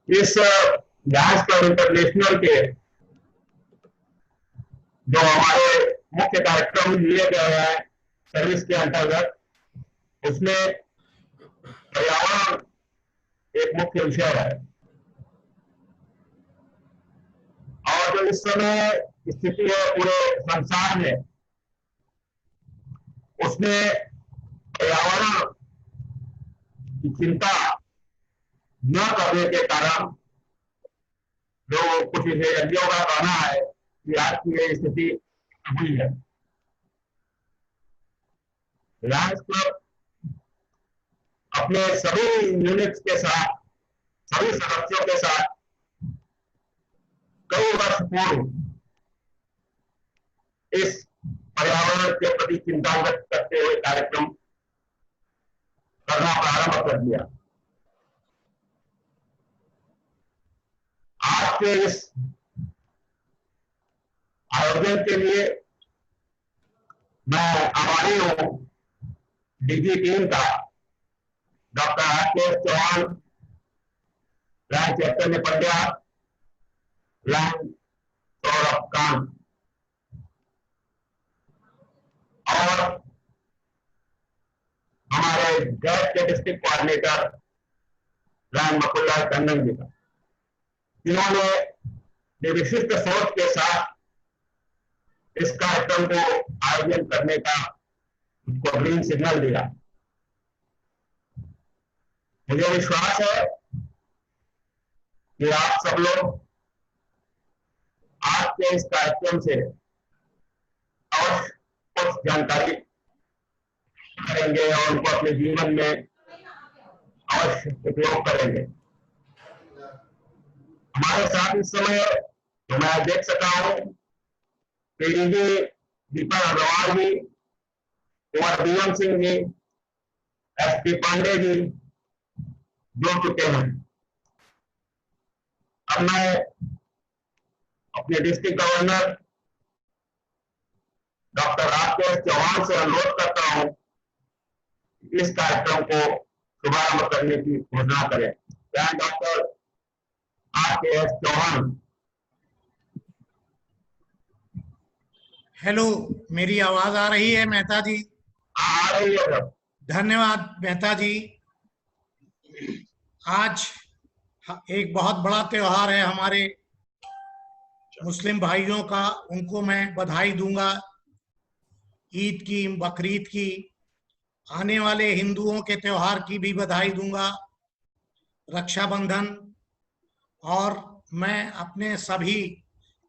इस Lions club international के जो हमारे मुख्य कार्यक्रम लिए गए हैं सर्विस के अंतर्गत, उसमें पर्यावरण एक मुख्य विषय है। और जो इस समय स्थिति है पूरे संसार में, उसमें पर्यावरण की चिंता न करने के कारण जो कुछ विशेषज्ञों का कहना है कि आज की ये स्थिति हुई है। लायंस क्लब अपने सभी यूनिट्स के साथ, सभी सदस्यों के साथ कई वर्ष पूर्व इस पर्यावरण के प्रति चिंता व्यक्त करते हुए कार्यक्रम करना प्रारंभ कर दिया। आज के इस आयोजन के लिए मैं आभारी हूं डीजी टीम का, doctor आर.के.एस. Chauhan, line Chaitanya Pandya, line Saurabh Kant और हमारे गैस के district coordinator line मकुललाल Tandon ji का। इन्होंने विशिष्ट सोच के साथ इस कार्यक्रम को आयोजन करने का उनको ग्रीन सिग्नल दिया। मुझे विश्वास है कि आप सब लोग आज के इस कार्यक्रम से अवश्य कुछ जानकारी करेंगे और उनको अपने जीवन में अवश्य उपयोग करेंगे। हमारे साथ इस समय तो मैं देख सका हूं कि डीजी दीपक अग्रवाल जी, कुंवर बीएम सिंह जी, एसपी पांडे जी जुड़ चुके हैं। अब मैं अपने डिस्ट्रिक्ट गवर्नर डॉक्टर आर.के.एस. चौहान से अनुरोध करता हूं इस कार्यक्रम को शुभारंभ करने की घोषणा करें। डॉक्टर आर.के.एस. चौहान। हेलो, मेरी आवाज आ रही है मेहता जी? आ रही है। धन्यवाद मेहता जी। आज एक बहुत बड़ा त्योहार है हमारे मुस्लिम भाइयों का, उनको मैं बधाई दूंगा ईद की, बकरीद की। आने वाले हिंदुओं के त्योहार की भी बधाई दूंगा, रक्षाबंधन। और मैं अपने सभी,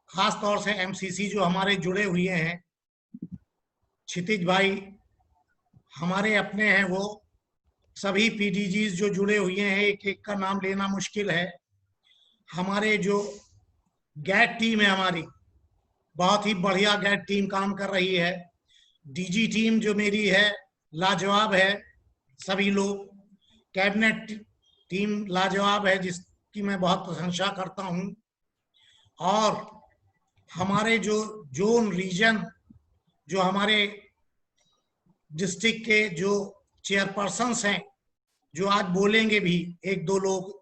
खास तौर से एमसीसी जो हमारे जुड़े हुए हैं, क्षितिज भाई हमारे अपने हैं, वो सभी पीडीजीज जो जुड़े हुए हैं, एक एक का नाम लेना मुश्किल है। हमारे जो गैट टीम है हमारी, बहुत ही बढ़िया गैट टीम काम कर रही है। डीजी टीम जो मेरी है लाजवाब है, सभी लोग। कैबिनेट टीम लाजवाब है, जिसकी मैं बहुत प्रशंसा करता हूं। और हमारे जो जोन रीजन, जो हमारे डिस्ट्रिक्ट के जो चेयरपर्सन्स हैं, जो आज बोलेंगे भी एक दो लोग,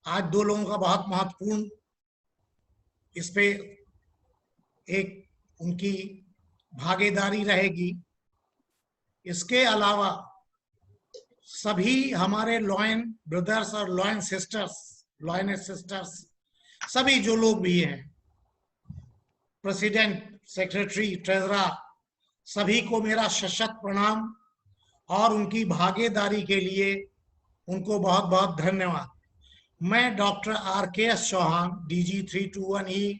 आज दो लोगों का बहुत महत्वपूर्ण इस पे एक उनकी भागीदारी रहेगी। इसके अलावा सभी हमारे लॉयन ब्रदर्स और लॉयन सिस्टर्स, लॉयनेस सिस्टर्स, सभी जो लोग भी हैं, प्रेसिडेंट, सेक्रेटरी, ट्रेजरर, सभी को मेरा सशक्त प्रणाम और उनकी भागीदारी के लिए उनको बहुत बहुत धन्यवाद। मैं डॉक्टर आर.के.एस. चौहान, डीजी 321E,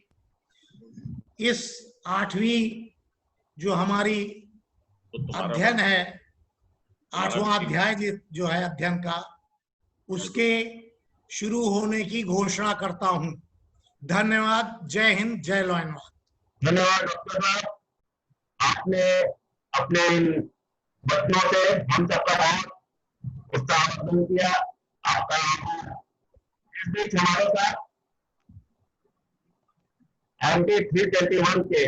इस 8वीं जो हमारी अध्ययन है, 8वां अध्याय जो है अध्ययन का, उसके शुरू होने की घोषणा करता हूं। धन्यवाद। जय हिंद, जय लॉयनवाद। धन्यवाद डॉक्टर साहब, आपने अपने बच्चों से हम सबका बहुत उत्साहवर्धन किया। आपका इस बीच हमारे साथ एमपी 321 के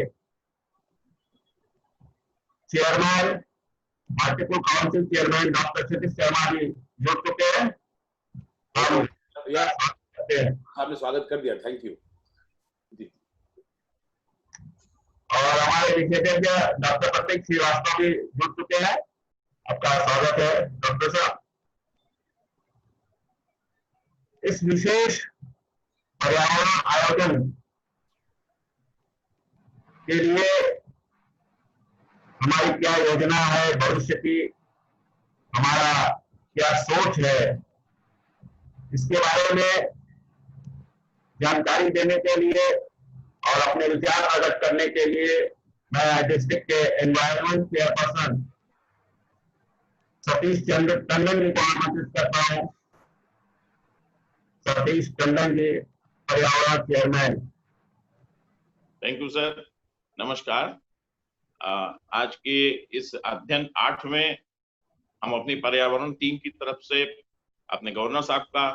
chairman, multiple council chairman doctor Kshitij Sharma ji जुड़ चुके हैं। हम आपने स्वागत कर दिया, थैंक यू जी। और हमारे विशेषज्ञ डॉक्टर प्रतीक श्रीवास्तव भी जुड़ चुके हैं। आपका स्वागत है डॉक्टर साहब। इस विशेष पर्यावरण आयोजन के लिए हमारी क्या योजना है, भविष्य की हमारा क्या सोच है, इसके बारे में जानकारी देने के लिए और अपने विचार प्रकट करने के लिए मैं डिस्ट्रिक्ट के एनवायरमेंट चेयरपर्सन सतीश चंद्र टंडन जी को आमंत्रित करता हूं। सतीश टंडन जी, पर्यावरण चेयरमैन। थैंक यू सर, नमस्कार। आज के इस अध्ययन 8 में हम अपनी पर्यावरण टीम की तरफ से अपने गवर्नर साहब का,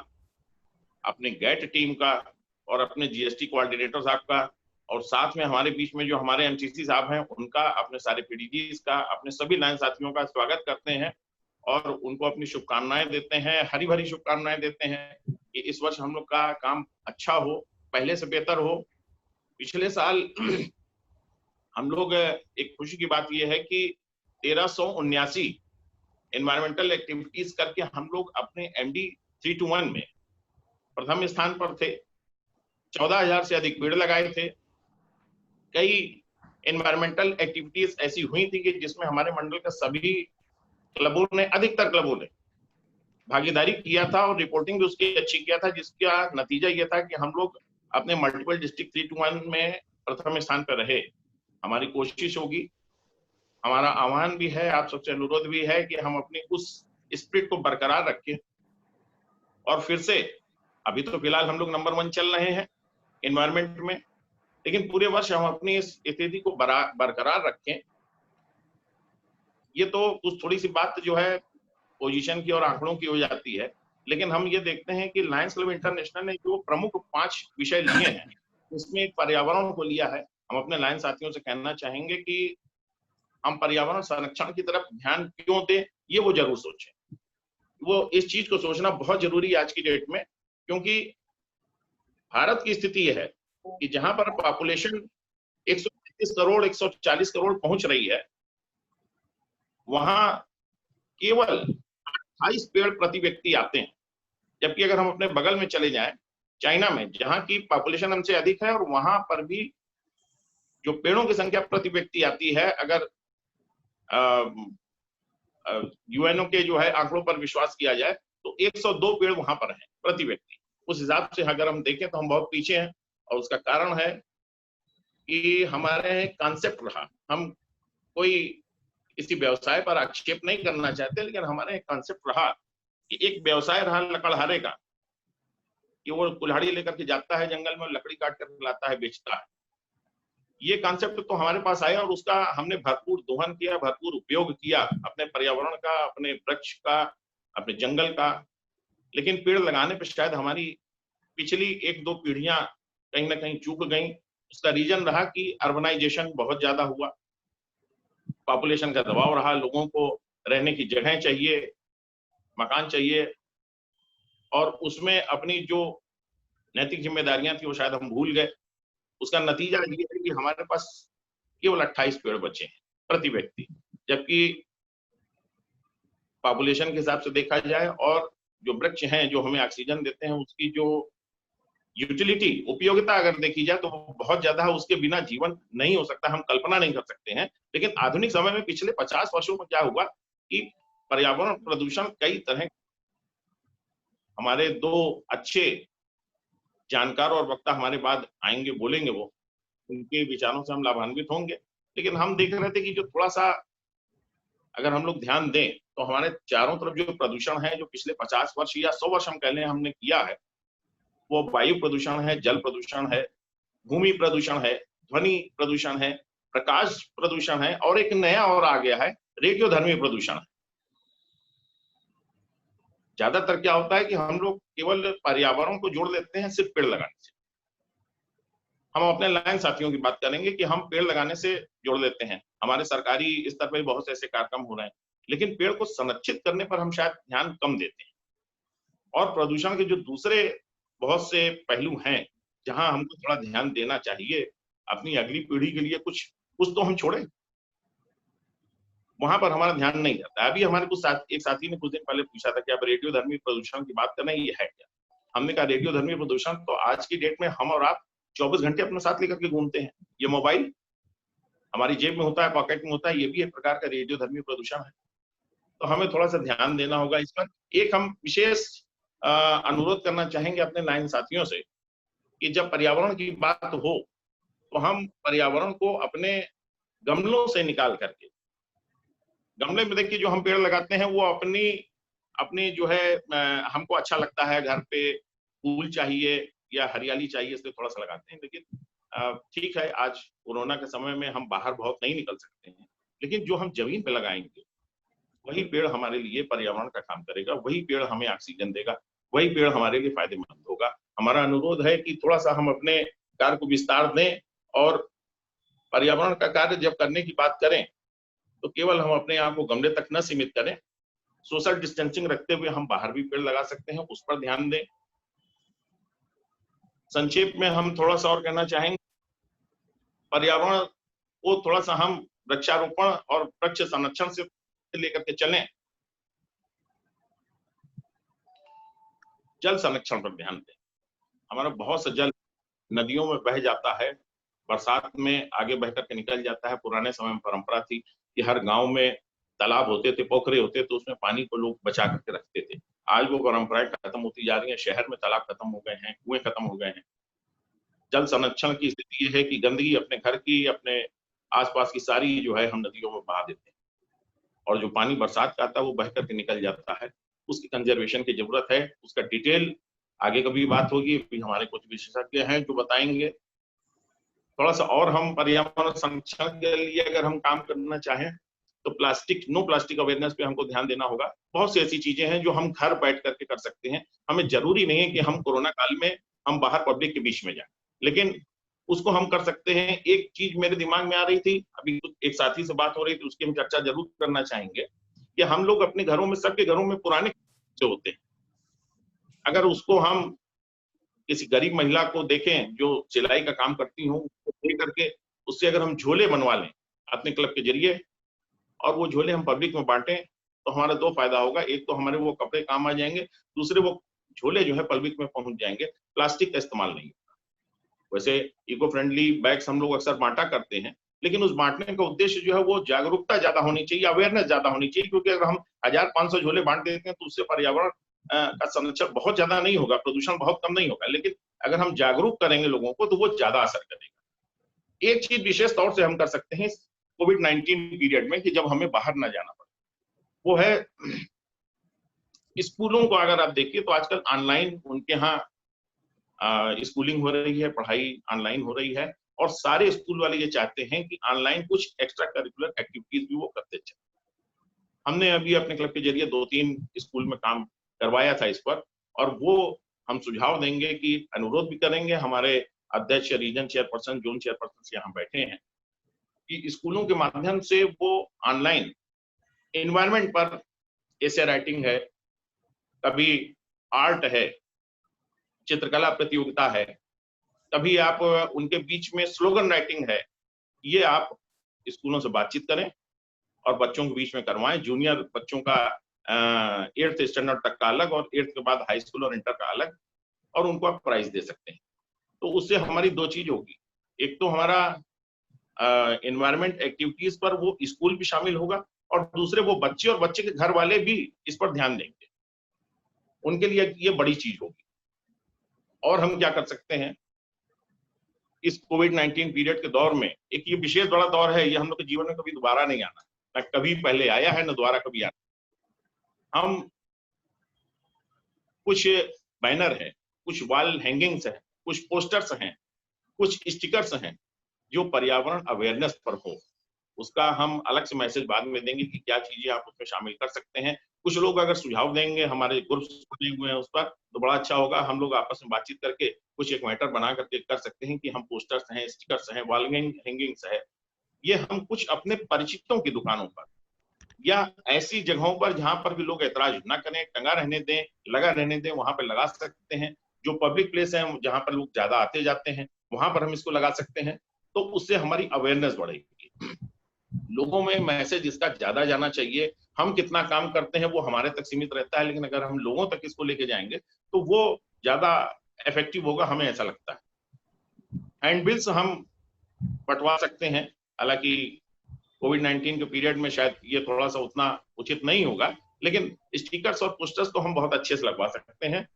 अपने गैट टीम का और अपने जीएसटी कोऑर्डिनेटर साहब का, और साथ में हमारे बीच में जो हमारे एमसीसी साहब हैं उनका, अपने सारे पीडीजीज का, अपने सभी लाइन साथियों का स्वागत करते हैं और उनको अपनी शुभकामनाएं देते हैं, हरी भरी शुभकामनाएं देते हैं कि इस वर्ष हम लोग का काम अच्छा हो, पहले से बेहतर हो। पिछले साल हम लोग, एक खुशी की बात यह है कि 1379 एनवायरमेंटल एक्टिविटीज करके हम लोग अपने MD 321 में प्रथम स्थान पर थे। 14,000 से अधिक पेड़ लगाए थे। कई एनवायरमेंटल एक्टिविटीज ऐसी हुई थी कि जिसमें हमारे मंडल के सभी क्लबों ने, अधिकतर क्लबों ने भागीदारी किया था और रिपोर्टिंग भी उसकी अच्छी किया था, जिसका नतीजा यह था कि हम लोग अपने मल्टीपल डिस्ट्रिक्ट 321 में प्रथम स्थान पर रहे। हमारी कोशिश होगी, हमारा आह्वान भी है, आप सबसे अनुरोध भी है कि हम अपनी उस स्पिरिट को बरकरार रखें और फिर से, अभी तो फिलहाल हम लोग नंबर 1 चल रहे हैं एनवायरमेंट में, लेकिन पूरे वर्ष हम अपनी इस स्थिति को बरकरार रखें। ये तो कुछ थोड़ी सी बात जो है पोजीशन की और आंकड़ों की हो जाती है, लेकिन हम ये देखते हैं कि लायंस क्लब इंटरनेशनल ने जो प्रमुख 5 विषय लिए हैं, उसमें एक पर्यावरण को लिया है। हम अपने लायंस साथियों से कहना चाहेंगे कि हम पर्यावरण संरक्षण की तरफ ध्यान क्यों दें, ये वो जरूर सोचें। वो इस चीज को सोचना बहुत जरूरी है आज की डेट में, क्योंकि भारत की स्थिति यह है कि जहां पर पॉपुलेशन 133 करोड़ 140 करोड़ पहुंच रही है, वहां केवल 28 पेड़ प्रति व्यक्ति आते हैं। जबकि अगर हम अपने बगल में चले जाएं, चाइना में, जहां की पॉपुलेशन हमसे अधिक है, और वहां पर भी जो पेड़ों की संख्या प्रति व्यक्ति आती है, अगर यूएनओ के जो है आंकड़ों पर विश्वास किया जाए तो 102 पेड़ वहां पर हैं प्रति व्यक्ति। उस हिसाब से अगर हम देखें तो हम बहुत पीछे हैं, और उसका कारण है कि हमारे कॉन्सेप्ट रहा, हम कोई किसी व्यवसाय पर आक्षेप नहीं करना चाहते, लेकिन हमारे कॉन्सेप्ट रहा कि एक व्यवसाय रहा लकड़हारे का, कि वो कुल्हाड़ी लेकर के जाता है जंगल में, लकड़ी काट कर लाता है, बेचता है। ये कॉन्सेप्ट तो हमारे पास आया और उसका हमने भरपूर दोहन किया, भरपूर उपयोग किया, अपने पर्यावरण का, अपने वृक्ष का, अपने जंगल का। लेकिन पेड़ लगाने पर शायद हमारी पिछली 1-2 पीढ़ियां कहीं ना कहीं चूक गई। उसका रीजन रहा कि अर्बनाइजेशन बहुत ज्यादा हुआ, पॉपुलेशन का दबाव रहा, लोगों को रहने की जगह चाहिए, मकान चाहिए, और उसमें अपनी जो नैतिक जिम्मेदारियां थी वो शायद हम भूल गए। उसका नतीजा ये है कि हमारे पास केवल 28 पेड़ बचे हैं प्रति व्यक्ति, जबकि पॉपुलेशन के हिसाब से देखा जाए और जो वृक्ष हैं जो हमें ऑक्सीजन देते हैं, उसकी जो यूटिलिटी, उपयोगिता अगर देखी जाए तो बहुत ज्यादा है, उसके बिना जीवन नहीं हो सकता, हम कल्पना नहीं कर सकते हैं। लेकिन आधुनिक समय में पिछले 50 वर्षों में क्या हुआ कि पर्यावरण प्रदूषण कई तरह, हमारे 2 अच्छे जानकार और वक्ता हमारे बाद आएंगे, बोलेंगे, वो उनके विचारों से हम लाभान्वित होंगे। लेकिन हम देख रहे थे कि जो थोड़ा सा अगर हम लोग ध्यान दें तो हमारे चारों तरफ जो प्रदूषण है, जो पिछले 50 वर्ष या 100 वर्ष हम कह लें हमने किया है, वो वायु प्रदूषण है, जल प्रदूषण है, भूमि प्रदूषण है, ध्वनि प्रदूषण है, प्रकाश प्रदूषण है, और एक नया और आ गया है, रेडियोधर्मी प्रदूषण है। ज्यादातर क्या होता है कि हम लोग केवल पर्यावरण को जोड़ देते हैं सिर्फ पेड़ लगाने से। हम अपने लाइन साथियों की बात करेंगे कि हम पेड़ लगाने से जोड़ देते हैं, हमारे सरकारी स्तर पर बहुत से ऐसे कार्यक्रम हो रहे हैं, लेकिन पेड़ को संरक्षित करने पर हम शायद ध्यान कम देते हैं। और प्रदूषण के जो दूसरे बहुत से पहलू हैं जहां हमको थोड़ा ध्यान देना चाहिए। अपनी अगली पीढ़ी के लिए कुछ कुछ तो हम छोड़ें, वहां पर हमारा ध्यान नहीं जाता है। अभी हमारे एक साथी ने कुछ दिन पहले पूछा था कि आप रेडियो धर्मी प्रदूषण की बात कर रहे हैं, ये है क्या? हमने कहा रेडियो धर्मी प्रदूषण तो आज की डेट में हम और आप 24 घंटे अपने साथ लेकर के घूमते हैं। ये मोबाइल हमारी जेब में होता है, पॉकेट में होता है, ये भी एक प्रकार का रेडियो धर्मी प्रदूषण है। तो हमें थोड़ा सा ध्यान देना होगा इस पर। एक हम विशेष अनुरोध करना चाहेंगे अपने लाइन साथियों से कि जब पर्यावरण की बात हो तो हम पर्यावरण को अपने गमलों से निकाल करके, गमले में देखिए जो हम पेड़ लगाते हैं वो अपनी अपनी जो है हमको अच्छा लगता है, घर पे फूल चाहिए या हरियाली चाहिए इसलिए थोड़ा सा लगाते हैं। लेकिन ठीक है, आज कोरोना के समय में हम बाहर बहुत नहीं निकल सकते हैं, लेकिन जो हम जमीन पे लगाएंगे वही पेड़ हमारे लिए पर्यावरण का काम करेगा, वही पेड़ हमें ऑक्सीजन देगा, वही पेड़ हमारे लिए फायदेमंद होगा। हमारा अनुरोध है कि थोड़ा सा हम अपने कार्य को विस्तार दें और पर्यावरण का कार्य जब करने की बात करें तो केवल हम अपने आप को गमले तक न सीमित करें, सोशल डिस्टेंसिंग रखते हुए हम बाहर भी पेड़ लगा सकते हैं, उस पर ध्यान दें। संक्षेप में हम थोड़ा सा और कहना चाहेंगे, पर्यावरण को थोड़ा सा हम वृक्षारोपण और वृक्ष संरक्षण से लेकर के चलें। जल संरक्षण पर ध्यान दें। हमारा बहुत सा जल नदियों में बह जाता है, बरसात में आगे बह करके निकल जाता है। पुराने समय में परंपरा थी कि हर गांव में तालाब होते थे, पोखरे होते थे, उसमें पानी को लोग बचा करके रखते थे। आज वो परंपराएं खत्म होती जा रही हैं, शहर में तालाब खत्म हो गए हैं, कुएं खत्म हो गए हैं। जल संरक्षण की स्थिति ये है कि गंदगी अपने घर की, अपने आसपास की सारी जो है हम नदियों में बहा देते हैं, और जो पानी बरसात का आता है वो बह करके निकल जाता है। उसकी कंजर्वेशन की जरूरत है। उसका डिटेल आगे कभी बात होगी, अभी हमारे कुछ विशेषज्ञ हैं जो बताएंगे। थोड़ा सा और हम पर्यावरण संरक्षण के लिए अगर हम काम करना चाहें तो नो प्लास्टिक अवेयरनेस पे हमको ध्यान देना होगा। बहुत सी ऐसी चीजें हैं जो हम घर बैठ करके कर सकते हैं। हमें जरूरी नहीं है कि हम कोरोना काल में हम बाहर पब्लिक के बीच में जाएं, लेकिन उसको हम कर सकते हैं। एक चीज मेरे दिमाग में आ रही थी, अभी एक साथी से बात हो रही थी, उसकी हम चर्चा जरूर करना चाहेंगे कि हम लोग अपने घरों में, सबके घरों में पुराने जो होते हैं, अगर उसको हम किसी गरीब महिला को देखें जो सिलाई का काम करती हूँ, दे करके उससे अगर हम झोले बनवा लें अपने क्लब के जरिए और वो झोले हम पब्लिक में बांटें तो हमारा दो फायदा होगा। एक तो हमारे वो कपड़े काम आ जाएंगे, दूसरे वो झोले जो है पब्लिक में पहुंच जाएंगे, प्लास्टिक का इस्तेमाल नहीं होगा। वैसे इको फ्रेंडली बैग्स हम लोग अक्सर बांटा करते हैं, लेकिन उस बांटने का उद्देश्य जो है वो जागरूकता ज्यादा होनी चाहिए, अवेयरनेस ज्यादा होनी चाहिए। क्योंकि अगर हम 1500 झोले बांट देते हैं तो उससे पर्यावरण का संरक्षण बहुत ज्यादा नहीं होगा, प्रदूषण बहुत कम नहीं होगा, लेकिन अगर हम जागरूक करेंगे लोगों को तो वो ज्यादा असर करेगा। एक चीज विशेष तौर से हम कर सकते हैं कोविड-19 पीरियड में कि जब हमें बाहर ना जाना पड़े, वो है स्कूलों को अगर आप देखिए तो आजकल ऑनलाइन उनके यहाँ स्कूलिंग हो रही है, पढ़ाई ऑनलाइन हो रही है, और सारे स्कूल वाले ये चाहते हैं कि ऑनलाइन कुछ एक्स्ट्रा करिकुलर एक्टिविटीज भी वो करते चले। हमने अभी अपने क्लब के जरिए 2-3 स्कूल में काम करवाया था इस पर, और वो हम सुझाव देंगे कि अनुरोध भी करेंगे, हमारे अध्यक्ष, रीजन चेयरपर्सन, जोन चेयरपर्सन यहाँ बैठे हैं, कि स्कूलों के माध्यम से वो ऑनलाइन एनवायरमेंट पर एसे राइटिंग है, कभी आर्ट है, चित्रकला प्रतियोगिता है, कभी आप उनके बीच में स्लोगन राइटिंग है, ये आप स्कूलों से बातचीत करें और बच्चों के बीच में करवाएं। जूनियर बच्चों का 8th स्टैंडर्ड तक का अलग और 8th के बाद हाई स्कूल और इंटर का अलग, और उनको आप प्राइज दे सकते हैं। तो उससे हमारी दो चीज होगी, एक तो हमारा एनवायरमेंट एक्टिविटीज पर वो स्कूल भी शामिल होगा, और दूसरे वो बच्चे और बच्चे के घर वाले भी इस पर ध्यान देंगे, उनके लिए ये बड़ी चीज होगी। और हम क्या कर सकते हैं इस कोविड-19 पीरियड के दौर में, एक ये विशेष बड़ा दौर है, ये हम लोग के जीवन में कभी दोबारा नहीं आना, न कभी पहले आया है न दोबारा कभी आना। हम कुछ बैनर है, कुछ वॉल हैंगिंग्स है, कुछ पोस्टर्स हैं, कुछ स्टिकर्स हैं जो पर्यावरण अवेयरनेस पर हो, उसका हम अलग से मैसेज बाद में देंगे कि क्या चीजें आप उसमें शामिल कर सकते हैं। कुछ लोग अगर सुझाव देंगे, हमारे ग्रुप्स बने हुए हैं उस पर, तो बड़ा अच्छा होगा। हम लोग आपस में बातचीत करके कुछ एक मैटर बना करके कर सकते हैं कि हम पोस्टर्स हैं, स्टिकर्स हैं, वॉल हैंगिंग्स है, ये हम कुछ अपने परिचितों की दुकानों पर या ऐसी जगहों पर जहां पर भी लोग ऐतराज ना करें, टंगा रहने दें, लगा रहने दें, वहां पर लगा सकते हैं। जो पब्लिक प्लेस है जहां पर लोग ज्यादा आते जाते हैं वहां पर हम इसको लगा सकते हैं, तो उससे हमारी अवेयरनेस बढ़ेगी। लोगों में मैसेज इसका ज्यादा जाना चाहिए। हम कितना काम करते हैं वो हमारे तक सीमित रहता है, लेकिन अगर हम लोगों तक इसको लेके जाएंगे तो वो ज्यादा इफेक्टिव होगा, हमें ऐसा लगता है। हैंडबिल्स हम बंटवा सकते हैं, हालांकि कोविड-19 के पीरियड में शायद ये थोड़ा सा उतना उचित नहीं होगा, लेकिन स्टिकर्स और पोस्टर्स तो हम बहुत अच्छे से लगवा सकते हैं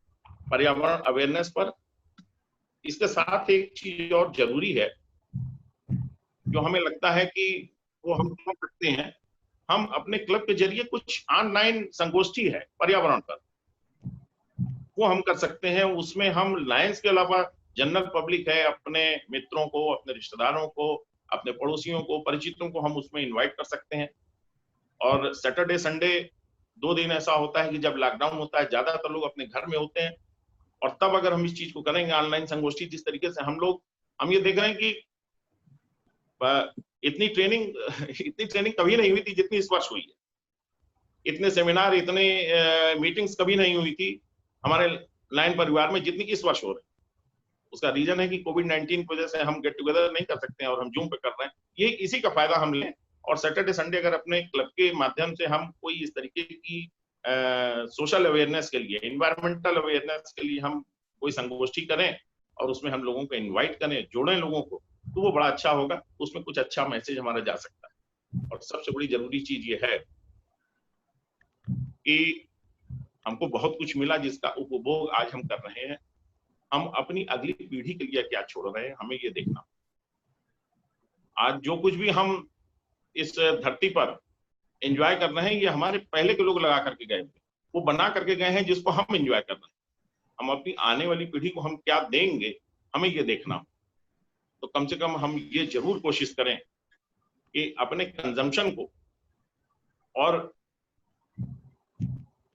पर्यावरण अवेयरनेस पर। इसके साथ एक चीज और जरूरी है जो हमें लगता है कि वो हम कर सकते हैं, हम अपने क्लब के जरिए कुछ ऑनलाइन संगोष्ठी है पर्यावरण पर, वो हम कर सकते हैं। उसमें हम लायंस के अलावा जनरल पब्लिक है, अपने मित्रों को, अपने रिश्तेदारों को, अपने पड़ोसियों को, परिचितों को हम उसमें इनवाइट कर सकते हैं। और सैटरडे संडे 2 दिन ऐसा होता है कि जब लॉकडाउन होता है ज्यादातर लोग अपने घर में होते हैं, और तब अगर हम इस चीज को करेंगे ऑनलाइन संगोष्ठी, जिस तरीके से हम ये देख रहे हैं कि इतनी ट्रेनिंग कभी नहीं हुई थी जितनी इस वर्ष हुई है। इतने सेमिनार, इतने मीटिंग्स कभी नहीं हुई थी हमारे लाइन परिवार में जितनी इस वर्ष हो रही। उसका रीजन है कि कोविड-19 की वजह से हम गेट टुगेदर नहीं कर सकते हैं और हम जूम पे कर रहे हैं। ये इसी का फायदा हम लें, और सैटरडे संडे अगर अपने क्लब के माध्यम से हम कोई इस तरीके की सोशल अवेयरनेस के लिए, एनवायरमेंटल अवेयरनेस के लिए हम कोई संगोष्ठी करें और उसमें हम लोगों को इनवाइट करें, जोड़ें लोगों को, तो वो बड़ा अच्छा होगा। उसमें कुछ अच्छा मैसेज हमारा जा सकता है। और सबसे बड़ी जरूरी चीज ये है कि हमको बहुत कुछ मिला जिसका उपभोग आज हम कर रहे हैं। हम अपनी अगली पीढ़ी के लिए क्या छोड़ रहे हैं, हमें ये देखना। आज जो कुछ भी हम इस धरती पर एंजॉय कर रहे हैं, ये हमारे पहले के लोग लगा करके गए, वो बना करके गए हैं जिसको हम एंजॉय कर रहे हैं। हम अपनी आने वाली पीढ़ी को हम क्या देंगे, हमें ये देखना। तो कम से कम हम ये जरूर कोशिश करें कि अपने कंजम्पशन को और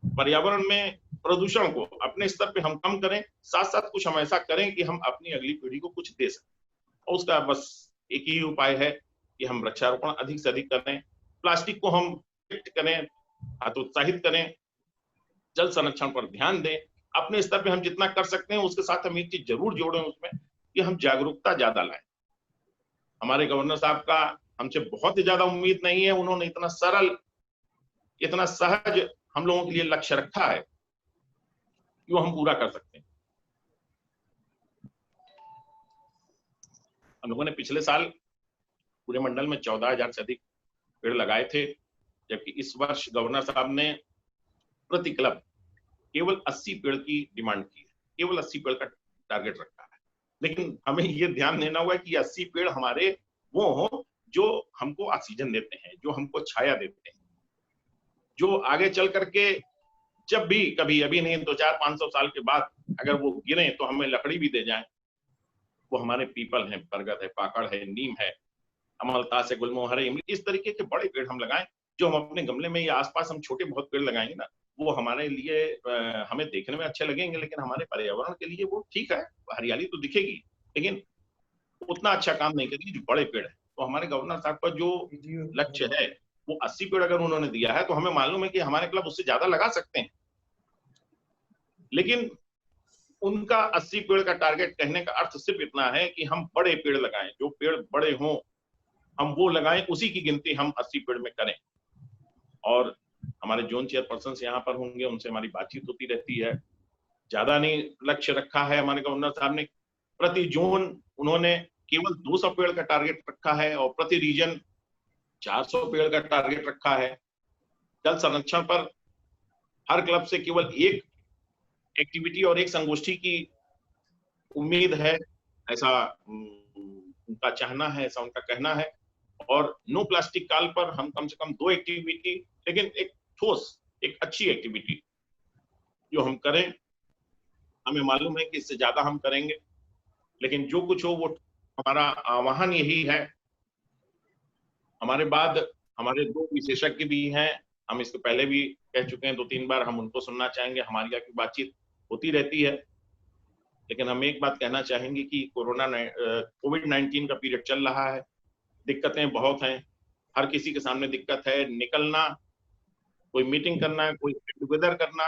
पर्यावरण में प्रदूषण को अपने स्तर पे हम कम करें, साथ साथ कुछ हम ऐसा करें कि हम अपनी अगली पीढ़ी को कुछ दे सकें। और उसका बस एक ही उपाय है कि हम वृक्षारोपण अधिक से अधिक करें, प्लास्टिक को हम करें, हतोत्साहित करें, जल संरक्षण पर ध्यान दें। अपने स्तर पे हम जितना कर सकते हैं उसके साथ हम एक चीज जरूर जोड़ें उसमें कि हम जागरूकता ज्यादा लाएं। हमारे गवर्नर साहब का हमसे बहुत ही ज्यादा उम्मीद नहीं है, उन्होंने इतना सरल, इतना सहज हम लोगों के लिए लक्ष्य रखा है जो हम पूरा कर सकते हैं। हम लोगों ने पिछले साल पूरे मंडल में 14,000 से अधिक पेड़ लगाए थे, जबकि इस वर्ष गवर्नर साहब ने प्रति क्लब केवल 80 पेड़ की डिमांड की है, केवल 80 पेड़ का टारगेट रखा है। लेकिन हमें ये ध्यान देना होगा कि 80 पेड़ हमारे वो हो जो हमको ऑक्सीजन देते हैं, जो हमको छाया देते हैं, जो आगे चल करके जब भी कभी, अभी नहीं 200-500 साल के बाद अगर वो गिरे तो हमें लकड़ी भी दे जाएं। वो हमारे पीपल हैं, बरगद है, पाकड़ है, नीम है, अमलतास है, गुलमोहर है, इस तरीके के बड़े पेड़ हम लगाएं जो हम अपने गमले में या आसपास हम छोटे बहुत पेड़ लगाएंगे ना, वो हमारे लिए हमें देखने में अच्छे लगेंगे, लेकिन हमारे पर्यावरण के लिए वो ठीक है, हरियाली तो दिखेगी लेकिन उतना अच्छा काम नहीं करेगी जो बड़े पेड़ है। तो हमारे गवर्नर साहब का जो लक्ष्य है वो 80 पेड़ अगर उन्होंने दिया है तो हमें मालूम है कि हमारे क्लब उससे ज्यादा लगा सकते हैं, लेकिन उनका 80 पेड़ का टारगेट कहने का अर्थ सिर्फ इतना है कि हम बड़े पेड़ लगाएं, जो पेड़ बड़े हों हम वो लगाएं, उसी की गिनती हम 80 पेड़ में करें। और हमारे जोन चेयरपर्सन यहाँ पर होंगे, उनसे हमारी बातचीत होती रहती है। ज्यादा नहीं लक्ष्य रखा है हमारे गवर्नर साहब ने, प्रति जोन उन्होंने केवल 200 पेड़ का टारगेट रखा है और प्रति रीजन 400 पेड़ का टारगेट रखा है। जल संरक्षण पर हर क्लब से केवल एक एक्टिविटी और एक संगोष्ठी की उम्मीद है, ऐसा उनका चाहना है, ऐसा उनका कहना है। और नो प्लास्टिक काल पर हम कम से कम 2 एक्टिविटी, लेकिन एक ठोस, एक अच्छी एक्टिविटी जो हम करें। हमें मालूम है कि इससे ज्यादा हम करेंगे, लेकिन जो कुछ हो वो हमारा आह्वान यही है। हमारे बाद हमारे 2 विशेषज्ञ भी हैं, हम इसको पहले भी कह चुके हैं 2-3 बार, हम उनको सुनना चाहेंगे। हमारी यहाँ की बातचीत होती रहती है, लेकिन हम एक बात कहना चाहेंगे कि कोविड-19 का पीरियड चल रहा है, दिक्कतें बहुत हैं, हर किसी के सामने दिक्कत है। निकलना, कोई मीटिंग करना, कोई गेट टुगेदर करना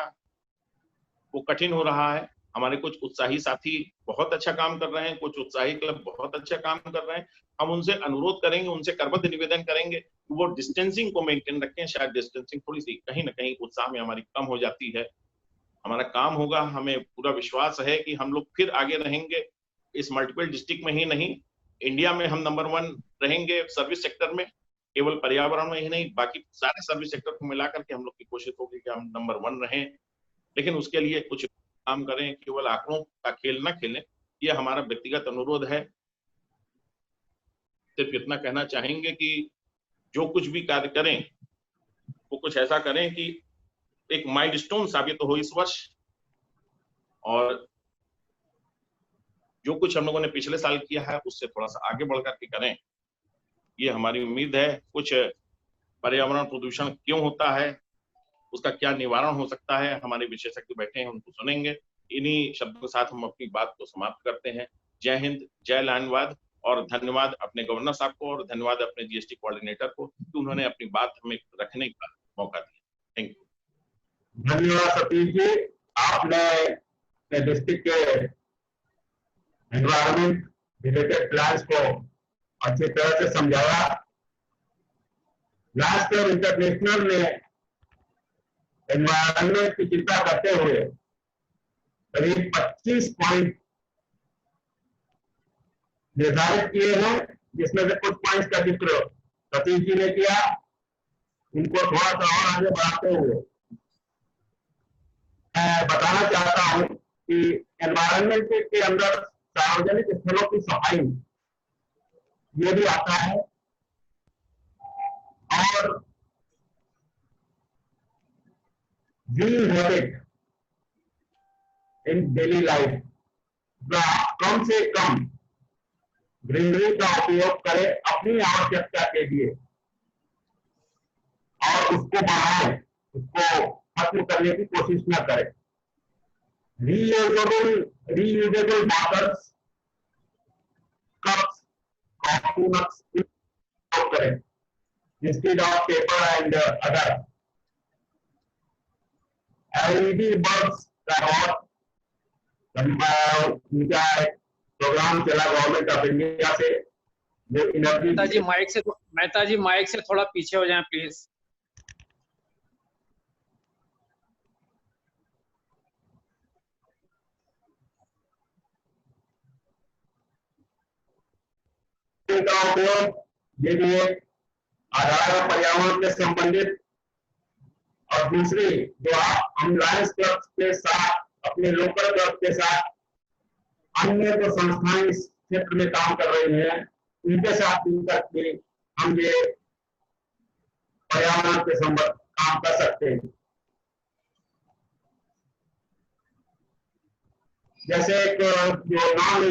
वो कठिन हो रहा है। हमारे कुछ उत्साही साथी बहुत अच्छा काम कर रहे हैं, कुछ उत्साही क्लब बहुत अच्छा काम कर रहे हैं। हम उनसे अनुरोध करेंगे, उनसे करबद्ध निवेदन करेंगे वो डिस्टेंसिंग को मेंटेन रखें। शायद डिस्टेंसिंग थोड़ी सी कहीं ना कहीं उत्साह में हमारी कम हो जाती है। हमारा काम होगा, हमें पूरा विश्वास है कि हम लोग फिर आगे रहेंगे, इस मल्टीपल डिस्ट्रिक्ट में ही नहीं, इंडिया में हम नंबर 1 रहेंगे सर्विस सेक्टर में। केवल पर्यावरण में ही नहीं, बाकी सारे सर्विस सेक्टर को मिलाकर के हम लोग की कोशिश होगी कि हम नंबर 1 रहें। लेकिन उसके लिए कुछ काम करें, केवल आंकड़ों का खेल ना खेलें, ये हमारा व्यक्तिगत अनुरोध है। सिर्फ इतना कहना चाहेंगे कि जो कुछ भी कार्य करें वो कुछ ऐसा करें कि एक माइलस्टोन साबित हो इस वर्ष, और जो कुछ हम लोगों ने पिछले साल किया है उससे थोड़ा सा आगे बढ़कर के करें, ये हमारी उम्मीद है। कुछ पर्यावरण प्रदूषण क्यों होता है, उसका क्या निवारण हो सकता है, हमारे विशेषज्ञ बैठे हैं, उनको सुनेंगे। इन्हीं शब्दों के साथ हम अपनी बात को समाप्त करते हैं। जय हिंद, जय लानवाद, और धन्यवाद अपने गवर्नर साहब को और धन्यवाद अपने जीएसटी कोऑर्डिनेटर को कि उन्होंने अपनी बात हमें रखने का मौका दिया। Thank you. धन्यवाद सतीश जी, आपने डिस्ट्रिक्ट के एनवायरमेंट रिलेटेड प्लान्स को अच्छी तरह से समझाया। लास्ट ईयर इंटरनेशनल ने एनवायरमेंट की चिंता करते हुए करीब 25 पॉइंट निर्धारित किए हैं, जिसमें से कुछ पॉइंट्स का जिक्र सतीश जी ने किया। इनको थोड़ा सा और आगे बढ़ाते हुए मैं बताना चाहता हूं कि एनवायरमेंट के अंदर सार्वजनिक स्थलों की सफाई ये भी आता है, और green habit in daily life, कम से कम ग्रीनरी का उपयोग करें अपनी आवश्यकता के लिए और उसको बढ़ाएं, उसको खत्म करने की कोशिश न करें। Reusable bottles, cups, coffee mugs उपयोग करें instead of paper and other. LED bulbs का बहुत उनका प्रोग्राम चला गवर्नमेंट ऑफ इंडिया से, जो एनर्जी। मेहता जी माइक से थोड़ा पीछे हो जाएं प्लीज। का उपयोग ये भी एक आधार है पर्यावरण से संबंधित। और दूसरी जो हम लायंस क्लब के साथ, अपने लोकल क्लब के साथ अन्य जो संस्थाएं इस क्षेत्र में काम कर रही हैं, उनके साथ मिलकर भी हम ये पर्यावरण के संबंध काम कर सकते हैं। जैसे एक जो नॉन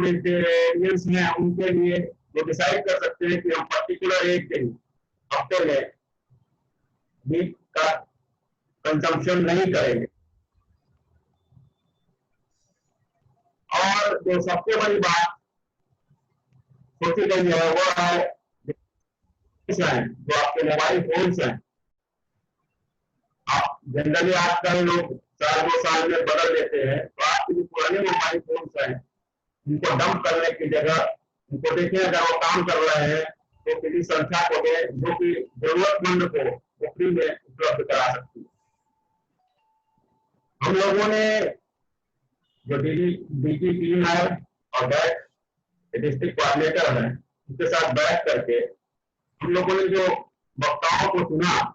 वेजिटेरियंस हैं, उनके लिए वो डिसाइड कर सकते हैं कि हम पर्टिकुलर एक दिन हफ्ते में मीट का कंजम्पशन नहीं करेंगे। और जो सबसे बड़ी बात सोची गई है वो है जो आपके मोबाइल फोन्स हैं। आप जनरली आजकल लोग 4-2 साल में बदल देते हैं, तो आपके जो पुराने मोबाइल फोन्स हैं उनको डंप करने की जगह उनको देखें, अगर वो काम कर रहे हैं तो किसी संस्था को दें जो कि जरूरतमंद को वो फ्री में उपलब्ध करा सकती है। हम लोगों ने जो डीजी टीम है और डिस्ट्रिक्ट कोऑर्डिनेटर है, उनके साथ बैठ करके हम लोगों ने जो वक्ताओं को सुना,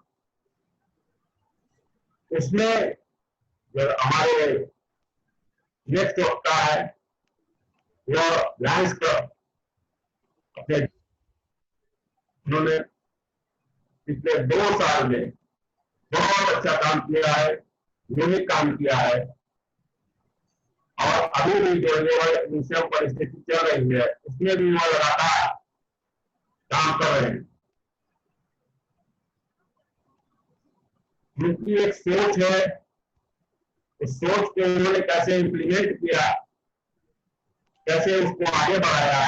उसमें जो हमारे नेक्स्ट वक्ता है वो लायंस क्लब, उन्होंने पिछले 2 साल में बहुत अच्छा काम किया है, यूनिक काम किया है। और अभी भी जो ये विषयों पर स्थिति चल रही है उसमें भी वो लगातार काम कर रहे हैं। उनकी एक सोच है, उस सोच को उन्होंने कैसे इम्प्लीमेंट किया, कैसे उसको आगे बढ़ाया,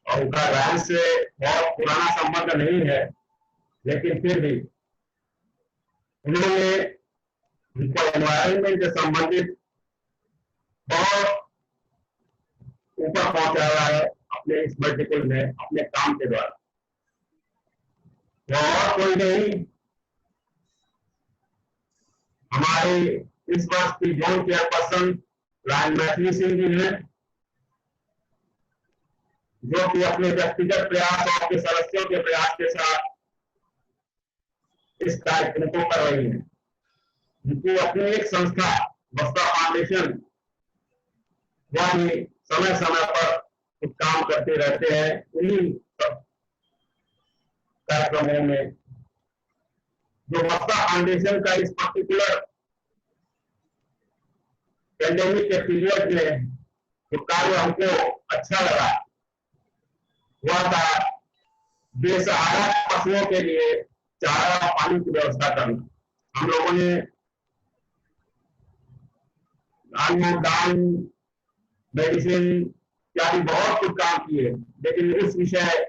और उनका लायंस से बहुत पुराना संबंध नहीं है, लेकिन फिर भी उन्होंने उनको एनवायरनमेंट से संबंधित बहुत ऊपर पहुंचाया है अपने इस वर्टिकल में अपने काम के द्वारा। वो और कोई नहीं, हमारे इस वर्ष की जोन चेयरपर्सन राय मैथिली सिंह जी हैं, जो कि अपने व्यक्तिगत प्रयास और अपने सदस्यों के प्रयास के साथ इस कार्यक्रम को कर रही है। उनकी अपनी एक संस्था बस्ता फाउंडेशन, वह भी समय समय पर कुछ काम करते रहते हैं उन्हीं सब कार्यक्रमों में। जो बस्ता फाउंडेशन का इस पर्टिकुलर पेंडेमिक के पीरियड में जो कार्य हमको अच्छा लगा, वह था बेसहारा पशुओं के लिए चारा और पानी की व्यवस्था करना। हम लोगों ने दान, मेडिसिन इत्यादि बहुत कुछ काम किए, लेकिन इस विषय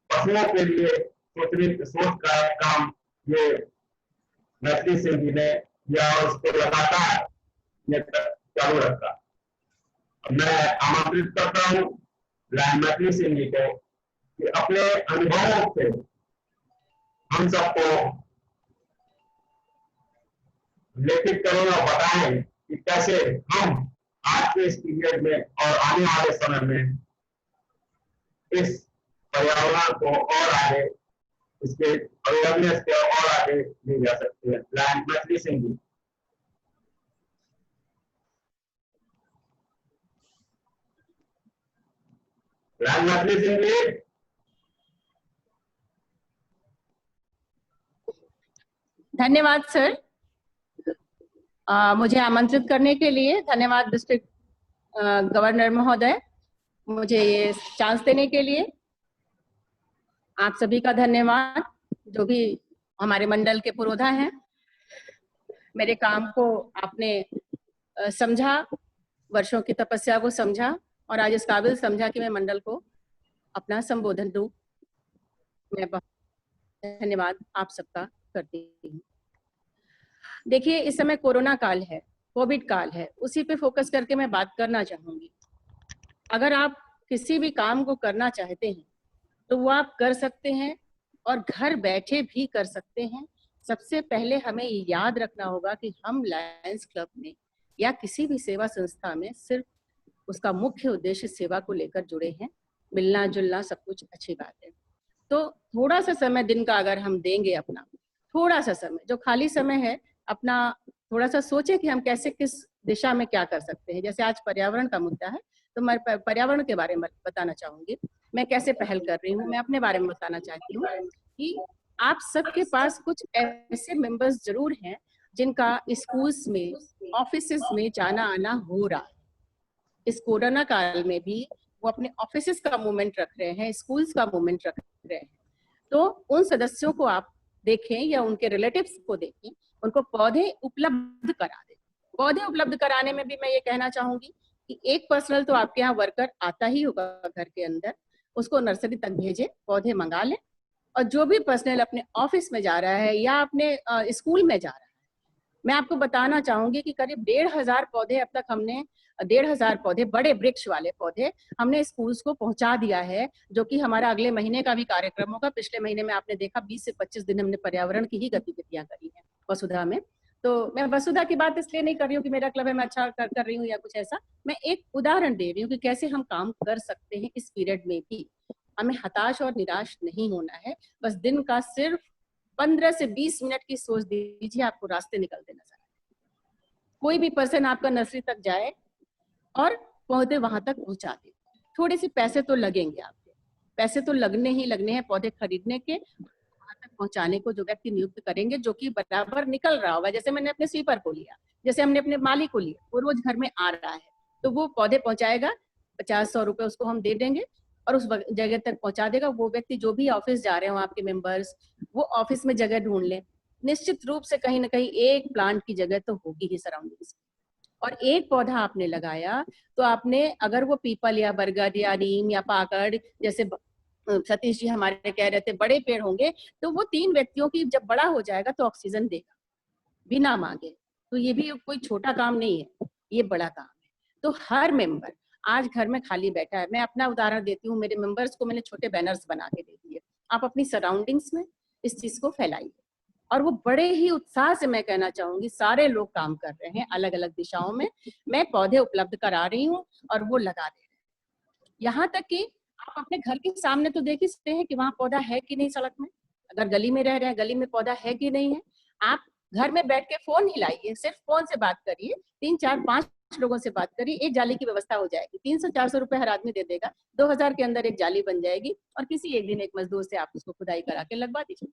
पशुओं के लिए सोच का काम ये मैथिली सिंह जी ने या उसको लगातार चालू रखा। मैं आमंत्रित करता हूँ राय मैथिली सिंह जी को कि अपने अनुभवों से हम सबको लेखित करें और बताएं कि कैसे हम आज के इस पीरियड में और आने वाले समय में इस पर्यावरण को और आगे, इसके अवेयरनेस को और आगे ले जा सकते हैं। राय मैथिली सिंह जी। राय मैथिली सिंह जी। धन्यवाद सर, मुझे आमंत्रित करने के लिए। धन्यवाद डिस्ट्रिक्ट गवर्नर महोदय, मुझे ये चांस देने के लिए। आप सभी का धन्यवाद जो भी हमारे मंडल के पुरोधा हैं। मेरे काम को आपने समझा, वर्षों की तपस्या को समझा और आज इस काबिल समझा कि मैं मंडल को अपना संबोधन दूं। मैं बहुत धन्यवाद आप सबका करती हूँ। देखिए, इस समय कोरोना काल है, कोविड काल है, उसी पे फोकस करके मैं बात करना चाहूंगी। अगर आप किसी भी काम को करना चाहते हैं तो वो आप कर सकते हैं और घर बैठे भी कर सकते हैं। सबसे पहले हमें याद रखना होगा कि हम लायंस क्लब में या किसी भी सेवा संस्था में सिर्फ उसका मुख्य उद्देश्य सेवा को लेकर जुड़े हैं। मिलना जुलना सब कुछ अच्छी बात है, तो थोड़ा सा समय दिन का अगर हम देंगे, अपना थोड़ा सा समय जो खाली समय है अपना थोड़ा सा सोचे कि हम कैसे किस दिशा में क्या कर सकते हैं। जैसे आज पर्यावरण का मुद्दा है तो मैं पर्यावरण के बारे में बताना चाहूंगी, मैं कैसे पहल कर रही हूँ। मैं अपने बारे में बताना चाहती हूँ कि आप सबके पास कुछ ऐसे मेंबर्स जरूर हैं जिनका स्कूल्स में, ऑफिसेस में जाना आना हो रहा है। इस कोरोना काल में भी वो अपने ऑफिसेस का मूवमेंट रख रहे हैं, स्कूल्स का मूवमेंट रख रहे हैं। तो उन सदस्यों को आप देखें या उनके रिलेटिव्स को देखें, उनको पौधे उपलब्ध करा दें। पौधे उपलब्ध कराने में भी मैं ये कहना चाहूंगी कि एक पर्सनल तो आपके यहाँ वर्कर आता ही होगा घर के अंदर, उसको नर्सरी तक भेजे, पौधे मंगा लें। और जो भी पर्सनल अपने ऑफिस में जा रहा है या अपने स्कूल में जा रहा है, मैं आपको बताना चाहूंगी कि करीब 1,500 पौधे अब तक हमने 1,500 पौधे, बड़े वृक्ष वाले पौधे हमने स्कूल्स को पहुंचा दिया है, जो कि हमारा अगले महीने का भी कार्यक्रम होगा। पिछले महीने में आपने देखा 20 से 25 दिन हमने पर्यावरण की ही गतिविधियां करी हैं वसुधा में। तो मैं वसुधा की बात इसलिए नहीं कर रही हूँ कि मेरा क्लब है मैं अच्छा कर रही हूँ या कुछ ऐसा, मैं एक उदाहरण दे रही हूँ कि कैसे हम काम कर सकते हैं इस पीरियड में भी। हमें हताश और निराश नहीं होना है, बस दिन का सिर्फ 15 से 20 मिनट की सोच दीजिए, आपको रास्ते निकलते नजर आए। कोई भी पर्सन आपका नर्सरी तक जाए और पौधे वहां तक पहुंचा दे। थोड़े से पैसे तो लगेंगे, आपके पैसे तो लगने ही लगने हैं पौधे खरीदने के, वहां तक पहुंचाने को जो व्यक्ति नियुक्त करेंगे जो कि बराबर निकल रहा होगा। जैसे मैंने अपने स्वीपर को लिया, जैसे हमने अपने माली को लिया, वो रोज घर में आ रहा है तो वो पौधे पहुंचाएगा, 50-100 रुपए उसको हम दे देंगे और उस जगह तक पहुंचा देगा। वो व्यक्ति जो भी ऑफिस जा रहे हो आपके मेंबर्स, वो ऑफिस में जगह ढूंढ ले। निश्चित रूप से कहीं ना कहीं एक प्लांट की जगह तो होगी ही सराउंडिंग्स। और एक पौधा आपने लगाया तो आपने, अगर वो पीपल या बरगद या नीम या पाकड़, जैसे सतीश जी हमारे कह रहे थे बड़े पेड़ होंगे, तो वो 3 व्यक्तियों की जब बड़ा हो जाएगा तो ऑक्सीजन देगा बिना मांगे। तो ये भी कोई छोटा काम नहीं है, ये बड़ा काम है। तो हर मेंबर आज घर में खाली बैठा है, मैं अपना उदाहरण देती हूँ, मेरे मेंबर्स को मैंने छोटे बैनर्स बना के दे दिए, आप अपनी सराउंडिंग्स में इस चीज को फैलाइए। और वो बड़े ही उत्साह से, मैं कहना चाहूंगी, सारे लोग काम कर रहे हैं अलग अलग दिशाओं में। मैं पौधे उपलब्ध करा रही हूँ और वो लगा दे रहे हैं। यहाँ तक कि आप अपने घर के सामने तो देख ही सकते हैं कि वहां पौधा है कि नहीं। सड़क में अगर गली में रह रहे हैं, गली में पौधा है कि नहीं है। आप घर में बैठ के फोन हिलाइए, सिर्फ फोन से बात करिए, 3 4 5 लोगों से बात करिए, एक जाली की व्यवस्था हो जाएगी। 300-400 रुपए हर आदमी दे देगा, 2000 के अंदर एक जाली बन जाएगी और किसी एक दिन एक मजदूर से आप उसको खुदाई करा के लगवा दीजिए।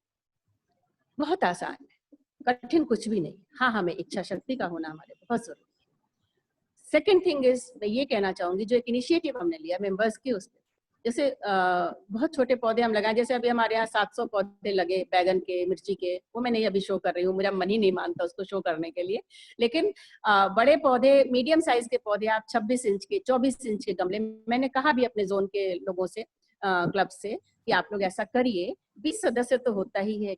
बहुत आसान है, कठिन कुछ भी नहीं। हाँ, हमें इच्छा शक्ति का होना हमारे बहुत जरूरी है। सेकेंड थिंग इज, मैं ये कहना चाहूंगी, जो एक इनिशिएटिव हमने लिया मेंबर्स की, उसमें जैसे बहुत छोटे पौधे हम लगाए। जैसे अभी हमारे यहाँ 700 पौधे लगे बैगन के, मिर्ची के, वो मैं नहीं अभी शो कर रही हूँ, मेरा मन ही नहीं मानता उसको शो करने के लिए। लेकिन बड़े पौधे, मीडियम साइज के पौधे आप 26 इंच के, 24 इंच के गमले, मैंने कहा भी अपने जोन के लोगों से, क्लब से, कि आप लोग ऐसा करिए। 20 सदस्य तो होता ही है,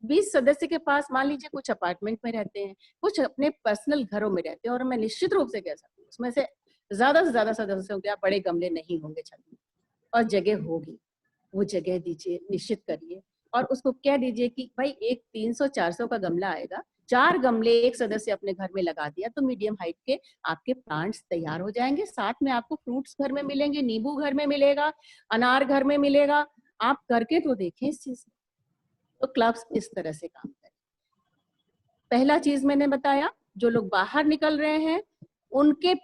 20 सदस्य के पास मान लीजिए कुछ अपार्टमेंट में रहते हैं, कुछ अपने पर्सनल घरों में रहते हैं, और मैं निश्चित रूप से कह सकती हूँ उसमें से ज्यादा सदस्यों के बड़े गमले नहीं होंगे छत में, और जगह होगी, वो जगह दीजिए, निश्चित करिए। और उसको कह दीजिए कि भाई एक 300-400 का गमला आएगा, 4 गमले एक सदस्य अपने घर में लगा दिया तो मीडियम हाइट के आपके प्लांट्स तैयार हो जाएंगे। साथ में आपको फ्रूट्स घर में मिलेंगे, नींबू घर में मिलेगा, अनार घर में मिलेगा। आप करके तो देखें इस चीज। तो क्लब्स इस तरह से काम करें। पहला चीज मैंने बताया, जो लोग बाहर निकल रहे हैं उनके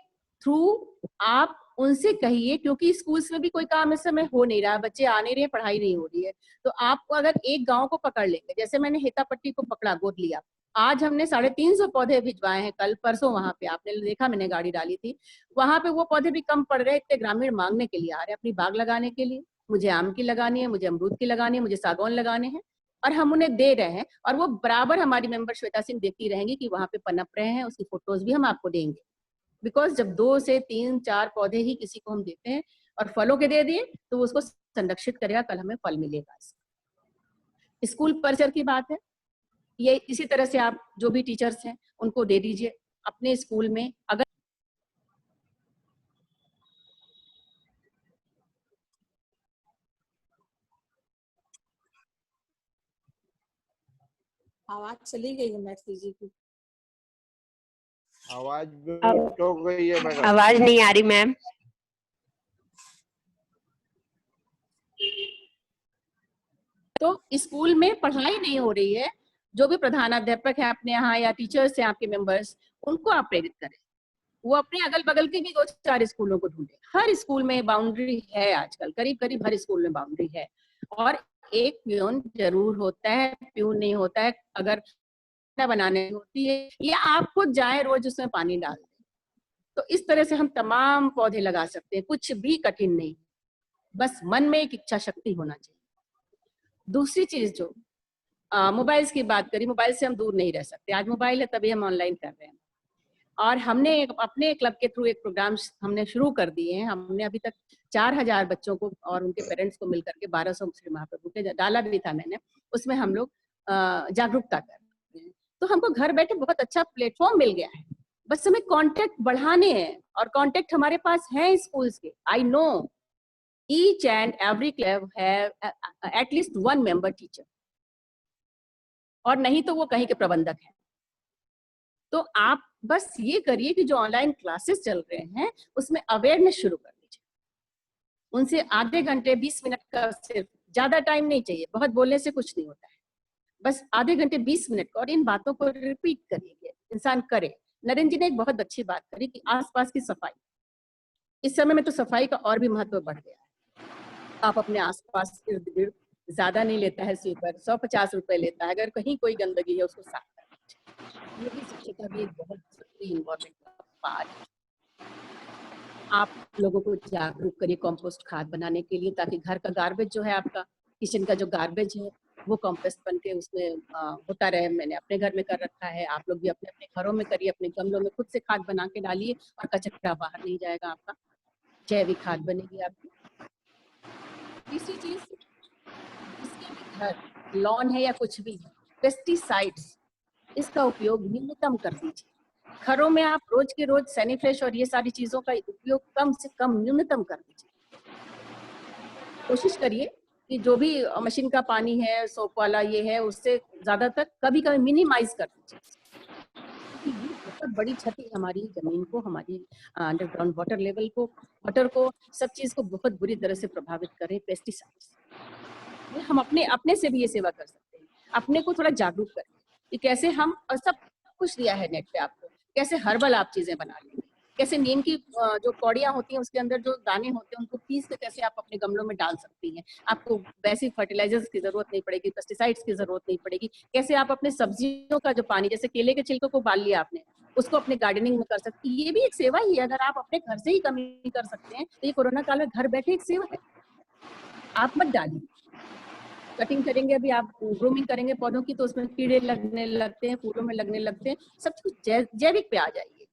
थ्रू आप उनसे कहिए, क्योंकि स्कूल्स में भी कोई काम इस समय हो नहीं रहा, बच्चे आ नहीं रहे, पढ़ाई नहीं हो रही है। तो आपको अगर एक गांव को पकड़ लेंगे, जैसे मैंने हेतापट्टी को पकड़ा, गोद लिया, आज हमने 350 पौधे भिजवाए हैं, कल परसों वहां पे आपने देखा, मैंने गाड़ी डाली थी वहां पे, वो पौधे भी कम पड़ रहे हैं, इतने ग्रामीण मांगने के लिए आ रहे हैं अपनी बाग लगाने के लिए। मुझे आम की लगानी है, मुझे अमरूद की लगानी है, मुझे सागौन लगाने हैं, और हम उन्हें दे रहे हैं। और वो बराबर हमारी मेंबर श्वेता सिंह देखती रहेंगी कि वहां पे पनप रहे हैं, उसकी फोटोज भी हम आपको देंगे। बिकॉज जब 2 से 3 4 पौधे ही किसी को हम देते हैं और फलों के दे दिए, तो उसको संरक्षित करेगा, कल हमें फल मिलेगा। स्कूल परिसर की बात है, ये इसी तरह से आप जो भी टीचर्स हैं उनको दे दीजिए अपने स्कूल में। अगर आवाज चली गई है मैथिली जी की। आवाज हो गई है मैडम। आवाज नहीं आ रही मैम। तो स्कूल में पढ़ाई नहीं हो रही है, जो भी प्रधानाध्यापक है अपने यहाँ या टीचर्स हैं आपके मेंबर्स, उनको आप प्रेरित करें, वो अपने अगल बगल के भी 2-4 स्कूलों को ढूंढे। हर स्कूल में बाउंड्री है आजकल, करीब करीब हर स्कूल में बाउंड्री है, और एक प्यून जरूर होता है, प्यून नहीं होता है अगर बनाने होती है, या आप खुद जाए रोज उसमें पानी डाल दें। तो इस तरह से हम तमाम पौधे लगा सकते हैं, कुछ भी कठिन नहीं, बस मन में एक इच्छा शक्ति होना चाहिए। दूसरी चीज, जो मोबाइल्स की बात करी, मोबाइल से हम दूर नहीं रह सकते। आज मोबाइल है तभी हम ऑनलाइन कर रहे हैं, और हमने अपने क्लब के थ्रू एक प्रोग्राम हमने शुरू कर दिए हैं। हमने अभी तक 4000 बच्चों को और उनके पेरेंट्स को मिलकर के 1200 मुस्लिम महाप्रभु के डाला भी था मैंने, उसमें हम लोग जागरूकता कर रहे हैं। तो हमको घर बैठे बहुत अच्छा प्लेटफॉर्म मिल गया है, बस हमें कांटेक्ट बढ़ाने हैं, और कांटेक्ट हमारे पास है स्कूल्स के। I know each and every club have at least one member teacher, और नहीं तो वो कहीं के प्रबंधक हैं। तो आप बस ये करिए कि जो ऑनलाइन क्लासेस चल रहे हैं उसमें अवेयरनेस शुरू कर दीजिए। उनसे आधे घंटे 20 मिनट का, सिर्फ ज्यादा टाइम नहीं चाहिए, बहुत बोलने से कुछ नहीं होता है, बस आधे घंटे 20 मिनट का, और इन बातों को रिपीट करिए, इंसान करे। नरेंद्र जी ने एक बहुत अच्छी बात करी कि आसपास की सफाई, इस समय में तो सफाई का और भी महत्व बढ़ गया है। आप अपने आसपास इर्द गिर्द, ज्यादा नहीं लेता है स्वीपर, 150 रुपए लेता है, अगर कहीं कोई गंदगी है उसको साफ करना। ये भी स्वच्छता भी एक बहुत जरूरी इन्वॉल्वमेंट का पार्ट है। आप लोगों को जागरूक करिए कंपोस्ट खाद बनाने के लिए, ताकि घर का गार्बेज जो है, आपका किचन का जो गार्बेज है, वो कंपोस्ट बन के उसमें होता रहे। मैंने अपने घर में कर रखा है, आप लोग भी अपने अपने घरों में करिए, अपने गमलों में खुद से खाद बना के डालिए, और कचरा बाहर नहीं जाएगा, आपका जैविक खाद बनेगी आपकी। तीसरी चीज, जिसके भी घर लॉन है या कुछ भी है, पेस्टिसाइड्स इसका उपयोग न्यूनतम कर दीजिए। घरों में आप रोज के रोज सैनिफ्रेश और ये सारी चीजों का उपयोग कम से कम न्यूनतम कर दीजिए। कोशिश करिए कि जो भी मशीन का पानी है, सोप वाला ये है, उससे ज्यादातर कभी कभी मिनिमाइज कर दीजिए। ये बहुत बड़ी क्षति हमारी जमीन को, हमारी अंडरग्राउंड वाटर लेवल को, वाटर को, सब चीज को बहुत बुरी तरह से प्रभावित करें पेस्टिसाइड्स। हम अपने से भी ये सेवा कर सकते हैं, अपने को थोड़ा जागरूक करें कि कैसे हम, और सब कुछ दिया है नेट पे आपको, कैसे हर्बल आप चीजें बना लेंगे, कैसे नीम की जो कौड़ियां होती हैं उसके अंदर जो दाने होते हैं उनको पीस के कैसे आप अपने गमलों में डाल सकती हैं। आपको वैसी फर्टिलाइजर्स की जरूरत नहीं पड़ेगी, पेस्टिसाइड्स की जरूरत नहीं पड़ेगी। कैसे आप अपने सब्जियों का जो पानी, जैसे केले के छिलकों को बाल लिया आपने, उसको अपने गार्डनिंग में कर सकती है। ये भी एक सेवा ही है। अगर आप अपने घर से ही कमी कर सकते हैं तो ये कोरोना काल में घर बैठे एक सेवा है। आप मत डालिए। कटिंग करेंगे, अभी आप ग्रूमिंग करेंगे पौधों की, तो उसमें कीड़े लगने लगते हैं, फूलों में लगने लगते हैं। सब कुछ जैविक पे आ जाइए।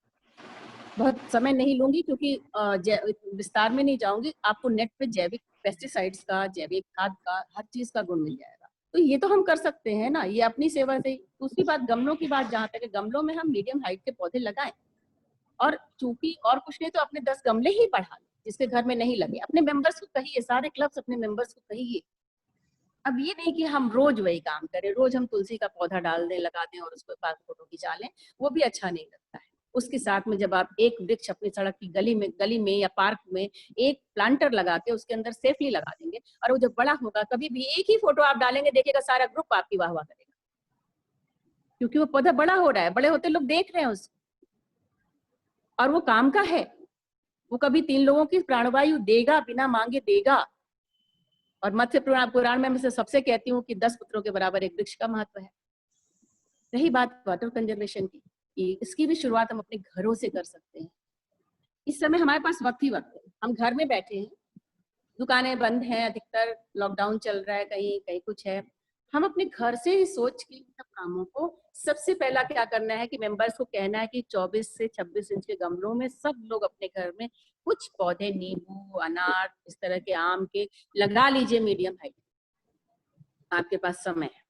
बहुत समय नहीं लूंगी क्योंकि विस्तार में नहीं जाऊंगी। आपको नेट पे जैविक पेस्टिसाइड्स का, जैविक खाद का, हर चीज का गुण मिल जाएगा। तो ये तो हम कर सकते हैं ना, ये अपनी सेवा से। दूसरी बात, गमलों की बात, जहाँ तक गमलों में हम मीडियम हाइट के पौधे लगाएं, और चूंकि और कुछ नहीं तो अपने 10 गमले ही बढ़ा लें जिसके घर में नहीं लगे। अपने मेंबर्स को कहिए, सारे क्लब्स अपने मेंबर्स को कहिए। अब ये नहीं कि हम रोज वही काम करें, रोज हम तुलसी का पौधा डाल दें, लगा दें और उसके पास फोटो खिंचा लें, वो भी अच्छा नहीं लगता है। उसके साथ में जब आप एक वृक्ष अपनी सड़क की गली में या पार्क में एक प्लांटर लगा के उसके अंदर सेफली लगा देंगे, और वो जब बड़ा होगा, कभी भी एक ही फोटो आप डालेंगे, देखिएगा सारा ग्रुप आपकी वाह वाह करेगा, क्योंकि वो पौधा बड़ा हो रहा है, बड़े होते लोग देख रहे हैं उसको, और वो काम का है। वो कभी 3 लोगों की प्राणवायु देगा, बिना मांगे देगा। और मत्स्य पुराण में मैं सबसे कहती हूँ कि 10 पुत्रों के बराबर एक वृक्ष का महत्व है। रही बात वाटर कंजर्वेशन की, इसकी भी शुरुआत हम अपने घरों से कर सकते हैं। इस समय हमारे पास वक्त ही वक्त है। हम घर में बैठे हैं, दुकानें बंद हैं, अधिकतर लॉकडाउन चल रहा है, कहीं कहीं कुछ है। हम अपने घर से ही सोच के सब कामों को, सबसे पहला क्या करना है कि मेंबर्स को कहना है कि 24 से 26 इंच के गमलों में सब लोग अपने घर में कुछ पौधे, नींबू, अनार, इस तरह के आम के लगा लीजिए मीडियम हाइट। आपके पास समय है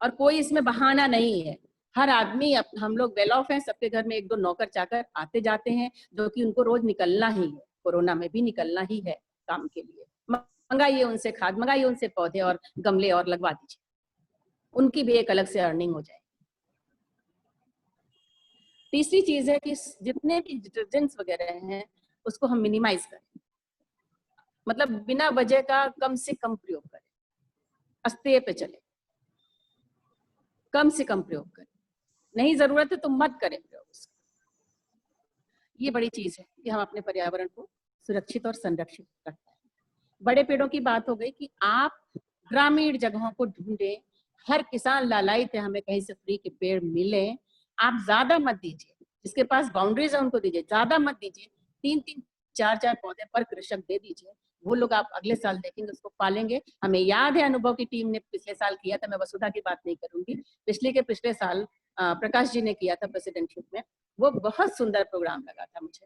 और कोई इसमें बहाना नहीं है। हर आदमी, हम लोग वेल ऑफ हैं, सबके घर में 1-2 नौकर चाकर आते जाते हैं, जो कि उनको रोज निकलना ही है, कोरोना में भी निकलना ही है काम के लिए। मंगाइए उनसे खाद, मंगाइए उनसे पौधे और गमले और लगवा दीजिए, उनकी भी एक अलग से अर्निंग हो जाए। तीसरी चीज है कि जितने भी डिटर्जेंट्स वगैरह हैं उसको हम मिनिमाइज करें, मतलब बिना वजह का कम से कम प्रयोग करें, अस्तेय पे चले, कम से कम प्रयोग करें। नहीं जरूरत है तो मत करें प्रयोग। ये बड़ी चीज है कि हम अपने पर्यावरण को सुरक्षित और संरक्षित रखते हैं। बड़े पेड़ों की बात हो गई कि आप ग्रामीण जगहों को ढूंढें। हर किसान लालायित है हमें कहीं से फ्री के पेड़ मिले। आप ज्यादा मत दीजिए, जिसके पास बाउंड्रीज है उनको दीजिए, ज्यादा मत दीजिए। 3-3, 4-4 पौधे पर कृषक दे दीजिए। वो लोग आप अगले साल देखेंगे उसको पालेंगे। हमें याद है, अनुभव की टीम ने पिछले साल किया था, मैं वसुधा की बात नहीं करूंगी, पिछले साल प्रकाश जी ने किया था प्रेसिडेंटशिप में। वो बहुत सुंदर प्रोग्राम लगा था मुझे।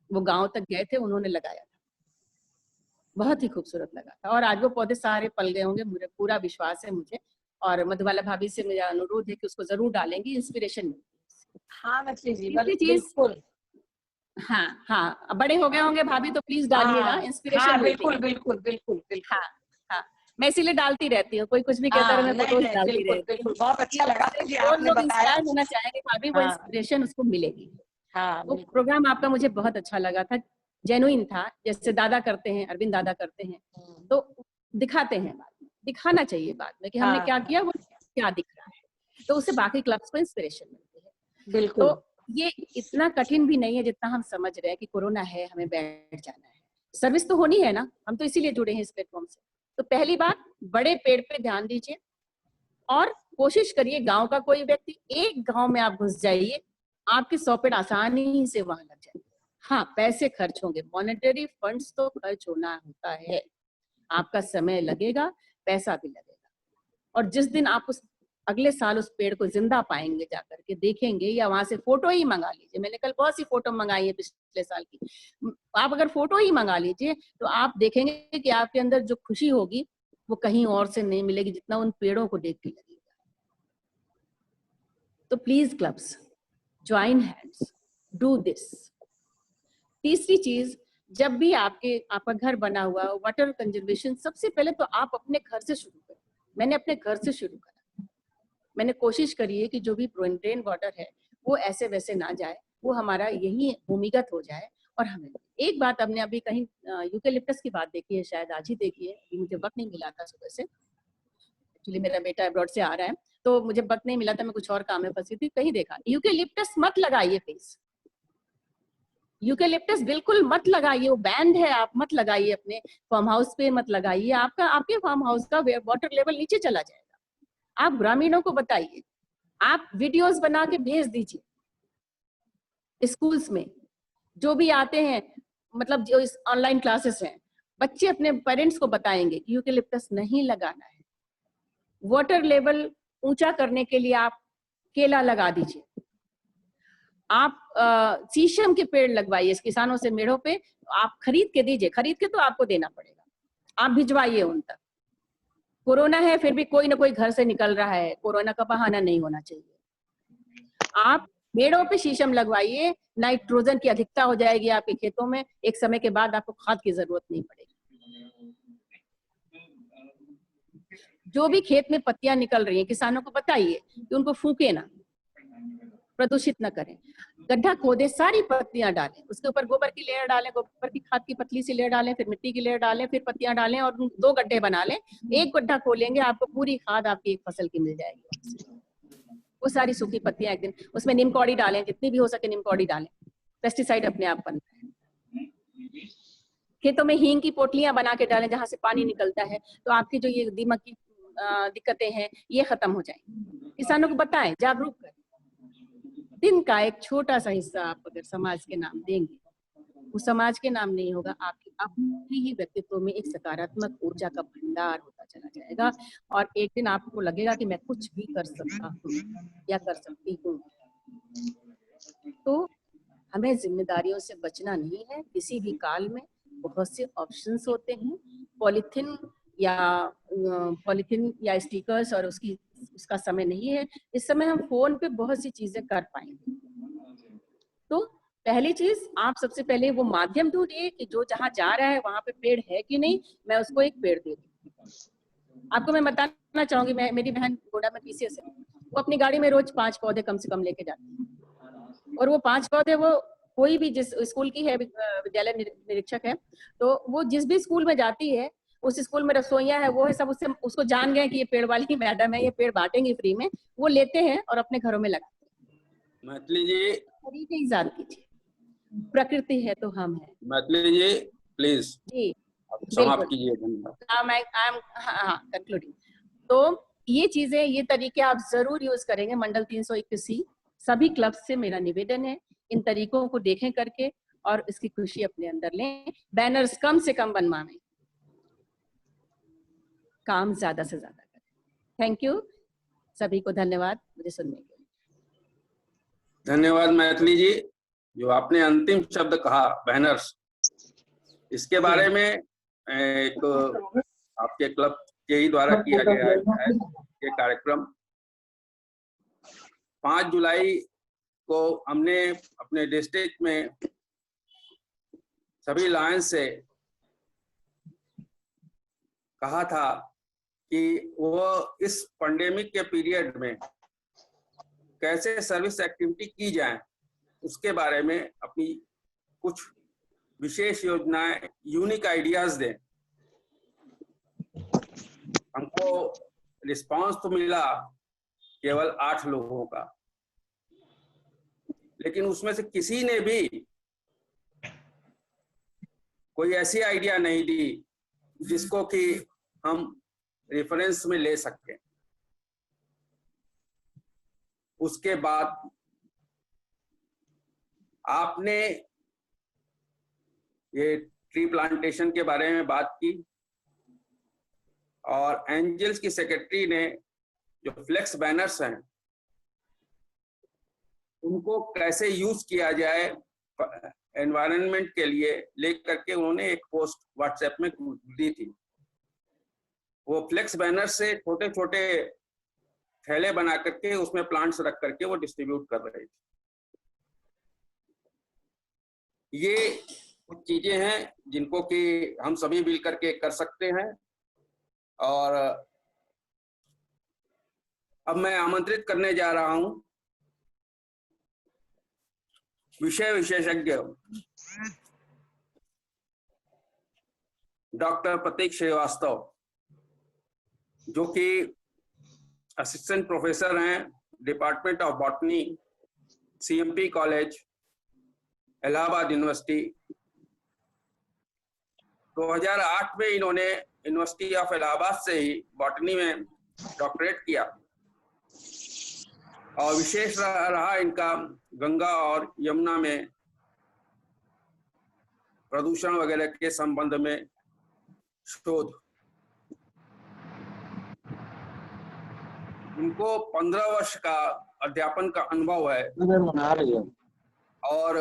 वो गांव तक गए थे, उन्होंने लगाया था, बहुत ही खूबसूरत लगा था। और आज वो पौधे सारे पल गए होंगे, मुझे पूरा विश्वास है मुझे। और मधुबाला भाभी से मेरा अनुरोध है कि उसको जरूर डालेंगे, इंस्पिरेशन मिलती है। हाँ मैथिली जी, बिल्कुल। हाँ, बड़े हो गए होंगे भाभी तो प्लीज डालिएगा, इंस्पिरेशन बिल्कुल बिल्कुल बिल्कुल बिल्कुल। हाँ, मैं इसीलिए डालती रहती हूँ, कोई कुछ भी कहता है मैं फोटोज डालती रहती हूँ। बहुत अच्छा लगा कि आपने लोग बताया। इंस्पायर होना चाहेंगे भाभी, वो इंस्पिरेशन उसको मिलेगी। वो बिल्कुल। प्रोग्राम आपका मुझे बहुत अच्छा लगा था, जेन्युइन था, जैसे दादा करते हैं, अरविंद दादा करते हैं, तो दिखाते हैं, दिखाना चाहिए बाद में कि हमने क्या किया, वो क्या दिख रहा है, तो उससे बाकी क्लब्स को इंस्पिरेशन मिलती है। बिल्कुल। तो ये इतना कठिन भी नहीं है जितना हम समझ रहे हैं कि कोरोना है, हमें बैठ जाना है। सर्विस तो होनी है ना, हम तो इसीलिए जुड़े हैं इस प्लेटफॉर्म से। तो पहली बात, बड़े पेड़ पे ध्यान दीजिए और कोशिश करिए गांव का कोई व्यक्ति, एक गांव में आप घुस जाइए, आपके 100 पेड़ आसानी से वहां लग जाएंगे। हाँ, पैसे खर्च होंगे, मॉनेटरी फंड्स तो खर्च होना होता है, आपका समय लगेगा, पैसा भी लगेगा। और जिस दिन आप उस अगले साल उस पेड़ को जिंदा पाएंगे, जाकर के देखेंगे, या वहां से फोटो ही मंगा लीजिए। मैंने कल बहुत सी फोटो मंगाई है पिछले साल की। आप अगर फोटो ही मंगा लीजिए तो आप देखेंगे कि आपके अंदर जो खुशी होगी वो कहीं और से नहीं मिलेगी, जितना उन पेड़ों को देख के लगेगा। तो please clubs join hands, do this. तीसरी चीज, जब भी आपका घर बना हुआ वाटर कंजर्वेशन, सबसे पहले तो आप अपने घर से शुरू करें। मैंने अपने घर से शुरू करा। मैंने कोशिश करी है कि जो भी रेन वाटर है वो ऐसे वैसे ना जाए, वो हमारा यही भूमिगत हो जाए। और हमें एक बात हमने अभी कहीं यूकेलिप्टस की बात देखी है, शायद आज ही देखी है, अभी मुझे वक्त नहीं मिला था सुबह से, एक्चुअली मेरा बेटा अब्रॉड से आ रहा है तो मुझे वक्त नहीं मिला था, मैं कुछ और काम में फंसी थी। कहीं देखा यूकेलिप्टस मत लगाइए फेस, यूकेलिप्टस बिल्कुल मत लगाइए, वो बैंड है, आप मत लगाइए, अपने फार्म हाउस पे मत लगाइए। आपके फार्म हाउस का वाटर लेवल नीचे चला जाएगा। आप ग्रामीणों को बताइए, आप वीडियोस बना के भेज दीजिए स्कूल्स में, जो भी आते हैं, मतलब जो इस ऑनलाइन क्लासेस हैं, बच्चे अपने पेरेंट्स को बताएंगे कि यूकेलिप्टस नहीं लगाना है। वाटर लेवल ऊंचा करने के लिए आप केला लगा दीजिए, आप शीशम के पेड़ लगवाइए किसानों से मेढ़ों पे, आप खरीद के दीजिए, खरीद के तो आपको देना पड़ेगा, आप भिजवाइए उन तक। कोरोना है फिर भी कोई ना कोई घर से निकल रहा है, कोरोना का बहाना नहीं होना चाहिए। आप पेड़ों पे शीशम लगवाइए, नाइट्रोजन की अधिकता हो जाएगी आपके खेतों में, एक समय के बाद आपको खाद की जरूरत नहीं पड़ेगी। जो भी खेत में पत्तियां निकल रही हैं, किसानों को बताइए कि उनको फूके ना, प्रदूषित न करें। गड्ढा खोदे, सारी पत्तियां डालें, उसके ऊपर गोबर की लेयर डालें, गोबर की खाद की पतली सी लेयर डालें, फिर मिट्टी की लेयर डालें, फिर पत्तियां डालें और 2 गड्ढे बना लें। एक गड्ढा खोलेंगे, आपको पूरी खाद आपकी एक फसल की मिल जाएगी। वो सारी सूखी पत्तियां एक दिन उसमें नीम कौड़ी डालें, जितनी भी हो सके नीम कौड़ी डालें, पेस्टिसाइड अपने आप बनता है। खेतों में हींग की पोटलियां बना के डालें जहां से पानी निकलता है, तो आपकी जो ये दीमक की दिक्कतें हैं ये खत्म हो जाएंगी। किसानों को बताएं, जागरूक करें। दिन का एक छोटा सा हिस्सा आप अगर समाज के नाम देंगे, वो समाज के नाम नहीं होगा, आपके अपने ही व्यक्तित्व में एक सकारात्मक ऊर्जा का भंडार होता चला जाएगा। और एक दिन आपको लगेगा कि मैं कुछ भी कर सकता हूँ या कर सकती हूँ। तो हमें जिम्मेदारियों से बचना नहीं है। किसी भी काल में बहुत से ऑप्शंस होते हैं, पॉलिथीन या स्टिकर्स और उसका समय नहीं है। इस समय हम फोन पे बहुत सी चीजें कर पाएंगे। तो पहली चीज, आप सबसे पहले वो माध्यम ढूंढिए कि जो जहां जा रहा है वहां पे पेड़ है कि नहीं, मैं उसको एक पेड़ दे दूं। आपको मैं बताना चाहूंगी, मेरी बहन गोंडा में पीसीएस है, वो अपनी गाड़ी में रोज 5 पौधे कम से कम लेके जाती है। और वो 5 पौधे वो कोई भी जिस स्कूल की है, विद्यालय निरीक्षक है, तो वो जिस भी स्कूल में जाती है, उस स्कूल में रसोइयां है, वो है सब उसको जान गए कि ये पेड़ वाली मैडम है, ये पेड़ बांटेंगे फ्री में। वो लेते हैं और अपने घरों में लगाते हैं। मैथिली जी, तरीके ईजाद कीजिए, प्रकृति है तो हम है। मैथिली जी प्लीज जी समाप्त कीजिए। कंक्लूडिंग। तो ये चीजें, ये तरीके आप जरूर यूज करेंगे। मंडल 321 सभी क्लब से मेरा निवेदन है, इन तरीकों को देखें करके और इसकी खुशी अपने अंदर लें। बैनर्स कम से कम बनवाएं, काम ज्यादा से ज्यादा करें। थैंक यू, सभी को धन्यवाद मुझे सुनने के लिए। धन्यवाद मैथिली जी। जो आपने अंतिम शब्द कहा बैनर्स, इसके बारे में एक आपके क्लब के ही द्वारा किया गया है ये कार्यक्रम। 5 जुलाई को हमने अपने डिस्ट्रिक्ट में सभी लायंस से कहा था कि वो इस पेंडेमिक के पीरियड में कैसे सर्विस एक्टिविटी की जाए, उसके बारे में अपनी कुछ विशेष योजनाएं, यूनिक आइडियाज दें। हमको रिस्पांस तो मिला केवल 8 लोगों का, लेकिन उसमें से किसी ने भी कोई ऐसी आइडिया नहीं दी जिसको कि हम रेफरेंस में ले सकें। उसके बाद आपने ये ट्री प्लांटेशन के बारे में बात की और एंजल्स की सेक्रेटरी ने जो फ्लेक्स बैनर्स हैं उनको कैसे यूज किया जाए एनवायरनमेंट के लिए लेकर के उन्होंने एक पोस्ट व्हाट्सएप में दी थी। वो फ्लेक्स बैनर से छोटे छोटे थैले बना करके उसमें प्लांट्स रख करके वो डिस्ट्रीब्यूट कर रहे थे। ये कुछ चीजें हैं जिनको कि हम सभी मिल करके कर सकते हैं। और अब मैं आमंत्रित करने जा रहा हूं विषय विशेषज्ञ डॉक्टर प्रतीक श्रीवास्तव, जो कि असिस्टेंट प्रोफेसर हैं department of botany, CMP college, Allahabad university. 2008 में इन्होंने यूनिवर्सिटी ऑफ इलाहाबाद से ही बॉटनी में डॉक्टरेट किया और विशेष रहा इनका गंगा और यमुना में प्रदूषण वगैरह के संबंध में शोध। इनको 15 वर्ष का अध्यापन का अनुभव है और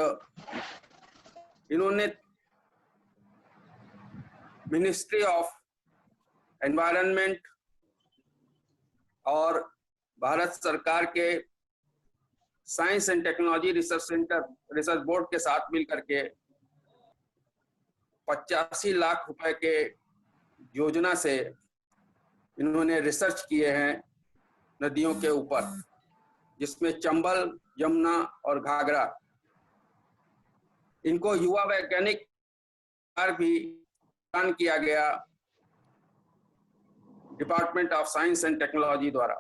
इन्होंने मिनिस्ट्री ऑफ एनवायरनमेंट और भारत सरकार के science and technology research board के साथ मिलकर के 85 लाख रुपए के योजना से इन्होंने रिसर्च किए हैं नदियों के ऊपर, जिसमें चंबल, यमुना और घाघरा। इनको युवा वैज्ञानिक भी प्रदान किया गया department of science and technology द्वारा।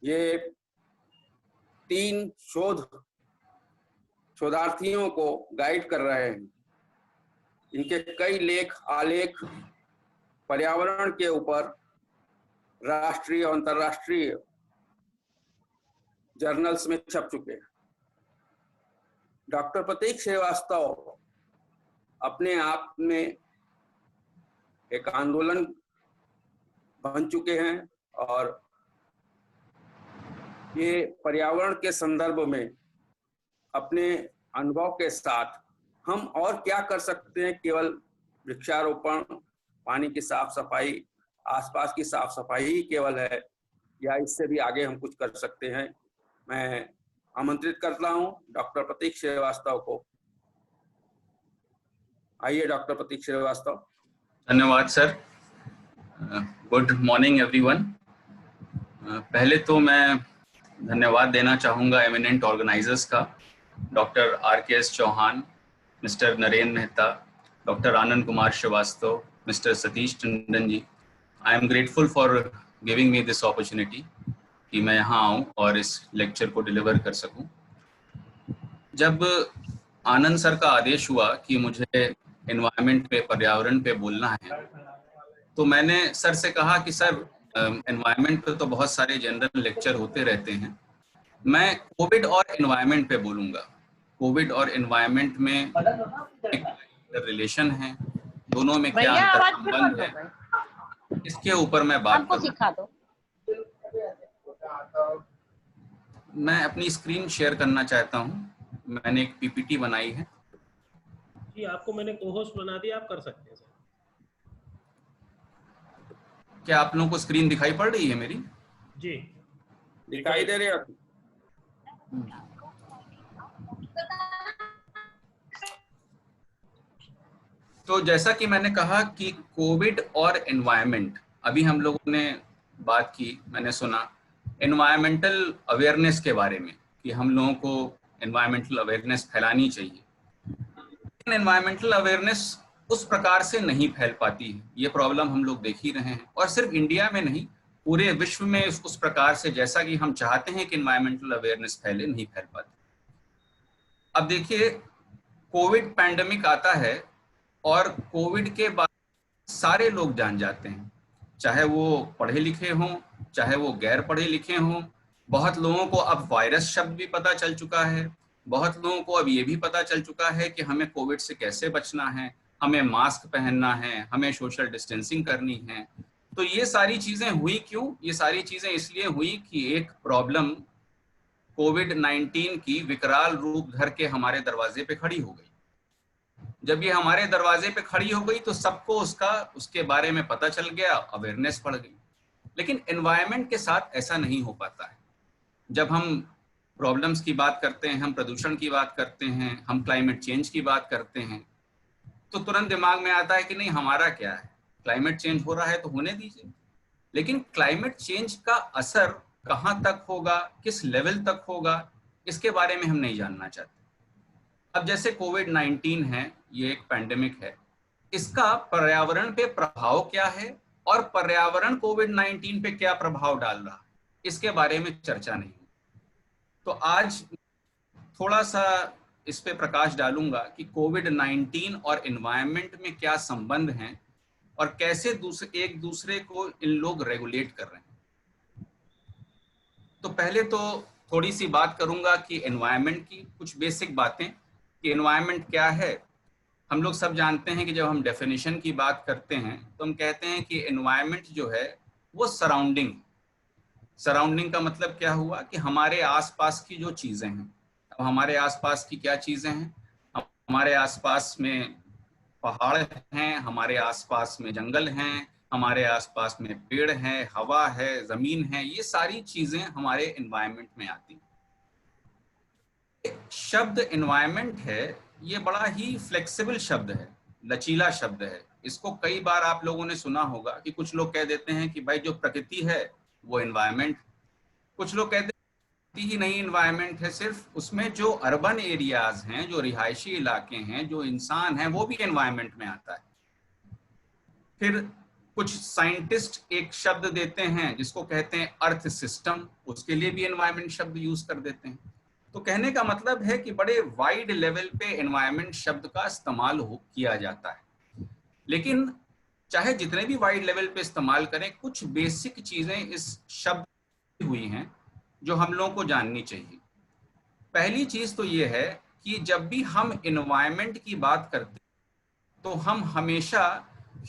ये 3 शोधार्थियों को गाइड कर रहे हैं। इनके कई लेख आलेख पर्यावरण के ऊपर राष्ट्रीय और अंतर्राष्ट्रीय जर्नल्स में छप चुके हैं। डॉक्टर प्रतीक श्रीवास्तव अपने आप में एक आंदोलन बन चुके हैं और ये पर्यावरण के संदर्भ में अपने अनुभव के साथ हम और क्या कर सकते हैं, केवल वृक्षारोपण, पानी की साफ सफाई, आसपास की साफ सफाई ही केवल है या इससे भी आगे हम कुछ कर सकते हैं। मैं आमंत्रित करता हूं डॉक्टर प्रतीक श्रीवास्तव को। आइए डॉक्टर प्रतीक श्रीवास्तव। धन्यवाद सर। Good morning everyone. पहले तो मैं धन्यवाद देना चाहूँगा एमिनेंट ऑर्गेनाइजर्स का, doctor RKS Chauhan, mister Narendra Mehta, doctor Anand Kumar Srivastava, mister Satish Tandon ji. I am grateful for giving me this opportunity कि मैं यहाँ आऊँ और इस लेक्चर को डिलीवर कर सकूँ। जब आनंद सर का आदेश हुआ कि मुझे एनवायरनमेंट पे, पर्यावरण पे बोलना है, तो मैंने सर से कहा कि सर एनवायरनमेंट पे तो बहुत सारे जनरल लेक्चर होते रहते हैं, मैं कोविड और एनवायरनमेंट पे बोलूँगा। कोविड और एनवायरनमेंट में एक रिलेशन है, दोनों में क्या अंतर संबंध है, इसके ऊपर मैं बात करूँ। मैं अपनी स्क्रीन शेयर करना चाहता हूँ। मैंने एक PPT बनाई है जी, आपको मैंने को-होस्ट बना दिया, आप कर सकते हैं सर। क्या आप लोगों को स्क्रीन दिखाई पड़ रही है मेरी? जी दिखाई दे रही है। तो जैसा कि मैंने कहा कि कोविड और एनवायरनमेंट, अभी हम लोगों ने बात की, मैंने सुना एनवायरमेंटल अवेयरनेस के बारे में कि हम लोगों को एनवायरमेंटल अवेयरनेस फैलानी चाहिए। लेकिन एनवायरमेंटल अवेयरनेस उस प्रकार से नहीं फैल पाती है। ये प्रॉब्लम हम लोग देख ही रहे हैं, और सिर्फ इंडिया में नहीं, पूरे विश्व में उस प्रकार से जैसा कि हम चाहते हैं कि एनवायरमेंटल अवेयरनेस फैले, नहीं फैल पाती। अब देखिए, कोविड पैंडेमिक आता है और कोविड के बाद सारे लोग जान जाते हैं, चाहे वो पढ़े लिखे हों, चाहे वो गैर पढ़े लिखे हों। बहुत लोगों को अब वायरस शब्द भी पता चल चुका है, बहुत लोगों को अब ये भी पता चल चुका है कि हमें कोविड से कैसे बचना है, हमें मास्क पहनना है, हमें सोशल डिस्टेंसिंग करनी है। तो ये सारी चीजें हुई क्यों? ये सारी चीजें इसलिए हुई कि एक प्रॉब्लम कोविड-19 की विकराल रूप धर के हमारे दरवाजे पे खड़ी हो गई। जब ये हमारे दरवाजे पे खड़ी हो गई तो सबको उसके बारे में पता चल गया, अवेयरनेस बढ़ गई। लेकिन एनवायरनमेंट के साथ ऐसा नहीं हो पाता है। जब हम प्रॉब्लम्स की बात करते हैं, हम प्रदूषण की बात करते हैं, हम क्लाइमेट चेंज की बात करते हैं, तो तुरंत दिमाग में आता है कि नहीं हमारा क्या है, क्लाइमेट चेंज हो रहा है तो होने दीजिए। लेकिन क्लाइमेट चेंज का असर कहाँ तक होगा, किस लेवल तक होगा, इसके बारे में हम नहीं जानना चाहते। अब जैसे कोविड-19 है, ये एक पैंडेमिक है, इसका पर्यावरण पे प्रभाव क्या है और पर्यावरण कोविड-19 पे क्या प्रभाव डाल रहा है, इसके बारे में चर्चा नहीं। तो आज थोड़ा सा इस पे प्रकाश डालूंगा कि कोविड-19 और एनवायरनमेंट में क्या संबंध हैं और कैसे एक दूसरे को इन लोग रेगुलेट कर रहे हैं। तो पहले तो थोड़ी सी बात करूंगा कि एनवायरनमेंट की कुछ बेसिक बातें, कि एनवायरनमेंट क्या है। हम लोग सब जानते हैं कि जब हम डेफिनेशन की बात करते हैं तो हम कहते हैं कि एनवायरनमेंट जो है वो सराउंडिंग का मतलब क्या हुआ कि हमारे आसपास की जो चीजें हैं। अब हमारे आसपास की क्या चीजें हैं, हमारे आसपास में पहाड़ हैं, हमारे आसपास में जंगल हैं, हमारे आसपास में पेड़ हैं, हवा है, जमीन है, ये सारी चीजें हमारे एनवायरनमेंट में आती हैं। शब्द एनवायरनमेंट है, ये बड़ा ही फ्लेक्सिबल शब्द है, लचीला शब्द है। इसको कई बार आप लोगों ने सुना होगा कि कुछ लोग कह देते हैं कि भाई जो प्रकृति है वो एनवायरनमेंट, कुछ लोग कहते हैं ही नहीं एनवायरनमेंट है, सिर्फ उसमें जो अर्बन एरियाज हैं, जो रिहायशी इलाके हैं, जो इंसान हैं, वो भी एनवायरनमेंट में आता है। फिर कुछ साइंटिस्ट एक शब्द देते हैं जिसको कहते हैं अर्थ सिस्टम, उसके लिए भी एनवायरनमेंट शब्द यूज कर देते हैं। तो कहने का मतलब है कि बड़े वाइड लेवल पे एनवायरनमेंट शब्द का इस्तेमाल किया जाता है। लेकिन चाहे जितने भी वाइड लेवल पे इस्तेमाल करें, कुछ बेसिक चीजें इस शब्द हुई हैं जो हम लोगों को जाननी चाहिए। पहली चीज तो ये है कि जब भी हम एनवायरनमेंट की बात करते हैं तो हम हमेशा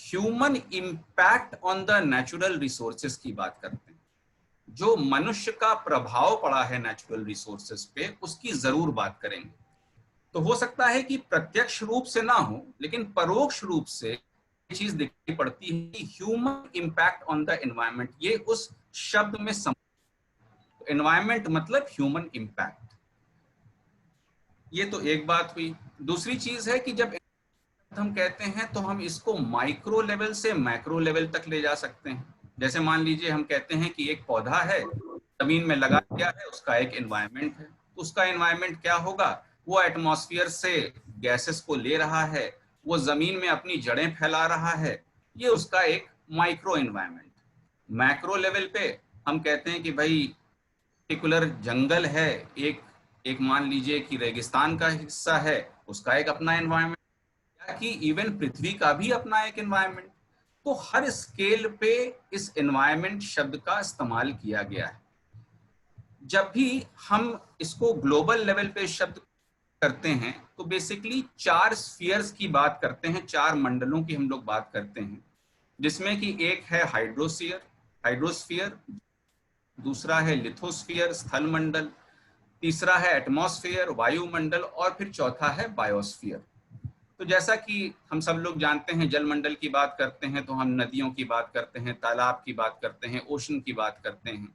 human impact on the natural resources की बात करते हैं। जो मनुष्य का प्रभाव पड़ा है नेचुरल रिसोर्सेज पे, उसकी जरूर बात करेंगे। तो हो सकता है कि प्रत्यक्ष रूप से ना हो, लेकिन परोक्ष रूप से चीज दिखाई पड़ती है कि human impact on the environment, ये उस शब्द में एनवायरनमेंट मतलब ह्यूमन इम्पैक्ट। ये तो एक बात हुई। दूसरी चीज है कि जब हम कहते हैं तो हम इसको माइक्रो लेवल से मैक्रो लेवल तक ले जा सकते हैं। जैसे मान लीजिए हम कहते हैं कि एक पौधा है, जमीन में लगा दिया है, उसका एक एनवायरनमेंट है। तो उसका एनवायरनमेंट क्या होगा, वो एटमॉस्फेयर से गैसेस को ले रहा है, वो जमीन में अपनी जड़ें फैला रहा है, ये उसका एक माइक्रो एनवायरनमेंट। मैक्रो लेवल पे हम कहते हैं कि भाई पर्टिकुलर जंगल है, एक मान लीजिए कि रेगिस्तान का हिस्सा है, उसका एक अपना एनवायरनमेंट, या कि इवन पृथ्वी का भी अपना एक एनवायरनमेंट। तो हर स्केल पे इस एनवायरनमेंट शब्द का इस्तेमाल किया गया है। जब भी हम इसको ग्लोबल लेवल पे शब्द करते हैं तो बेसिकली 4 स्फीयर्स की बात करते हैं, 4 मंडलों की हम लोग बात करते हैं, जिसमें कि एक है हाइड्रोस्फीयर, दूसरा है लिथोस्फीयर स्थल मंडल, तीसरा है एटमॉस्फेयर वायुमंडल, और फिर चौथा है बायोस्फीयर। तो जैसा कि हम सब लोग जानते हैं, जल मंडल की बात करते हैं तो हम नदियों की बात करते हैं, तालाब की बात करते हैं, ओशन की बात करते हैं।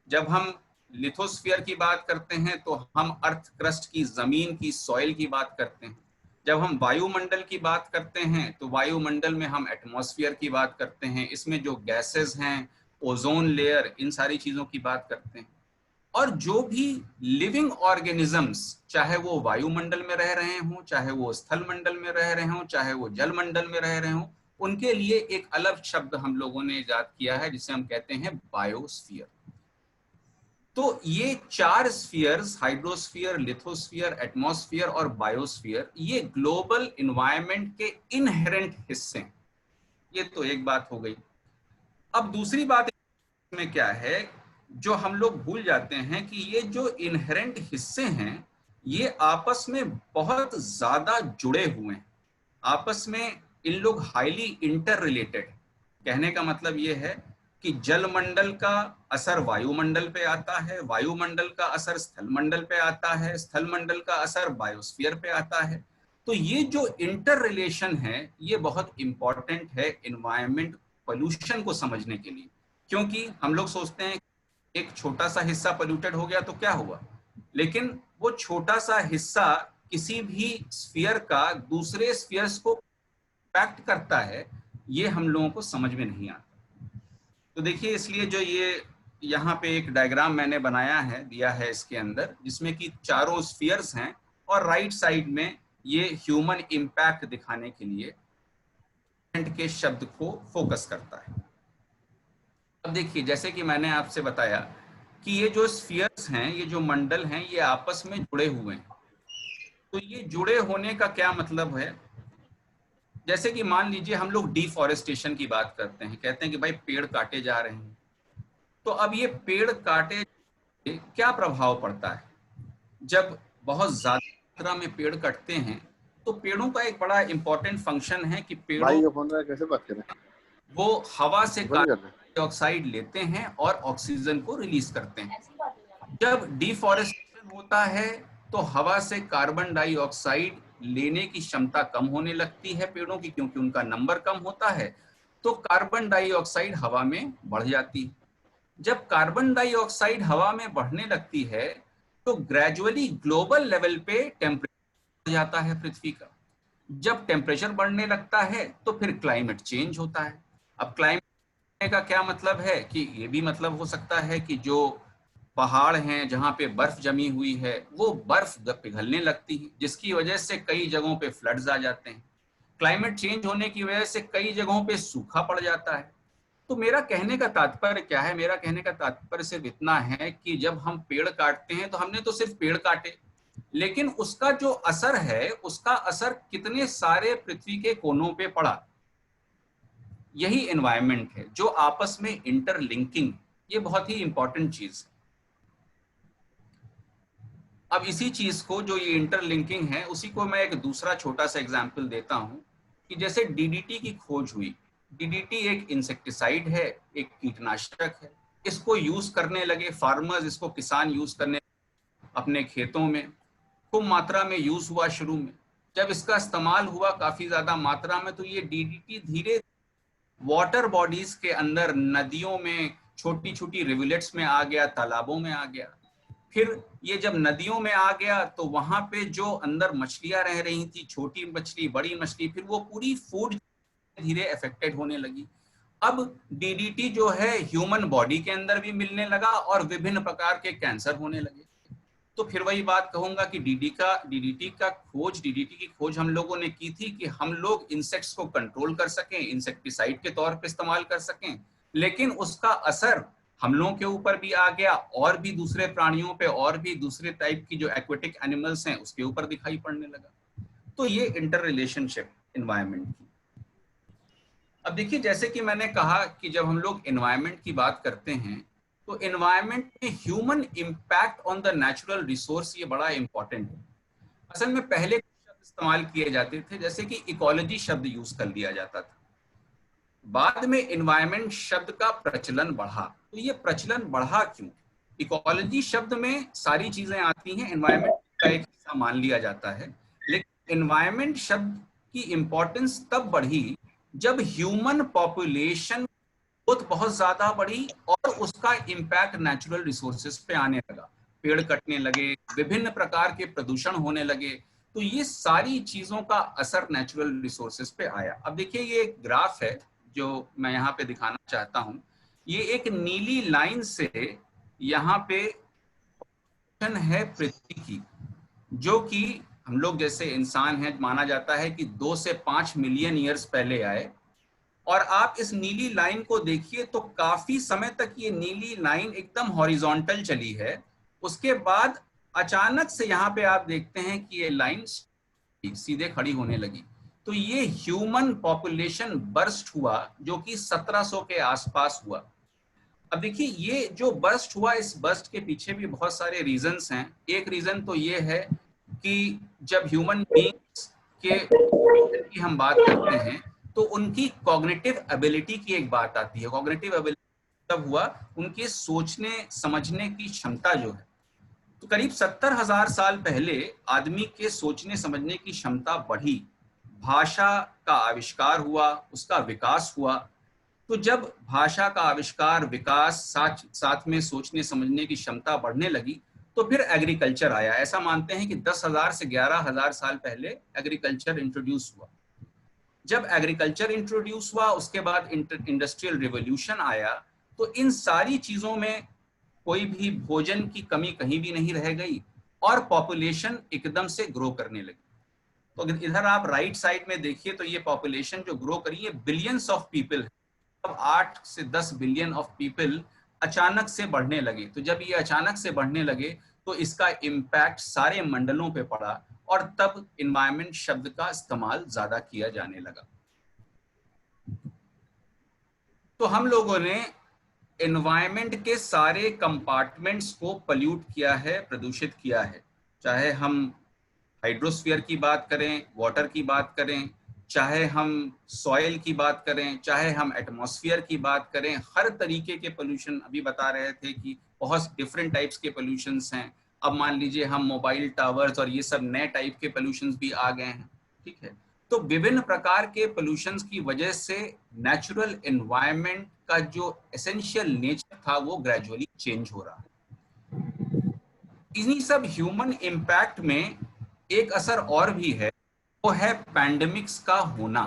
जब हम लिथोस्फीयर की बात करते हैं तो हम अर्थ क्रस्ट की, जमीन की, सॉइल की बात करते हैं। जब हम वायुमंडल की बात करते हैं तो वायुमंडल में हम एटमॉस्फेयर की बात करते हैं, इसमें जो गैसेस हैं, ओजोन लेयर, इन सारी चीजों की बात करते हैं। और जो भी लिविंग ऑर्गेनिजम्स, चाहे वो वायुमंडल में रह रहे हों, चाहे वो स्थल मंडल में रह रहे हों, चाहे वो जल मंडल में रह रहे हों, उनके लिए एक अलग शब्द हम लोगों ने इजाद किया है जिसे हम कहते हैं बायोस्फीयर। तो ये 4 स्फीयर्स, हाइड्रोस्फीयर, लिथोस्फीयर, एटमॉस्फेयर और बायोस्फीयर, ये ग्लोबल एनवायरनमेंट के इनहेरेंट हिस्से हैं। ये तो एक बात हो गई। अब दूसरी बात में क्या है, जो हम लोग भूल जाते हैं कि ये जो इनहेरेंट हिस्से हैं ये आपस में बहुत ज्यादा जुड़े हुए हैं, आपस में इन लोग हाईली इंटर रिलेटेड। कहने का मतलब ये है कि जलमंडल का असर वायुमंडल पे आता है, वायुमंडल का असर स्थल मंडल पे आता है, स्थल मंडल का असर बायोस्फीयर पे आता है। तो ये जो इंटर रिलेशन है ये बहुत इंपॉर्टेंट है एनवायरनमेंट पोल्यूशन को समझने के लिए, क्योंकि हम लोग सोचते हैं एक छोटा सा हिस्सा पोल्यूटेड हो गया तो क्या हुआ, लेकिन वो छोटा सा हिस्सा किसी भी स्फीयर का दूसरे स्फीयर्स को इम्पैक्ट करता है, ये हम लोगों को समझ में नहीं आता। तो देखिए, इसलिए जो ये यहाँ पे एक डायग्राम मैंने बनाया है, दिया है इसके अंदर, जिसमें कि चारों स्फीयर्स हैं और राइट साइड में ये ह्यूमन इम्पैक्ट दिखाने के लिए के शब्द को फोकस करता है। अब देखिए, जैसे कि मैंने आपसे बताया कि ये जो स्फीयर्स हैं, ये जो मंडल हैं, ये आपस में जुड़े हुए हैं। तो ये जुड़े होने का क्या मतलब है? जैसे कि मान लीजिए हम लोग डिफॉरेस्टेशन की बात करते हैं, कहते हैं कि भाई पेड़ काटे जा रहे हैं। तो अब ये पेड़ काटे क्या प्रभाव पड़ता है? जब बहुत ज्यादा मात्रा में पेड़ कटते हैं तो पेड़ों का एक बड़ा इंपॉर्टेंट फंक्शन है कि पेड़ों कैसे बात करें, वो हवा से कार्बन डाइऑक्साइड लेते हैं और ऑक्सीजन को रिलीज करते हैं। जब डिफॉरेस्टेशन होता है तो हवा से कार्बन डाइऑक्साइड लेने की क्षमता कम होने लगती है पेड़ों की, क्योंकि उनका नंबर कम होता है, तो कार्बन डाइऑक्साइड हवा में बढ़ जाती है। जब कार्बन डाइऑक्साइड हवा में बढ़ने लगती है तो ग्रेजुअली ग्लोबल लेवल पे टेम्परेचर बढ़ जाता है पृथ्वी का। जब टेम्परेचर बढ़ने लगता है तो फिर क्लाइमेट चेंज होता है। अब क्लाइमेट का क्या मतलब है कि ये भी मतलब हो सकता है कि जो पहाड़ हैं जहाँ पे बर्फ जमी हुई है वो बर्फ पिघलने लगती है, जिसकी वजह से कई जगहों पे फ्लड्स आ जाते हैं। क्लाइमेट चेंज होने की वजह से कई जगहों पे सूखा पड़ जाता है। तो मेरा कहने का तात्पर्य क्या है? मेरा कहने का तात्पर्य सिर्फ इतना है कि जब हम पेड़ काटते हैं तो हमने तो सिर्फ पेड़ काटे, लेकिन उसका जो असर है, उसका असर कितने सारे पृथ्वी के कोनों पे पड़ा। यही एनवायरनमेंट है जो आपस में इंटरलिंकिंग, ये बहुत ही इंपॉर्टेंट चीज है। अब इसी चीज को, जो ये इंटरलिंकिंग है, उसी को मैं एक दूसरा छोटा सा एग्जांपल देता हूं कि जैसे डीडीटी की खोज हुई। डीडीटी एक इंसेक्टिसाइड है, एक कीटनाशक है। इसको यूज करने लगे फार्मर्स, इसको किसान यूज करने अपने खेतों में, खूब मात्रा में यूज हुआ शुरू में। जब इसका इस्तेमाल हुआ काफी ज्यादा मात्रा में तो ये डीडीटी धीरे वाटर बॉडीज के अंदर, नदियों में, छोटी छोटी रिवुलेट्स में आ गया, तालाबों में आ गया। फिर ये जब नदियों में आ गया तो वहां पे जो अंदर मछलियां रह रही थी, छोटी मछली, बड़ी मछली, फिर वो पूरी फूड धीरे अफेक्टेड होने लगी। अब डीडीटी जो है ह्यूमन बॉडी के अंदर भी मिलने लगा और विभिन्न प्रकार के कैंसर होने लगे। तो फिर वही बात कहूंगा कि डीडीटी की खोज हम लोगों ने की थी कि हम लोग इंसेक्ट्स को कंट्रोल कर सकें, इंसेक्टिसाइड के तौर पे इस्तेमाल कर सकें, लेकिन उसका असर हम लोगों के ऊपर भी आ गया और भी दूसरे प्राणियों पे, और भी दूसरे टाइप की जो एक्वेटिक एनिमल्स हैं उसके ऊपर दिखाई पड़ने लगा। तो ये इंटर रिलेशनशिप एनवायरनमेंट की। अब देखिए, जैसे कि मैंने कहा कि जब हम लोग एनवायरनमेंट की बात करते हैं तो एनवायरनमेंट में human impact on the natural resource, ये बड़ा इंपॉर्टेंट है। असल में पहले शब्द इस्तेमाल किए जाते थे, जैसे कि इकोलॉजी शब्द यूज कर लिया जाता था। बाद में एनवायरनमेंट शब्द का प्रचलन बढ़ा। तो ये प्रचलन बढ़ा क्यों? इकोलॉजी शब्द में सारी चीजें आती हैं, एनवायरनमेंट का एक हिस्सा मान लिया जाता है, लेकिन एनवायरनमेंट शब्द की इंपॉर्टेंस तब बढ़ी जब ह्यूमन पॉपुलेशन बहुत ज्यादा बढ़ी और उसका इम्पैक्ट नेचुरल रिसोर्सेज पे आने लगा। पेड़ कटने लगे, विभिन्न प्रकार के प्रदूषण होने लगे, तो ये सारी चीजों का असर नेचुरल रिसोर्सेज पे आया। अब देखिए, ये एक ग्राफ है जो मैं यहाँ पे दिखाना चाहता हूँ। ये एक नीली लाइन से यहाँ पे है पृथ्वी की, जो कि हम लोग जैसे इंसान हैं, माना जाता है कि 2 से 5 मिलियन ईयर्स पहले आए। और आप इस नीली लाइन को देखिए तो काफी समय तक ये नीली लाइन एकदम हॉरिजॉन्टल चली है। उसके बाद अचानक से यहाँ पे आप देखते हैं कि ये लाइन सीधे खड़ी होने लगी। तो ये ह्यूमन पॉपुलेशन बर्स्ट हुआ, जो कि 1700 के आसपास हुआ। अब देखिए, ये जो बर्स्ट हुआ, इस बर्स्ट के पीछे भी बहुत सारे रीजंस हैं। एक रीजन तो ये है कि जब ह्यूमन बीइंग्स की हम बात करते हैं तो उनकी कॉग्निटिव एबिलिटी की एक बात आती है। कॉग्निटिव एबिलिटी तब हुआ उनके सोचने समझने की क्षमता जो है। तो करीब 70,000 साल पहले आदमी के सोचने समझने की क्षमता बढ़ी, भाषा का आविष्कार हुआ, उसका विकास हुआ। तो जब भाषा का आविष्कार, विकास, साथ में सोचने समझने की क्षमता बढ़ने लगी, तो फिर एग्रीकल्चर आया। ऐसा मानते हैं कि 10,000 से 11,000 साल पहले एग्रीकल्चर इंट्रोड्यूस हुआ। जब एग्रीकल्चर इंट्रोड्यूस हुआ, उसके बाद इंडस्ट्रियल रिवॉल्यूशन आया, तो इन सारी चीजों में कोई भी भोजन की कमी कहीं भी नहीं रह गई और पॉपुलेशन एकदम से ग्रो करने लगी। तो अगर इधर आप राइट साइड में देखिए तो ये पॉपुलेशन जो ग्रो करी है बिलियंस ऑफ पीपल, अब 8 से 10 बिलियन ऑफ पीपल अचानक से बढ़ने लगे। तो जब ये अचानक से बढ़ने लगे तो इसका इम्पैक्ट सारे मंडलों पे पड़ा और तब एनवायरनमेंट शब्द का इस्तेमाल ज्यादा किया जाने लगा। तो हम लोगों ने एनवायरनमेंट के सारे कंपार्टमेंट्स को पल्यूट किया है, प्रदूषित किया है। चाहे हम हाइड्रोस्फीयर की बात करें, वाटर की बात करें, चाहे हम सॉइल की बात करें, चाहे हम एटमॉस्फेयर की बात करें, हर तरीके के पोल्यूशन, अभी बता रहे थे कि बहुत डिफरेंट टाइप्स के पोल्यूशंस हैं। अब मान लीजिए हम मोबाइल टावर्स और ये सब नए टाइप के पोल्यूशंस भी आ गए हैं, ठीक है। तो विभिन्न प्रकार के पोल्यूशंस की वजह से नेचुरल एनवायरनमेंट का जो एसेंशियल नेचर था वो ग्रेजुअली चेंज हो रहा है। इन्हीं सब ह्यूमन इम्पैक्ट में एक असर और भी है, वो है पैंडेमिक्स का होना,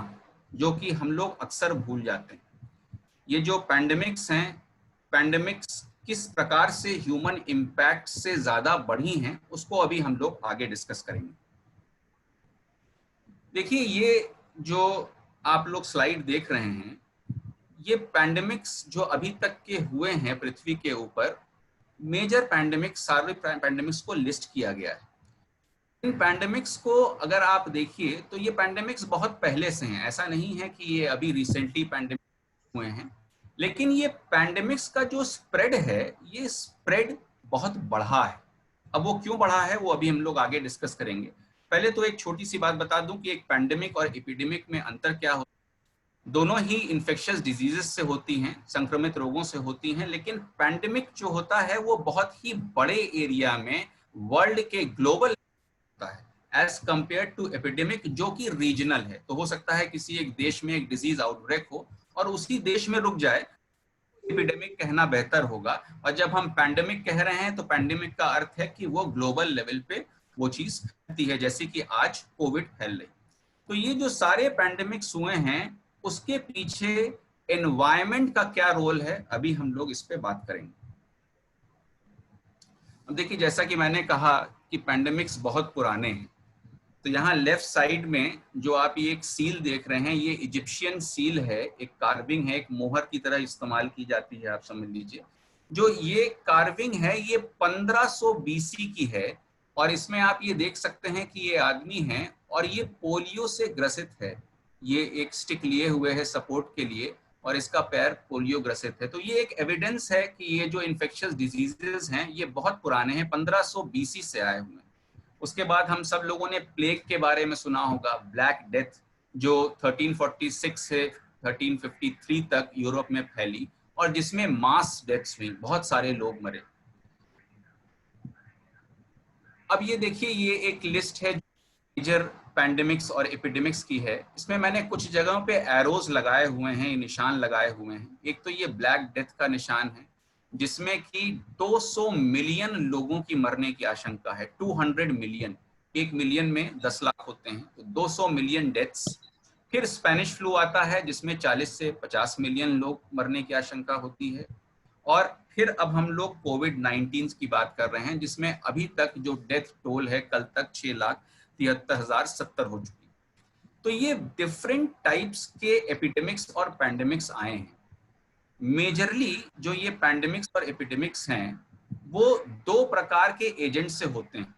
जो कि हम लोग अक्सर भूल जाते हैं। ये जो पैंडेमिक्स हैं, पैंडेमिक्स किस प्रकार से ह्यूमन इम्पैक्ट से ज्यादा बढ़ी हैं, उसको अभी हम लोग आगे डिस्कस करेंगे। देखिए, ये जो आप लोग स्लाइड देख रहे हैं, ये पैंडेमिक्स जो अभी तक के हुए हैं पृथ्वी के ऊपर, मेजर पैंडेमिक्स, सारे पैंडेमिक्स को लिस्ट किया गया है। इन पैंडेमिक्स को अगर आप देखिए तो ये पैंडेमिक्स बहुत पहले से हैं, ऐसा नहीं है कि ये अभी रिसेंटली पैंडेमिक हुए हैं। लेकिन ये पैंडेमिक्स का जो स्प्रेड है, ये स्प्रेड बहुत बढ़ा है। अब वो क्यों बढ़ा है वो अभी हम लोग आगे डिस्कस करेंगे। पहले तो एक छोटी सी बात बता दूं कि एक पैंडेमिक और एपिडेमिक में अंतर क्या होता है। दोनों ही इन्फेक्शियस डिजीजेस से होती हैं, संक्रमित रोगों से होती हैं, लेकिन पैंडेमिक जो होता है वो बहुत ही बड़े एरिया में, वर्ल्ड के ग्लोबल होता है एज कंपेयर टू एपिडेमिक जो कि रीजनल है। तो हो सकता है किसी एक देश में एक डिजीज आउटब्रेक हो और उसी देश में रुक जाए, एपिडेमिक कहना बेहतर होगा। और जब हम पैंडेमिक कह रहे हैं तो पैंडेमिक का अर्थ है कि वो ग्लोबल लेवल पे वो चीज फैलती है, जैसे कि आज कोविड फैल रही। तो ये जो सारे पैंडेमिक्स हुए हैं उसके पीछे एनवायरनमेंट का क्या रोल है, अभी हम लोग इस पे बात करेंगे। अब देखिए, जैसा कि मैंने कहा कि पैंडेमिक्स बहुत पुराने हैं, तो यहाँ लेफ्ट साइड में जो आप ये एक सील देख रहे हैं, ये इजिप्शियन सील है, एक कार्विंग है, एक मोहर की तरह इस्तेमाल की जाती है, आप समझ लीजिए। जो ये कार्विंग है ये 1500 BC की है और इसमें आप ये देख सकते हैं कि ये आदमी है और ये पोलियो से ग्रसित है। ये एक स्टिक लिए हुए है सपोर्ट के लिए और इसका पैर पोलियो ग्रसित है। तो ये एक एविडेंस है कि ये जो इन्फेक्शियस डिजीजेस हैं ये बहुत पुराने हैं, 1500 BC से आए हुए हैं। उसके बाद हम सब लोगों ने प्लेग के बारे में सुना होगा, ब्लैक डेथ, जो 1346 से 1353 तक यूरोप में फैली और जिसमें मास डेथ्स हुई, बहुत सारे लोग मरे। अब ये देखिए, ये एक लिस्ट है मेजर पैंडेमिक्स और एपिडेमिक्स की है। इसमें मैंने कुछ जगहों पे एरोज लगाए हुए हैं, निशान लगाए हुए हैं। एक तो ये ब्लैक डेथ का निशान है जिसमें कि 200 मिलियन लोगों की मरने की आशंका है। 200 मिलियन, 1 मिलियन में 10 लाख होते हैं, तो 200 मिलियन डेथ्स। फिर स्पेनिश फ्लू आता है जिसमें 40 से 50 मिलियन लोग मरने की आशंका होती है। और फिर अब हम लोग कोविड-19 की बात कर रहे हैं जिसमें अभी तक जो डेथ टोल है कल तक 6,73,070 हो चुकी। तो ये डिफरेंट टाइप्स के एपिडेमिक्स और पैंडेमिक्स आए हैं। मेजरली जो ये पैंडेमिक्स और एपिडेमिक्स हैं वो 2 प्रकार के एजेंट से होते हैं।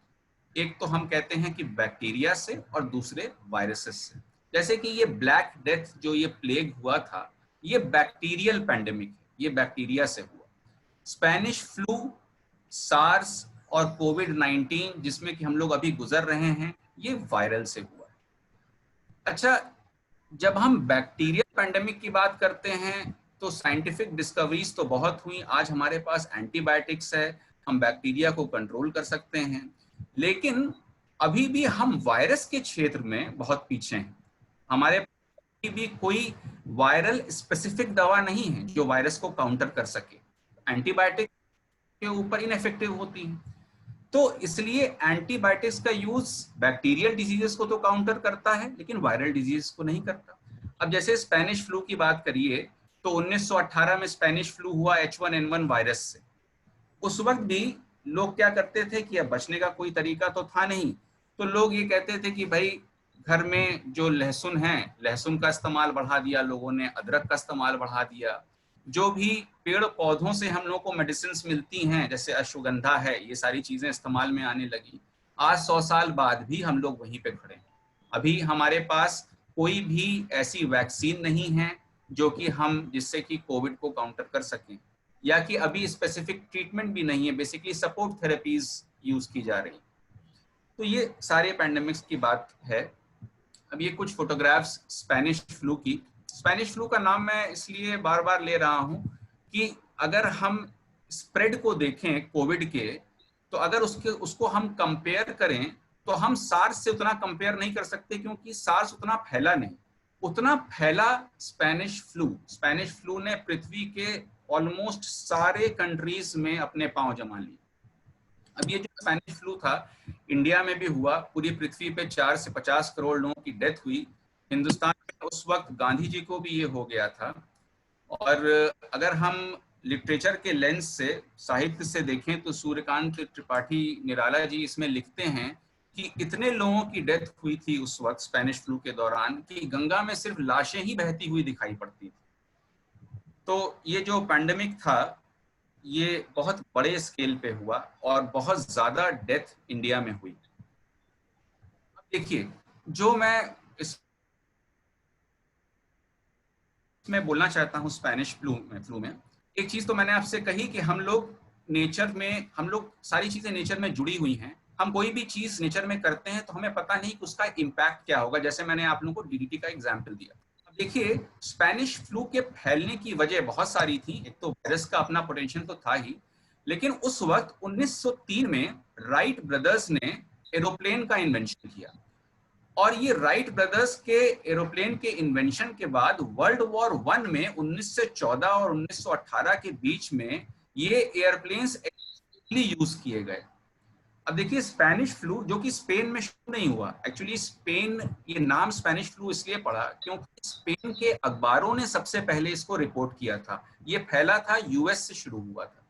एक तो हम कहते हैं कि बैक्टीरिया से और दूसरे वायरसेस से। जैसे कि ये ब्लैक डेथ जो ये प्लेग हुआ था, ये बैक्टीरियल पैंडेमिक है, ये बैक्टीरिया से हुआ। स्पेनिश फ्लू, सार्स और कोविड-19 जिसमें कि हम लोग अभी गुजर रहे हैं, ये वायरल से हुआ। अच्छा, जब हम बैक्टीरियल पैंडेमिक की बात करते हैं तो साइंटिफिक डिस्कवरीज तो बहुत हुई। आज हमारे पास एंटीबायोटिक्स है, हम बैक्टीरिया को कंट्रोल कर सकते हैं, लेकिन अभी भी हम वायरस के क्षेत्र में बहुत पीछे हैं। हमारे भी कोई वायरल स्पेसिफिक दवा नहीं है जो वायरस को काउंटर कर सके। एंटीबायोटिक के ऊपर इनएफेक्टिव होती हैं। तो इसलिए एंटीबायोटिक्स का यूज बैक्टीरियल डिजीजेस को तो काउंटर करता है लेकिन वायरल डिजीज को नहीं करता। अब जैसे स्पेनिश फ्लू की बात करिए तो 1918 में स्पेनिश फ्लू हुआ H1N1 वायरस से। उस वक्त भी लोग क्या करते थे कि अब बचने का कोई तरीका तो था नहीं, तो लोग ये कहते थे कि भाई घर में जो लहसुन है, लहसुन का इस्तेमाल बढ़ा दिया लोगों ने, अदरक का इस्तेमाल बढ़ा दिया। जो भी पेड़ पौधों से हम लोग को मेडिसिन मिलती हैं जैसे अश्वगंधा है, ये सारी चीजें इस्तेमाल में आने लगी। आज 100 साल बाद भी हम लोग वहीं पे खड़े हैं। अभी हमारे पास कोई भी ऐसी वैक्सीन नहीं है जो कि हम जिससे कि कोविड को काउंटर कर सकें, या कि अभी स्पेसिफिक ट्रीटमेंट भी नहीं है, बेसिकली सपोर्ट थेरेपीज यूज की जा रही। तो ये सारे पैंडेमिक्स की बात है। अब ये कुछ फोटोग्राफ्स स्पेनिश फ्लू की। स्पेनिश फ्लू का नाम मैं इसलिए बार बार ले रहा हूं कि अगर हम स्प्रेड को देखें कोविड के, तो अगर उसको हम कंपेयर करें तो हम सार्स से उतना कंपेयर नहीं कर सकते क्योंकि सार्स उतना फैला नहीं। उतना फैला स्पेनिश फ्लू ने पृथ्वी के ऑलमोस्ट सारे कंट्रीज में अपने पांव जमा लिए। अब ये जो स्पेनिश फ्लू था इंडिया में भी हुआ, पूरी पृथ्वी पे 4 से 50 करोड़ लोगों की डेथ हुई। हिंदुस्तान में उस वक्त गांधी जी को भी ये हो गया था। और अगर हम लिटरेचर के लेंस से, साहित्य से देखें तो सूर्यकांत त्रिपाठी निराला जी इसमें लिखते हैं कि इतने लोगों की डेथ हुई थी उस वक्त स्पेनिश फ्लू के दौरान कि गंगा में सिर्फ लाशें ही बहती हुई दिखाई पड़ती थी। तो ये जो पैंडेमिक था ये बहुत बड़े स्केल पे हुआ और बहुत ज्यादा डेथ इंडिया में हुई। अब देखिए, जो मैं इसमें बोलना चाहता हूँ स्पेनिश फ्लू में एक चीज तो मैंने आपसे कही कि हम लोग नेचर में, हम लोग सारी चीजें नेचर में जुड़ी हुई हैं। हम कोई भी चीज नेचर में करते हैं तो हमें पता नहीं कि उसका इम्पैक्ट क्या होगा। जैसे मैंने आप लोगों को DDT का एग्जाम्पल दिया। अब देखिए, स्पेनिश फ्लू के फैलने की वजह बहुत सारी थी। एक तो वायरस का अपना पोटेंशियल तो था ही, लेकिन उस वक्त 1903 में राइट ब्रदर्स ने एरोप्लेन का इन्वेंशन किया। और ये राइट ब्रदर्स के एरोप्लेन के इन्वेंशन के बाद वर्ल्ड वॉर 1 में 1914 और 1918 के बीच में ये एयरप्लेन्स यूज किए गए। अब देखिए, स्पेनिश फ्लू जो कि स्पेन में शुरू नहीं हुआ, एक्चुअली स्पेन, ये नाम स्पेनिश फ्लू इसलिए पड़ा क्योंकि स्पेन के अखबारों ने सबसे पहले इसको रिपोर्ट किया था। ये फैला था यूएस से शुरू हुआ था।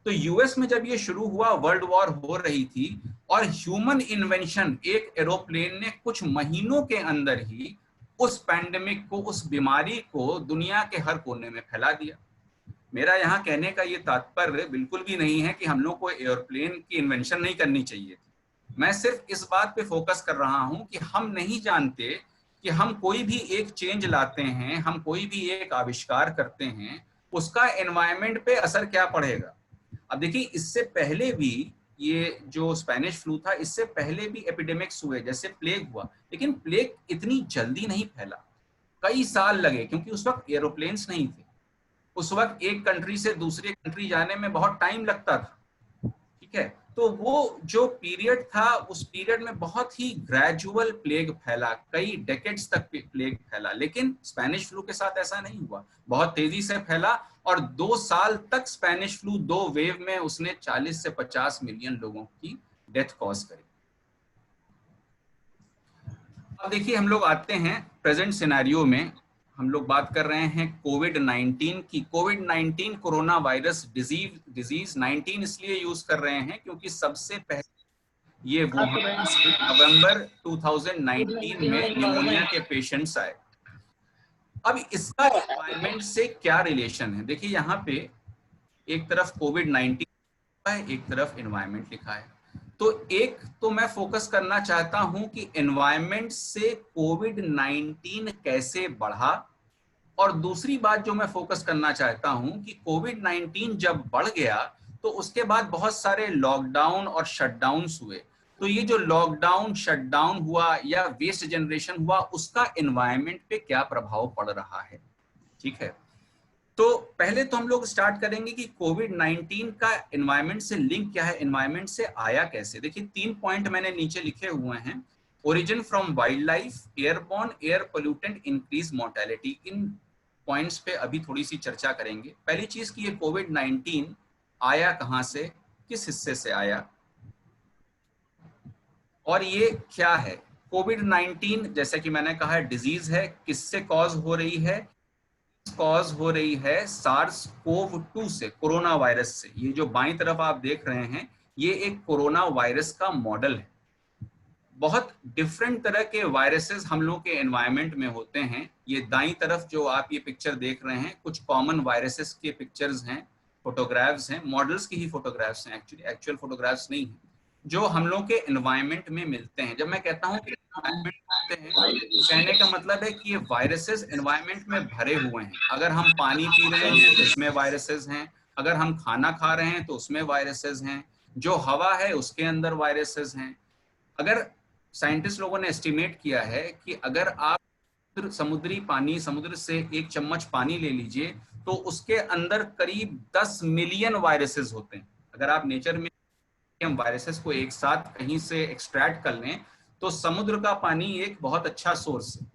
तो यूएस में जब ये शुरू हुआ, वर्ल्ड वॉर हो रही थी और ह्यूमन इन्वेंशन एक एरोप्लेन ने कुछ महीनों के अंदर ही उस पैंडेमिक को, उस बीमारी को दुनिया के हर कोने में फैला दिया। मेरा यहाँ कहने का ये तात्पर्य बिल्कुल भी नहीं है कि हम लोग को एयरप्लेन की इन्वेंशन नहीं करनी चाहिए। मैं सिर्फ इस बात पे फोकस कर रहा हूँ कि हम नहीं जानते कि हम कोई भी एक चेंज लाते हैं, हम कोई भी एक आविष्कार करते हैं, उसका एनवायरनमेंट पे असर क्या पड़ेगा। अब देखिए, इससे पहले भी ये जो स्पेनिश फ्लू था, इससे पहले भी एपिडेमिक्स हुए, जैसे प्लेग हुआ, लेकिन प्लेग इतनी जल्दी नहीं फैला, कई साल लगे क्योंकि उस वक्त एरोप्लेन्स नहीं थे। उस वक्त एक कंट्री से दूसरे कंट्री जाने में बहुत टाइम लगता था, ठीक है। तो वो जो पीरियड था, उस पीरियड में बहुत ही ग्रेजुअल प्लेग फैला, कई डेकेड्स तक प्लेग फैला। लेकिन स्पेनिश फ्लू के साथ ऐसा नहीं हुआ, बहुत तेजी से फैला और 2 साल तक स्पेनिश फ्लू 2 वेव में उसने 40 से 50 मिलियन लोगों की डेथ कॉज करी। अब देखिए, हम लोग आते हैं प्रेजेंट सिनेरियो में। हम लोग बात कर रहे हैं कोविड-19 की। कोविड-19 कोरोना वायरस डिजीज 19 इसलिए यूज कर रहे हैं क्योंकि सबसे पहले ये वुहान से नवंबर 2019 में निमोनिया के पेशेंट्स आए। अब इसका एनवायरनमेंट से क्या रिलेशन है? देखिए, यहाँ पे एक तरफ कोविड-19 है, एक तरफ एनवायरनमेंट लिखा है। तो एक तो मैं फोकस करना चाहता हूं कि एनवायरनमेंट से कोविड-19 कैसे बढ़ा, और दूसरी बात जो मैं फोकस करना चाहता हूं कि कोविड-19 जब बढ़ गया तो उसके बाद बहुत सारे लॉकडाउन और शटडाउन्स हुए। तो ये जो लॉकडाउन, शटडाउन हुआ या वेस्ट जनरेशन हुआ, उसका एनवायरनमेंट पे क्या प्रभाव पड़ रहा है, ठीक है। तो पहले तो हम लोग स्टार्ट करेंगे कि कोविड-19 का एनवायरनमेंट से लिंक क्या है, एनवायरनमेंट से आया कैसे। देखिए, 3 पॉइंट मैंने नीचे लिखे हुए हैं। Origin from wild life, airborne, air pollutant, increase mortality. In points पे अभी थोड़ी सी चर्चा करेंगे। पहली चीज कि ये कोविड-19 आया कहाँ से, किस हिस्से से आया और ये क्या है। कोविड-19 जैसे कि मैंने कहा डिजीज है, किससे कॉज हो रही है, कॉज हो रही है सार्स कोव 2 से, कोरोना वायरस से। ये जो बाईं तरफ आप देख रहे हैं ये एक कोरोना वायरस का मॉडल है। बहुत डिफरेंट तरह के वायरसेस हम लोग के एनवायरनमेंट में होते हैं। ये दाईं तरफ जो आप ये पिक्चर देख रहे हैं कुछ कॉमन वायरसेस के पिक्चर्स हैं, फोटोग्राफ्स हैं, मॉडल्स की ही फोटोग्राफ्स हैं, एक्चुअल फोटोग्राफ्स नहीं है, जो हम लोग के एनवायरनमेंट में मिलते हैं। जब मैं कहता हूँ कि एनवायरनमेंट मिलते हैं तो कहने का मतलब है कि ये वायरसेस एनवायरनमेंट में भरे हुए हैं। अगर हम पानी पी रहे हैं तो उसमें वायरसेस हैं, अगर हम खाना खा रहे हैं तो उसमें वायरसेस हैं, जो हवा है उसके अंदर वायरसेस हैं। अगर साइंटिस्ट लोगों ने एस्टिमेट किया है कि अगर आप समुद्री पानी, समुद्र से 1 चम्मच पानी ले लीजिए तो उसके अंदर करीब 10 मिलियन वायरसेस होते हैं। अगर आप नेचर में हम वायरसेस को एक साथ कहीं से एक्सट्रैक्ट कर लें तो समुद्र का पानी एक बहुत अच्छा सोर्स है।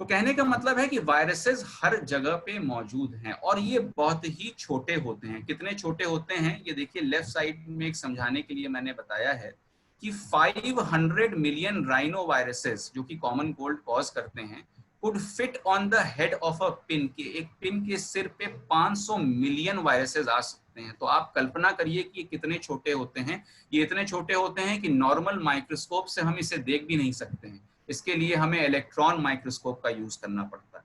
तो कहने का मतलब है कि वायरसेस हर जगह पे मौजूद हैं और ये बहुत ही छोटे होते हैं। कितने छोटे होते हैं ये देखिए, लेफ्ट साइड में एक समझाने के लिए मैंने बताया है कि 500 मिलियन राइनो वायरसेस जो कि कॉमन कोल्ड कॉज करते हैं could fit on the head of a pin, के एक पिन के सिर पे 500 मिलियन वायरसेस आ सकते हैं। तो आप कल्पना करिए कि ये कितने छोटे होते हैं। ये इतने छोटे होते हैं कि नॉर्मल माइक्रोस्कोप से हम इसे देख भी नहीं सकते हैं, इसके लिए हमें इलेक्ट्रॉन माइक्रोस्कोप का यूज करना पड़ता है।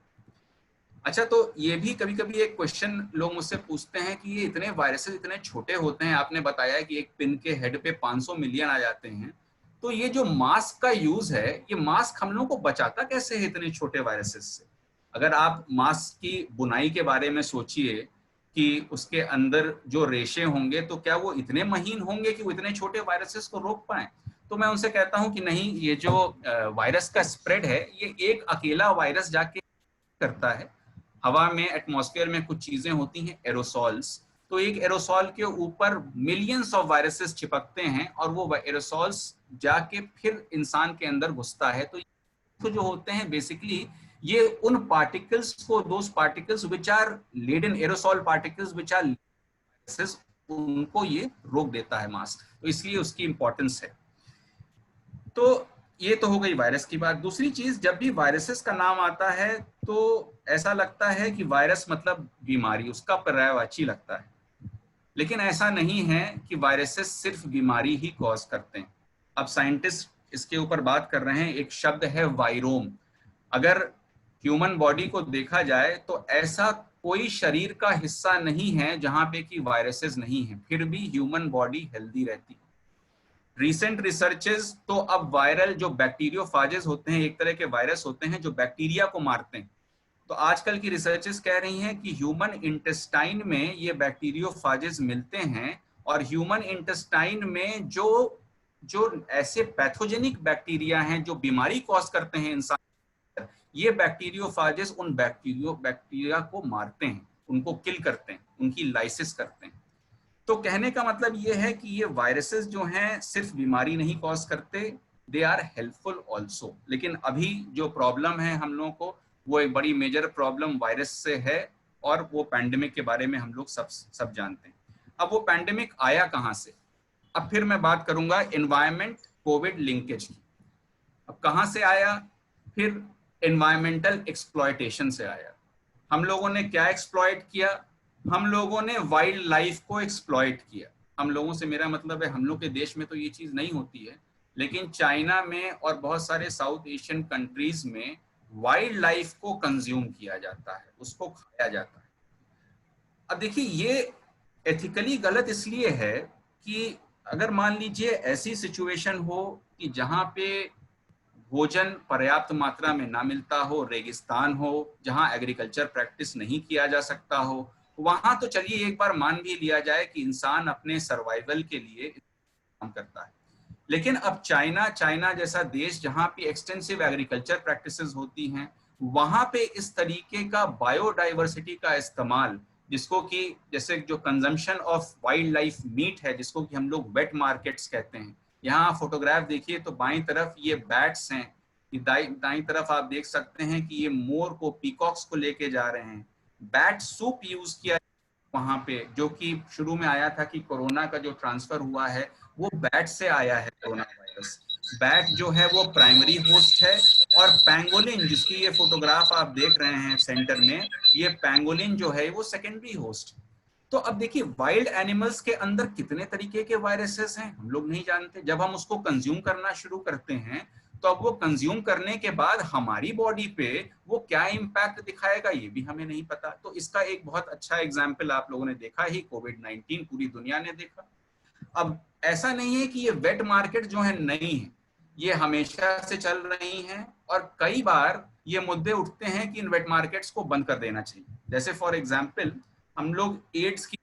अच्छा, तो ये भी कभी कभी एक क्वेश्चन लोग मुझसे पूछते हैं कि ये इतने वायरसेस इतने छोटे होते हैं, आपने बताया कि एक पिन के हेड पे 500 मिलियन आ जाते हैं, तो ये जो मास्क का यूज है, ये मास्क हम लोग को बचाता कैसे है इतने छोटे वायरसेस से। अगर आप मास्क की बुनाई के बारे में सोचिए कि उसके अंदर जो रेशे होंगे तो क्या वो इतने महीन होंगे कि वो इतने छोटे वायरसेस को रोक पाए। तो मैं उनसे कहता हूं कि नहीं, ये जो वायरस का स्प्रेड है ये एक अकेला वायरस जाके करता है। हवा में, एटमॉस्फेयर में कुछ चीजें होती हैं एरोसॉल्स, तो एक एरोसॉल के ऊपर मिलियंस ऑफ वायरसेस चिपकते हैं और वो एरोसॉल्स जाके फिर इंसान के अंदर घुसता है। तो जो होते हैं बेसिकली ये उन पार्टिकल्स को, those particles which are laden, aerosol particles which are viruses, उनको ये रोक देता है मास्क, तो इसलिए उसकी इंपॉर्टेंस है। तो ये तो हो गई वायरस की बात। दूसरी चीज, जब भी वायरसेस का नाम आता है तो ऐसा लगता है कि वायरस मतलब बीमारी, उसका पर्यायवाची लगता है, लेकिन ऐसा नहीं है कि वायरसेस सिर्फ बीमारी ही कॉज करते हैं। अब साइंटिस्ट इसके ऊपर बात कर रहे हैं, एक शब्द है वायरोम। अगर ह्यूमन बॉडी को देखा जाए तो ऐसा कोई शरीर का हिस्सा नहीं है जहां पे कि वायरसेस नहीं है, फिर भी ह्यूमन बॉडी हेल्दी रहती है। रिसेंट रिसर्चेस तो अब वायरल जो बैक्टीरियोफाजेस होते हैं, एक तरह के वायरस होते हैं जो बैक्टीरिया को मारते हैं, तो आजकल की रिसर्चेस कह रही हैं कि ह्यूमन इंटेस्टाइन में ये बैक्टीरियोफाजेस मिलते हैं और ह्यूमन इंटेस्टाइन में जो ऐसे पैथोजेनिक बैक्टीरिया हैं जो बीमारी कॉज करते हैं इंसान, ये बैक्टीरियोफाजेस उन बैक्टीरिया को मारते हैं, उनको किल करते हैं, उनकी लाइसिस करते हैं। तो कहने का मतलब ये है कि ये वायरसेस जो हैं सिर्फ बीमारी नहीं कॉज करते, दे आर हेल्पफुल ऑल्सो। लेकिन अभी जो प्रॉब्लम है हम लोगों को, वो एक बड़ी मेजर प्रॉब्लम वायरस से है और वो पैंडेमिक के बारे में हम लोग सब जानते हैं। अब वो पैंडेमिक आया कहाँ से, अब फिर मैं बात करूंगा एनवायरमेंट कोविड लिंकेज की। अब कहाँ से आया, फिर एनवायरमेंटल एक्सप्लॉयटेशन से आया। हम लोगों ने क्या एक्सप्लॉयट किया, हम लोगों ने वाइल्ड लाइफ को एक्सप्लॉयट किया। हम लोगों से मेरा मतलब है हम लोग के देश में तो ये चीज नहीं होती है, लेकिन चाइना में और बहुत सारे साउथ एशियन कंट्रीज में वाइल्ड लाइफ को कंज्यूम किया जाता है, उसको खाया जाता है। अब देखिए ये एथिकली गलत इसलिए है कि अगर मान लीजिए ऐसी सिचुएशन हो कि जहाँ पे भोजन पर्याप्त मात्रा में ना मिलता हो, रेगिस्तान हो जहाँ एग्रीकल्चर प्रैक्टिस नहीं किया जा सकता हो, वहां तो चलिए एक बार मान भी लिया जाए कि इंसान अपने सर्वाइवल के लिए काम करता है। लेकिन अब चाइना जैसा देश जहां पे एक्सटेंसिव एग्रीकल्चर प्रैक्टिसेस होती हैं, वहां पे इस तरीके का बायोडाइवर्सिटी का इस्तेमाल, जिसको कि जैसे जो consumption of wildlife meat है, जिसको कि हम लोग वेट मार्केट्स कहते हैं। यहाँ फोटोग्राफ देखिए तो बाईं तरफ ये बैट्स हैं, कि दाईं तरफ आप देख सकते हैं कि ये मोर को, पीकॉक्स को लेके जा रहे हैं। बैट सूप यूज किया वहां पे, जो कि शुरू में आया था कि कोरोना का जो ट्रांसफर हुआ है वो बैट से आया है कोरोना वायरस। बैट जो है वो प्राइमरी होस्ट है, और पैंगोलिन, जिसकी ये फोटोग्राफ आप देख रहे हैं सेंटर में, ये पैंगोलिन जो है वो सेकेंडरी होस्ट। तो अब देखिए वाइल्ड एनिमल्स के अंदर कितने तरीके के वायरसेस हैं हम लोग नहीं जानते। जब हम उसको कंज्यूम करना शुरू करते हैं तो अब वो कंज्यूम करने के बाद हमारी बॉडी पे वो क्या इम्पैक्ट दिखाएगा ये भी हमें नहीं पता। तो इसका एक बहुत अच्छा एग्जाम्पल आप लोगों ने देखा ही, कोविड-19 पूरी दुनिया ने देखा। अब ऐसा नहीं है कि ये वेट मार्केट जो है नई है, ये हमेशा से चल रही हैं, और कई बार ये मुद्दे उठते हैं कि इन वेट मार्केट्स को बंद कर देना चाहिए। जैसे फॉर एग्जाम्पल हम लोग एड्स की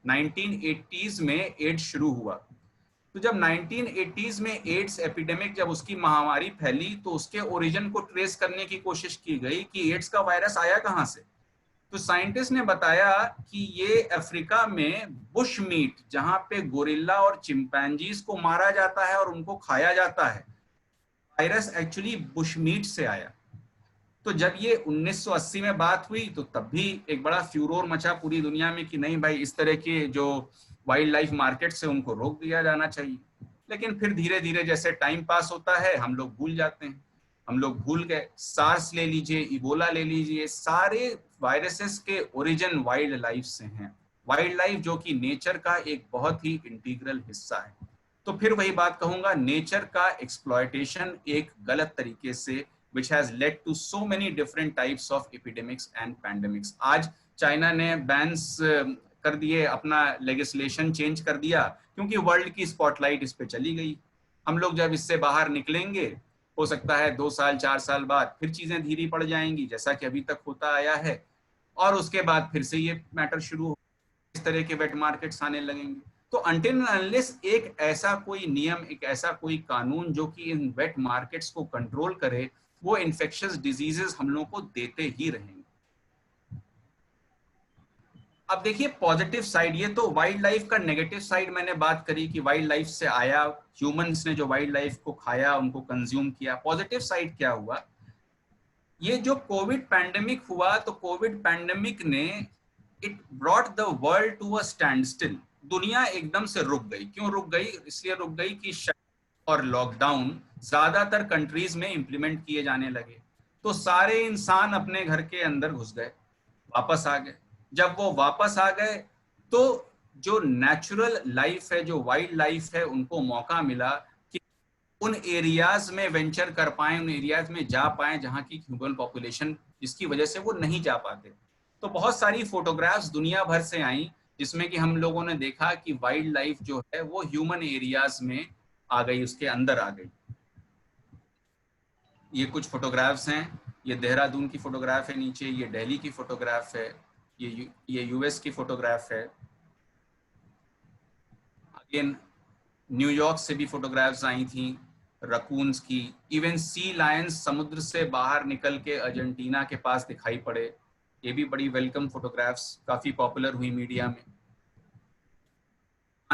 1980s में एड्स शुरू हुआ, तो जब 1980s में एड्स एपिडेमिक, जब उसकी महामारी फैली तो उसके ओरिजिन को ट्रेस करने की कोशिश की गई कि एड्स का वायरस आया कहाँ से। तो साइंटिस्ट ने बताया कि ये अफ्रीका में बुश मीट, जहां पे गोरिल्ला और चिंपैंजीज को मारा जाता है और उनको खाया जाता है, वायरस एक्चुअली बुश मीट से आया। तो जब ये 1980 में बात हुई तो तब भी एक बड़ा फ्यूरोर मचा पूरी दुनिया में कि नहीं भाई, इस तरह के जो वाइल्ड लाइफ मार्केट से उनको रोक दिया जाना चाहिए। लेकिन फिर धीरे धीरे जैसे टाइम पास होता है हम लोग भूल जाते हैं, हम लोग भूल गए। सार्स ले लीजिए, इबोला ले लीजिए, सारे वायरसेस के ओरिजिन वाइल्ड लाइफ से हैं। वाइल्ड लाइफ जो कि नेचर का एक बहुत ही इंटीग्रल हिस्सा है। तो फिर वही बात कहूंगा, नेचर का एक्सप्लॉयटेशन एक गलत तरीके से which has led to so many different types of epidemics and pandemics। आज चाइना ने बैन्स कर दिए, अपना लेजिस्लेशन चेंज कर दिया क्योंकि वर्ल्ड की स्पॉटलाइट इस पे चली गई। हम लोग जब इससे बाहर निकलेंगे, हो सकता है 2 साल 4 साल बाद फिर चीजें धीरी पड़ जाएंगी, जैसा कि अभी तक होता आया है, और उसके बाद फिर से ये मैटर शुरू हो, इस तरह के वेट मार्केट्स आने लगेंगे। तो अनटिल अनलेस एक ऐसा कोई नियम, एक ऐसा कोई कानून जो कि इन वेट मार्केट्स को कंट्रोल करे, वो इन्फेक्शियस डिजीजेस हम लोगों को देते ही रहेंगे। अब देखिए पॉजिटिव साइड, ये तो वाइल्ड लाइफ का नेगेटिव साइड मैंने बात करी कि वाइल्ड लाइफ से आया, ह्यूमंस ने जो वाइल्ड लाइफ को खाया, उनको कंज्यूम किया। पॉजिटिव साइड क्या हुआ, ये जो कोविड पैंडेमिक हुआ, तो कोविड पैंडेमिक ने it brought the world to a standstill. दुनिया एकदम से रुक गई। क्यों रुक गई? इसलिए रुक गई कि और लॉकडाउन ज्यादातर कंट्रीज में इंप्लीमेंट किए जाने लगे, तो सारे इंसान अपने घर के अंदर घुस गए, वापस आ गए। जब वो वापस आ गए तो जो नेचुरल लाइफ है, जो वाइल्ड लाइफ है, उनको मौका मिला कि उन एरियाज में वेंचर कर पाए, उन एरियाज में जा पाए जहां की ह्यूमन पॉपुलेशन, जिसकी वजह से वो नहीं जा पाते। तो बहुत सारी फोटोग्राफ्स दुनिया भर से आई जिसमें कि हम लोगों ने देखा कि वाइल्ड लाइफ जो है वो ह्यूमन एरियाज में आ गई, उसके अंदर आ गई। ये कुछ फोटोग्राफ्स हैं, ये देहरादून की फोटोग्राफ है नीचे, ये दिल्ली की फोटोग्राफ है, ये यूएस की फोटोग्राफ है। अगेन न्यूयॉर्क से भी फोटोग्राफ्स आई थी, रकून्स की, इवन सी लायंस समुद्र से बाहर निकल के अर्जेंटीना के पास दिखाई पड़े। ये भी बड़ी वेलकम फोटोग्राफ्स, काफी पॉपुलर हुई मीडिया में।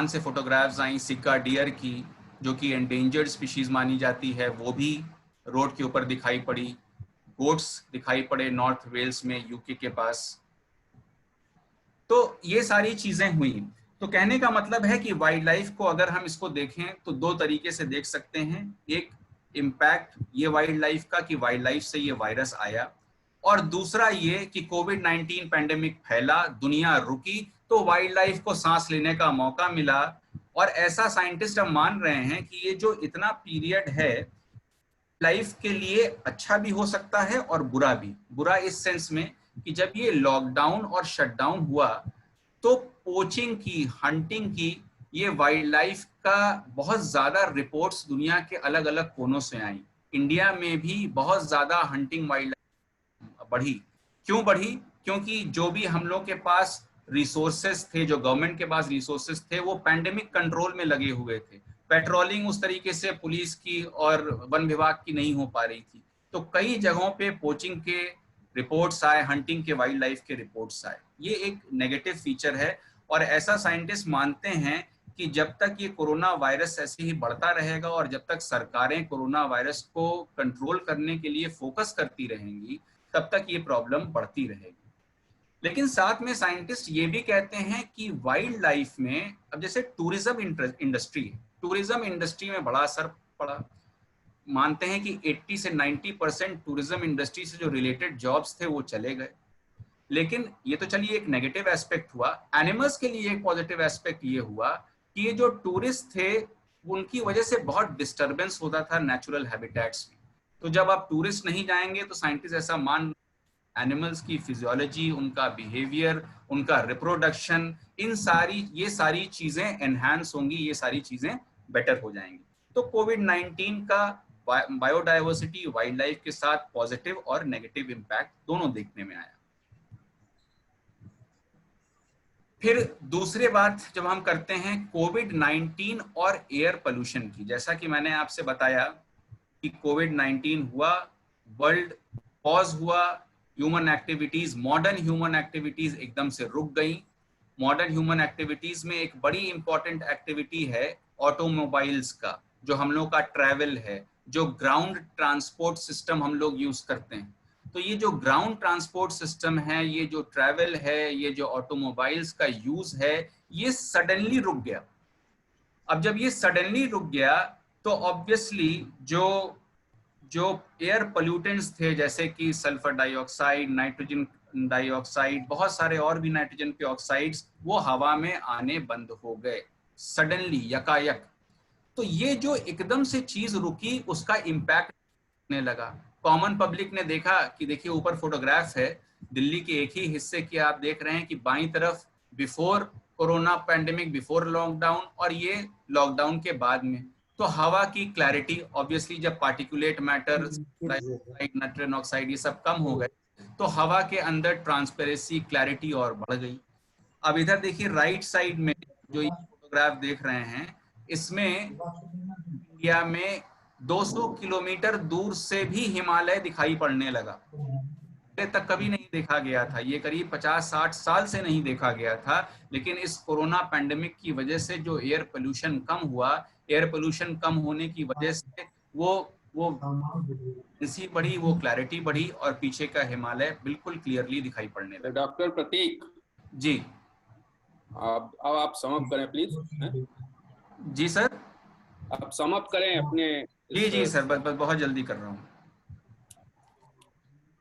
से फोटोग्राफ्स आई सिक्का डियर की, जो कि एंडेंजर्ड स्पीशीज मानी जाती है, वो भी रोड के ऊपर दिखाई पड़ी। गोट्स दिखाई पड़े नॉर्थ वेल्स में, यूके के पास। तो ये सारी चीजें हुई। तो कहने का मतलब है कि वाइल्ड लाइफ को अगर हम इसको देखें तो 2 तरीके से देख सकते हैं। एक इम्पैक्ट ये वाइल्ड लाइफ का कि वाइल्ड लाइफ से ये वायरस आया, और दूसरा ये कि कोविड-19 पैंडेमिक फैला, दुनिया रुकी, तो वाइल्ड लाइफ को सांस लेने का मौका मिला। और ऐसा साइंटिस्ट अब मान रहे हैं कि ये जो इतना पीरियड है लाइफ के लिए अच्छा भी हो सकता है और बुरा भी। बुरा इस सेंस में कि जब ये लॉकडाउन और शटडाउन हुआ तो पोचिंग की, हंटिंग की, ये वाइल्ड लाइफ का बहुत ज्यादा रिपोर्ट्स दुनिया के अलग अलग कोनों से आई। इंडिया में भी बहुत ज्यादा हंटिंग वाइल्ड लाइफ बढ़ी। क्यों बढ़ी? क्योंकि जो भी हम लोग के पास रिसोर्सेस थे, जो गवर्नमेंट के पास रिसोर्सेस थे, वो पैंडेमिक कंट्रोल में लगे हुए थे। पेट्रोलिंग उस तरीके से पुलिस की और वन विभाग की नहीं हो पा रही थी, तो कई जगहों पे पोचिंग के रिपोर्ट्स आए, हंटिंग के, वाइल्ड लाइफ के रिपोर्ट्स आए। ये एक नेगेटिव फीचर है, और ऐसा साइंटिस्ट मानते हैं कि जब तक ये कोरोना वायरस ऐसे ही बढ़ता रहेगा और जब तक सरकारें कोरोना वायरस को कंट्रोल करने के लिए फोकस करती रहेंगी, तब तक ये प्रॉब्लम बढ़ती रहेगी। लेकिन साथ में साइंटिस्ट ये भी कहते हैं कि वाइल्ड लाइफ में, अब जैसे टूरिज्म इंडस्ट्री है, टूरिज्म इंडस्ट्री में बड़ा असर पड़ा। मानते हैं कि 80 से 90% टूरिज्म इंडस्ट्री से जो रिलेटेड जॉब्स थे वो चले गए। लेकिन ये तो चलिए एक नेगेटिव एस्पेक्ट हुआ। एनिमल्स के लिए एक पॉजिटिव एस्पेक्ट ये हुआ कि ये जो टूरिस्ट थे उनकी वजह से बहुत डिस्टरबेंस होता था नेचुरल हैबिटेट्स में। तो जब आप टूरिस्ट नहीं जाएंगे तो साइंटिस्ट ऐसा मान, एनिमल्स की फिजियोलॉजी, उनका बिहेवियर, उनका रिप्रोडक्शन, ये सारी चीजें एनहांस होंगी, ये सारी चीजें बेटर हो जाएंगी। तो कोविड-19 का बायोडायवर्सिटी, वाइल्ड लाइफ के साथ पॉजिटिव और नेगेटिव इम्पैक्ट दोनों देखने में आया। फिर दूसरी बात जब हम करते हैं कोविड-19 और एयर पोल्यूशन की, जैसा कि मैंने आपसे बताया कि कोविड-19 हुआ, वर्ल्ड पॉज हुआ, human activities, modern human activities एकदम से रुक गई। मॉडर्न ह्यूमन एक्टिविटीज में एक बड़ी इंपॉर्टेंट एक्टिविटी है ऑटोमोबाइल्स का, जो हम लोग का ट्रैवल है, जो ग्राउंड ट्रांसपोर्ट सिस्टम हम लोग यूज करते हैं। तो ये जो ग्राउंड ट्रांसपोर्ट सिस्टम है, ये जो ट्रैवल है, ये जो ऑटोमोबाइल्स का यूज है, ये सडनली रुक गया। अब जब ये सडनली रुक गया तो ऑब्वियसली जो एयर पोल्यूटेंट्स थे, जैसे कि सल्फर डाइऑक्साइड, नाइट्रोजन डाइऑक्साइड, बहुत सारे और भी नाइट्रोजन के ऑक्साइड्स, वो हवा में आने बंद हो गए सडनली, यकायक। तो ये जो एकदम से चीज रुकी, उसका इम्पैक्ट होने लगा। कॉमन पब्लिक ने देखा कि देखिए ऊपर फोटोग्राफ है दिल्ली के एक ही हिस्से की, आप देख रहे हैं कि बाईं तरफ before corona pandemic, before lockdown, और ये लॉकडाउन के बाद में। तो हवा की क्लैरिटी, ऑब्वियसली जब पार्टिकुलेट मैटर, नाइट्रोजन ऑक्साइड, ये सब कम हो गए तो हवा के अंदर ट्रांसपेरेंसी, क्लैरिटी और बढ़ गई। अब इधर देखिए राइट साइड में जो ये फोटोग्राफ देख रहे हैं, इसमें इंडिया में 200 किलोमीटर दूर से भी हिमालय दिखाई पड़ने लगा। पहले तक कभी नहीं देखा गया था, ये करीब 50-60 साल से नहीं देखा गया था। लेकिन इस कोरोना पैंडेमिक की वजह से जो एयर पोल्यूशन कम हुआ, एयर पोल्यूशन कम होने की वजह से वो बढ़ी, वो क्लैरिटी बढ़ी और पीछे का हिमालय बिल्कुल क्लियरली दिखाई पड़ने लगा। डॉक्टर प्रतीक जी, अब आप समाप्त करें प्लीज। जी सर, आप समाप्त करें अपने। जी सर, बस बहुत जल्दी कर रहा हूँ।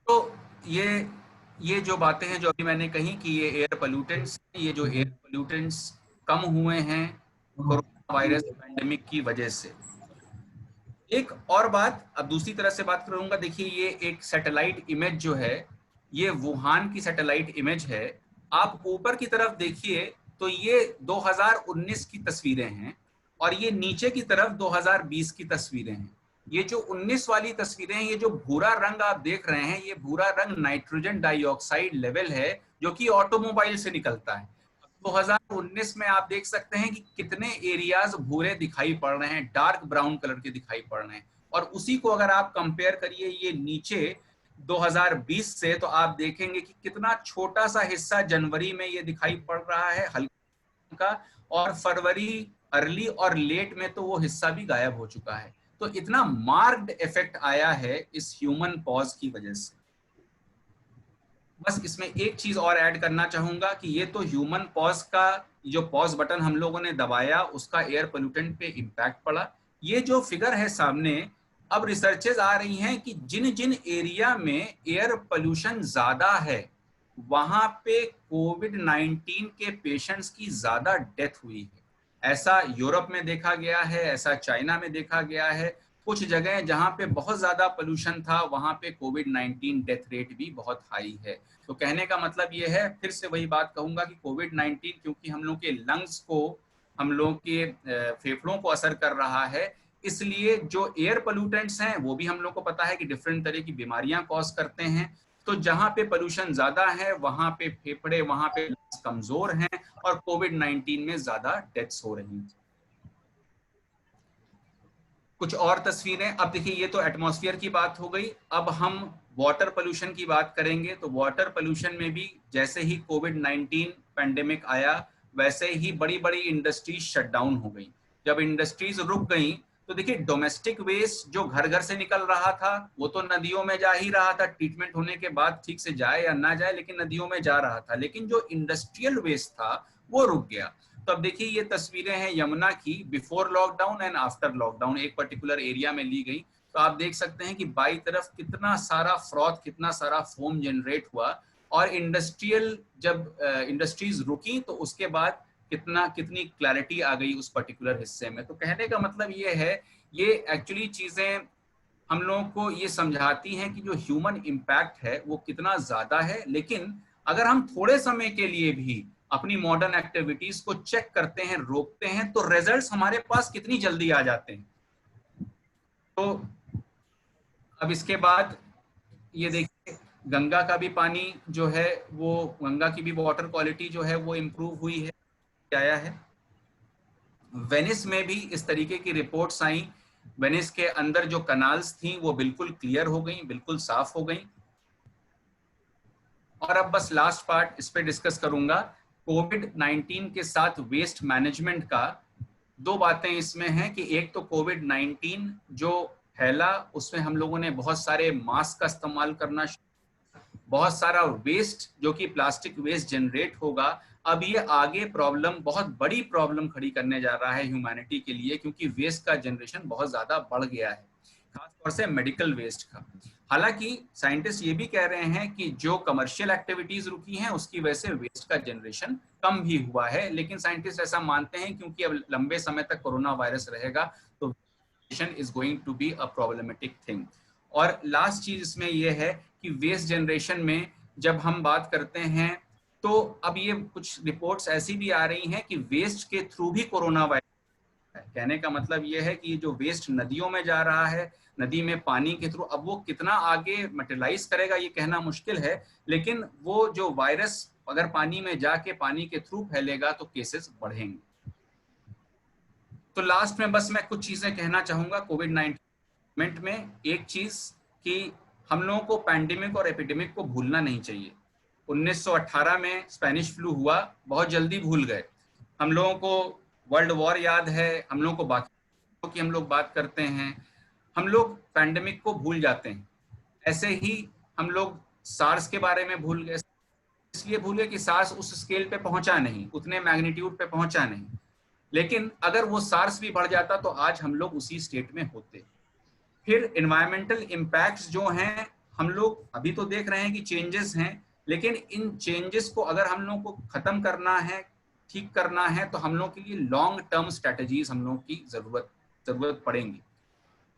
तो ये जो बातें हैं जो अभी मैंने कही कि ये एयर पोल्यूटेंट्स, ये जो एयर पोल्यूटेंट्स कम हुए हैं कोरोना वायरस पैंडेमिक की वजह से। एक और बात, अब दूसरी तरह से बात करूंगा। देखिए ये एक सैटेलाइट इमेज जो है, ये वुहान की सैटेलाइट इमेज है। आप ऊपर की तरफ देखिए तो ये 2019 की तस्वीरें हैं और ये नीचे की तरफ 2020 की तस्वीरें हैं। ये जो 19 वाली तस्वीरें हैं, ये जो भूरा रंग आप देख रहे हैं, ये भूरा रंग नाइट्रोजन डाइऑक्साइड लेवल है जो कि ऑटोमोबाइल से निकलता है। 2019 में आप देख सकते हैं कि कितने एरियाज भूरे दिखाई पड़ रहे हैं, डार्क ब्राउन कलर के दिखाई पड़ रहे हैं। और उसी को अगर आप कंपेयर करिए ये नीचे 2020 से, तो आप देखेंगे कि कितना छोटा सा हिस्सा जनवरी में ये दिखाई पड़ रहा है हल्का, और फरवरी अर्ली और लेट में तो वो हिस्सा भी गायब हो चुका है। तो इतना मार्क्ड इफेक्ट आया है इस ह्यूमन पॉज की वजह से। बस इसमें एक चीज और ऐड करना चाहूंगा कि ये तो ह्यूमन पॉज का, जो पॉज बटन हम लोगों ने दबाया उसका एयर पोल्यूटेंट पे इम्पैक्ट पड़ा। ये जो फिगर है सामने, अब रिसर्चेस आ रही हैं कि जिन जिन एरिया में एयर पोल्यूशन ज्यादा है वहां पे कोविड-19 के पेशेंट्स की ज्यादा डेथ हुई है। ऐसा यूरोप में देखा गया है, ऐसा चाइना में देखा गया है। कुछ जगह जहां पे बहुत ज्यादा पोल्यूशन था वहां पे कोविड-19 डेथ रेट भी बहुत हाई है। तो कहने का मतलब ये है, फिर से वही बात कहूंगा कि कोविड-19 क्योंकि हम लोग के लंग्स को, हम लोग के फेफड़ों को असर कर रहा है, इसलिए जो एयर पोल्यूटेंट्स हैं वो भी हम लोग को पता है कि डिफरेंट तरह की बीमारियां कॉज करते हैं। तो जहां पे पोल्यूशन ज्यादा है वहां पे फेफड़े, वहां पे कमजोर हैं और कोविड-19 में ज्यादा डेथ्स हो रही हैं। कुछ और तस्वीरें, अब देखिए ये तो एटमॉस्फेयर की बात हो गई। अब हम वाटर पोल्यूशन की बात करेंगे। तो वाटर पोल्यूशन में भी जैसे ही कोविड-19 पैंडेमिक आया, वैसे ही बड़ी बड़ी इंडस्ट्रीज शट डाउन हो गई। जब इंडस्ट्रीज रुक गई तो देखिए डोमेस्टिक वेस्ट जो घर घर से निकल रहा था वो तो नदियों में जा ही रहा था, ट्रीटमेंट होने के बाद ठीक से जाए या ना जाए लेकिन नदियों में जा रहा था, लेकिन जो इंडस्ट्रियल वेस्ट था वो रुक गया। तो अब देखिए ये तस्वीरें हैं यमुना की before lockdown and after lockdown, एक पर्टिकुलर एरिया में ली गई। तो आप देख सकते हैं कि बाई तरफ कितना सारा फ्रॉथ, कितना सारा फोम जनरेट हुआ, और इंडस्ट्रियल जब इंडस्ट्रीज रुकी तो उसके बाद कितनी क्लैरिटी आ गई उस पर्टिकुलर हिस्से में। तो कहने का मतलब ये है, ये एक्चुअली चीजें हम लोगों को ये समझाती हैं कि जो ह्यूमन इम्पैक्ट है वो कितना ज्यादा है, लेकिन अगर हम थोड़े समय के लिए भी अपनी मॉडर्न एक्टिविटीज को चेक करते हैं, रोकते हैं, तो रिजल्ट्स हमारे पास कितनी जल्दी आ जाते हैं। तो अब इसके बाद ये देखिए गंगा का भी पानी जो है वो, गंगा की भी वाटर क्वालिटी जो है वो इम्प्रूव हुई है, आया है। वेनिस में भी इस तरीके की रिपोर्ट्स आई, वेनिस के अंदर जो कनाल्स थी वो बिल्कुल क्लियर हो गई, बिल्कुल साफ हो गई। और अब बस लास्ट पार्ट इस पे डिस्कस करूंगा, कोविड-19 के साथ वेस्ट मैनेजमेंट का। दो बातें इसमें हैं कि एक तो कोविड-19 जो फैला उसमें हम लोगों ने बहुत सारे मास्क का इस्तेमाल करना, बहुत सारा वेस्ट जो कि प्लास्टिक वेस्ट जनरेट होगा। अब ये आगे प्रॉब्लम, बहुत बड़ी प्रॉब्लम खड़ी करने जा रहा है ह्यूमैनिटी के लिए, क्योंकि वेस्ट का जनरेशन बहुत ज्यादा बढ़ गया है, खासतौर से मेडिकल वेस्ट का। हालांकि साइंटिस्ट ये भी कह रहे हैं कि जो कमर्शियल एक्टिविटीज रुकी हैं उसकी वजह से वेस्ट का जनरेशन कम भी हुआ है, लेकिन साइंटिस्ट ऐसा मानते हैं क्योंकि अब लंबे समय तक कोरोना वायरस रहेगा तो is going to be a problematic thing. और लास्ट चीज इसमें यह है कि वेस्ट जनरेशन में जब हम बात करते हैं तो अब ये कुछ रिपोर्ट्स ऐसी भी आ रही हैं कि वेस्ट के थ्रू भी कोरोना वायरस है। कहने का मतलब ये है कि जो वेस्ट नदियों में जा रहा है, नदी में पानी के थ्रू, अब वो कितना आगे मटेरियलाइज करेगा ये कहना मुश्किल है, लेकिन वो जो वायरस अगर पानी में जाके पानी के थ्रू फैलेगा तो केसेस बढ़ेंगे। तो लास्ट में बस मैं कुछ चीजें कहना चाहूंगा कोविड-19 में। एक चीज कि हम लोगों को पैंडेमिक और एपिडेमिक को भूलना नहीं चाहिए। 1918 में स्पेनिश फ्लू हुआ, बहुत जल्दी भूल गए। हम लोगों को वर्ल्ड वॉर याद है, हम लोगों को बाकी की हम लोग बात करते हैं, हम लोग पैंडेमिक को भूल जाते हैं। ऐसे ही हम लोग सार्स के बारे में भूल गए, इसलिए भूले कि सार्स उस स्केल पे पहुंचा नहीं, उतने मैग्नीट्यूड पे पहुंचा नहीं, लेकिन अगर वो सार्स भी बढ़ जाता तो आज हम लोग उसी स्टेट में होते। फिर एनवायरमेंटल इम्पैक्ट्स जो हैं, हम लोग अभी तो देख रहे हैं कि चेंजेस हैं, लेकिन इन चेंजेस को अगर हम लोग को खत्म करना है, ठीक करना है, तो हम लोग के लिए लॉन्ग टर्म स्ट्रेटजीज हम लोग की जरूरत पड़ेंगी।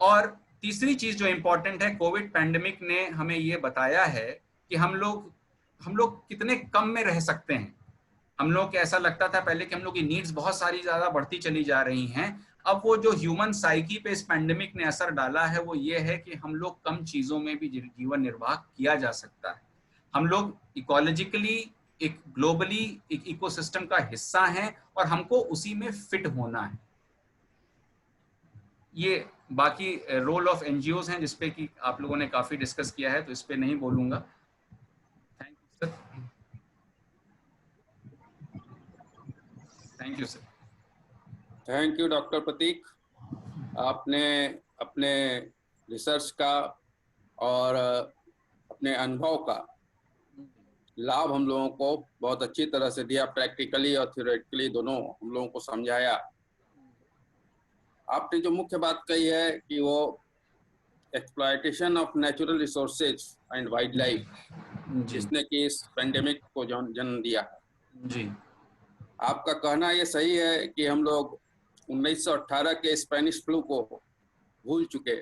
और तीसरी चीज जो इम्पोर्टेंट है, कोविड पैंडेमिक ने हमें ये बताया है कि हम लोग कितने कम में रह सकते हैं। हम लोग को ऐसा लगता था पहले कि हम लोग की नीड्स बहुत सारी ज्यादा बढ़ती चली जा रही हैं। अब वो जो ह्यूमन साइकी पे इस पैंडेमिक ने असर डाला है वो ये है कि हम लोग कम चीजों में भी जीवन निर्वाह किया जा सकता है। हम लोग इकोलॉजिकली एक ग्लोबली एक इकोसिस्टम का हिस्सा हैं और हमको उसी में फिट होना है। ये बाकी रोल ऑफ एनजीओज हैं जिसपे कि आप लोगों ने काफी डिस्कस किया है, तो इस पे नहीं बोलूंगा। Thank you sir. Thank you sir. Thank you doctor Pratik. आपने अपने रिसर्च का और अपने अनुभव का लाभ हम लोगों को बहुत अच्छी तरह से दिया, प्रैक्टिकली और थ्योरेटिकली दोनों हम लोगों को समझाया। आपने जो मुख्य बात कही है कि वो exploitation of natural resources and wild life, जिसने कि इस पेंडेमिक को जन्म दिया है जी। आपका कहना ये सही है कि हम लोग 1918 के स्पेनिश फ्लू को भूल चुके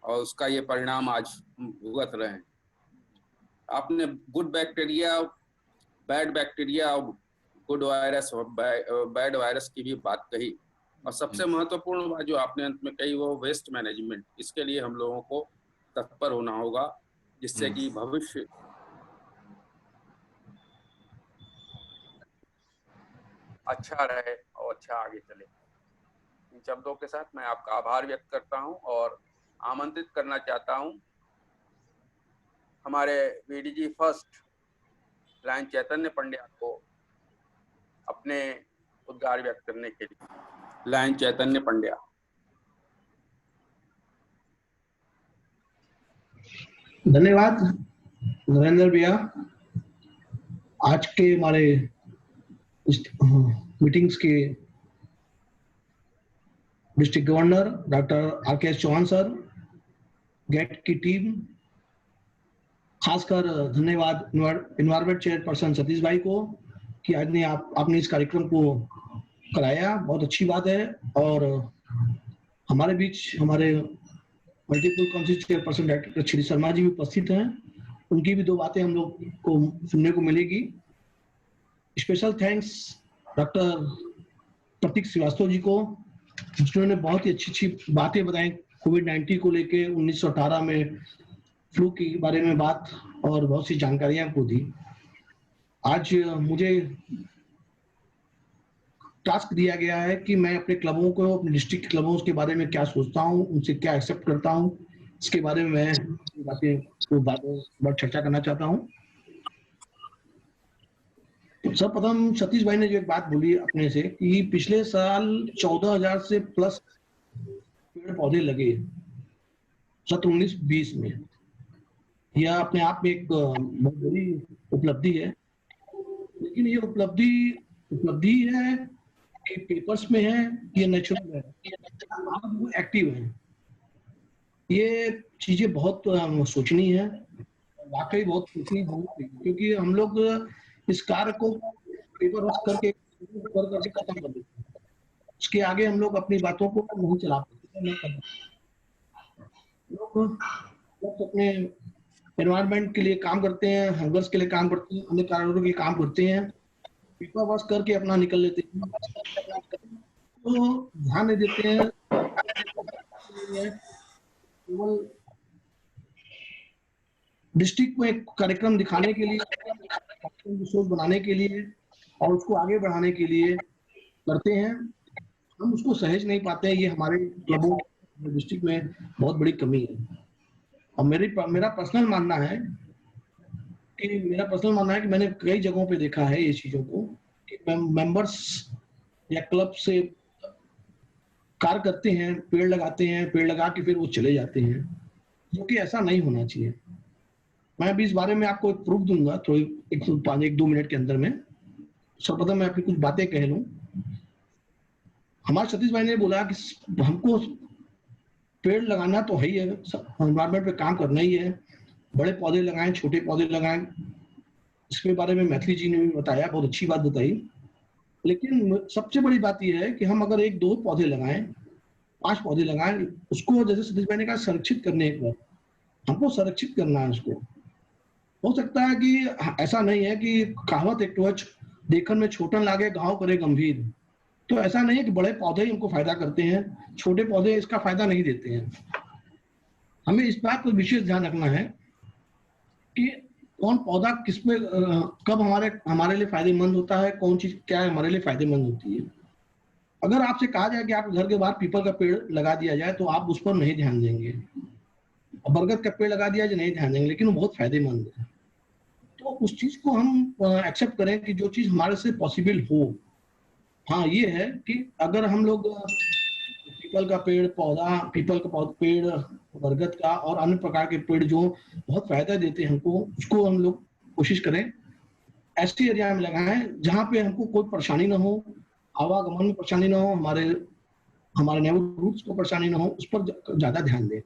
और उसका ये परिणाम आज भुगत रहे हैं। आपने गुड बैक्टीरिया, बैड बैक्टीरिया और गुड वायरस, बैड वायरस की भी बात कही, और सबसे महत्वपूर्ण बात जो आपने अंत में कही वो वेस्ट मैनेजमेंट। इसके लिए हम लोगों को तत्पर होना होगा जिससे कि भविष्य अच्छा रहे और अच्छा आगे चले। इन शब्दों के साथ मैं आपका आभार व्यक्त करता हूं और आमंत्रित करना चाहता हूं हमारे VDG first lion Chaitanya Pandya को अपने उद्गार व्यक्त करने के लिए। लाइन चैतन्य पंड्या। धन्यवाद नरेंद्र भैया। आज के हमारे मीटिंग्स के district governor doctor RK Chauhan sir, गेट की टीम, खासकर धन्यवाद एनवायरमेंट चेयरपर्सन सतीश भाई को कि आज ने आपने इस कार्यक्रम को कराया, बहुत अच्छी बात है। और हमारे बीच हमारे multiple council chairperson doctor Shri Sharma ji भी उपस्थित हैं, उनकी भी 2 बातें हम लोग को सुनने को मिलेगी। स्पेशल थैंक्स डॉक्टर प्रतीक श्रीवास्तव जी को, जिन्होंने बहुत ही अच्छी बातें बताई कोविड-19 को लेके, 1918 में फ्लू के बारे में बात और बहुत सी जानकारियां हमको दी। आज मुझे टास्क दिया गया है कि मैं अपने क्लबों को, अपने डिस्ट्रिक्ट क्लबों के बारे में क्या सोचता हूँ, उनसे क्या एक्सेप्ट करता हूँ, इसके बारे में मैं बातें चर्चा करना चाहता हूँ। सर्वप्रथम सतीश भाई ने जो एक बात बोली अपने से कि पिछले साल 14,000 से प्लस पेड़ पौधे लगे सत्र 19-20 में, यह अपने आप में एक बहुत बड़ी उपलब्धि है। लेकिन ये उपलब्धि है कि पेपर्स में है, ये नेचुरल है, आप वो एक्टिव है। ये चीजें बहुत सोचनी है, वाकई बहुत सोचनी होगी, क्योंकि हम लोग इस कार्य को पेपर वर्क करके खत्म कर देते हैं, उसके आगे हम लोग अपनी बातों को नहीं चला पाते। लोग अपने एनवायरनमेंट के लिए काम करते हैं, हंगर्स के लिए काम करते हैं, अन्य कारणों के लिए काम करते हैं, पेपर वर्क करके अपना निकल लेते हैं, तो ध्यान नहीं देते हैं केवल डिस्ट्रिक्ट में एक कार्यक्रम दिखाने के लिए, रिसोर्स बनाने के लिए और उसको आगे बढ़ाने के लिए करते हैं। हम उसको सहज नहीं पाते हैं, ये हमारे क्लबों डिस्ट्रिक्ट में बहुत बड़ी कमी है। और मेरा पर्सनल मानना है कि मैंने कई जगहों पे देखा है ये चीजों को कि मेंबर्स या क्लब से कार्य करते हैं, पेड़ लगाते हैं, पेड़ लगा के फिर वो चले जाते हैं, जो कि ऐसा नहीं होना चाहिए। मैं अभी इस बारे में आपको एक प्रूफ दूंगा थोड़ी 1-2 मिनट के अंदर में। सर्वप्रथम मैं आपकी कुछ बातें कह लूं। हमारे सतीश भाई ने बोला कि हमको पेड़ लगाना तो है ही है, एनवायरमेंट पे काम करना ही है, बड़े पौधे लगाएं, छोटे पौधे लगाएं, इसके बारे में मैथिली जी ने भी बताया, बहुत अच्छी बात बताई। लेकिन सबसे बड़ी बात यह है कि हम अगर 1-2 पौधे लगाएं, 5 पौधे लगाएं, उसको जैसे सतीश भाई ने कहा संरक्षित करने पर हमको संरक्षित करना है उसको। हो सकता है कि ऐसा नहीं है कि कहावत एक तो देखन में छोटन लागे घाव करे गंभीर, तो ऐसा नहीं है कि बड़े पौधे ही हमको फायदा करते हैं, छोटे पौधे इसका फायदा नहीं देते हैं। हमें इस बात को विशेष ध्यान रखना है कि कौन पौधा किस पे कब हमारे लिए फायदेमंद होता है, कौन चीज क्या है हमारे लिए फायदेमंद होती है। अगर आपसे कहा जाए कि आप घर के बाहर पीपल का पेड़ लगा दिया जाए तो आप उस पर नहीं ध्यान देंगे, और बरगद का पेड़ लगा दिया जाए नहीं ध्यान देंगे, लेकिन वो बहुत फायदेमंद है। तो उस चीज को हम एक्सेप्ट करें कि जो चीज हमारे से पॉसिबल हो। हाँ, ये है कि अगर हम लोग पीपल का पेड़ पेड़, बरगद का और अन्य प्रकार के पेड़ जो बहुत फायदा देते हैं हमको, उसको हम लोग कोशिश करें ऐसे एरिया में लगाएं जहाँ पे हमको कोई परेशानी ना हो, आवागमन में परेशानी ना हो, हमारे नेबरहुड रूट्स को परेशानी ना हो, उस पर ज्यादा ध्यान दें।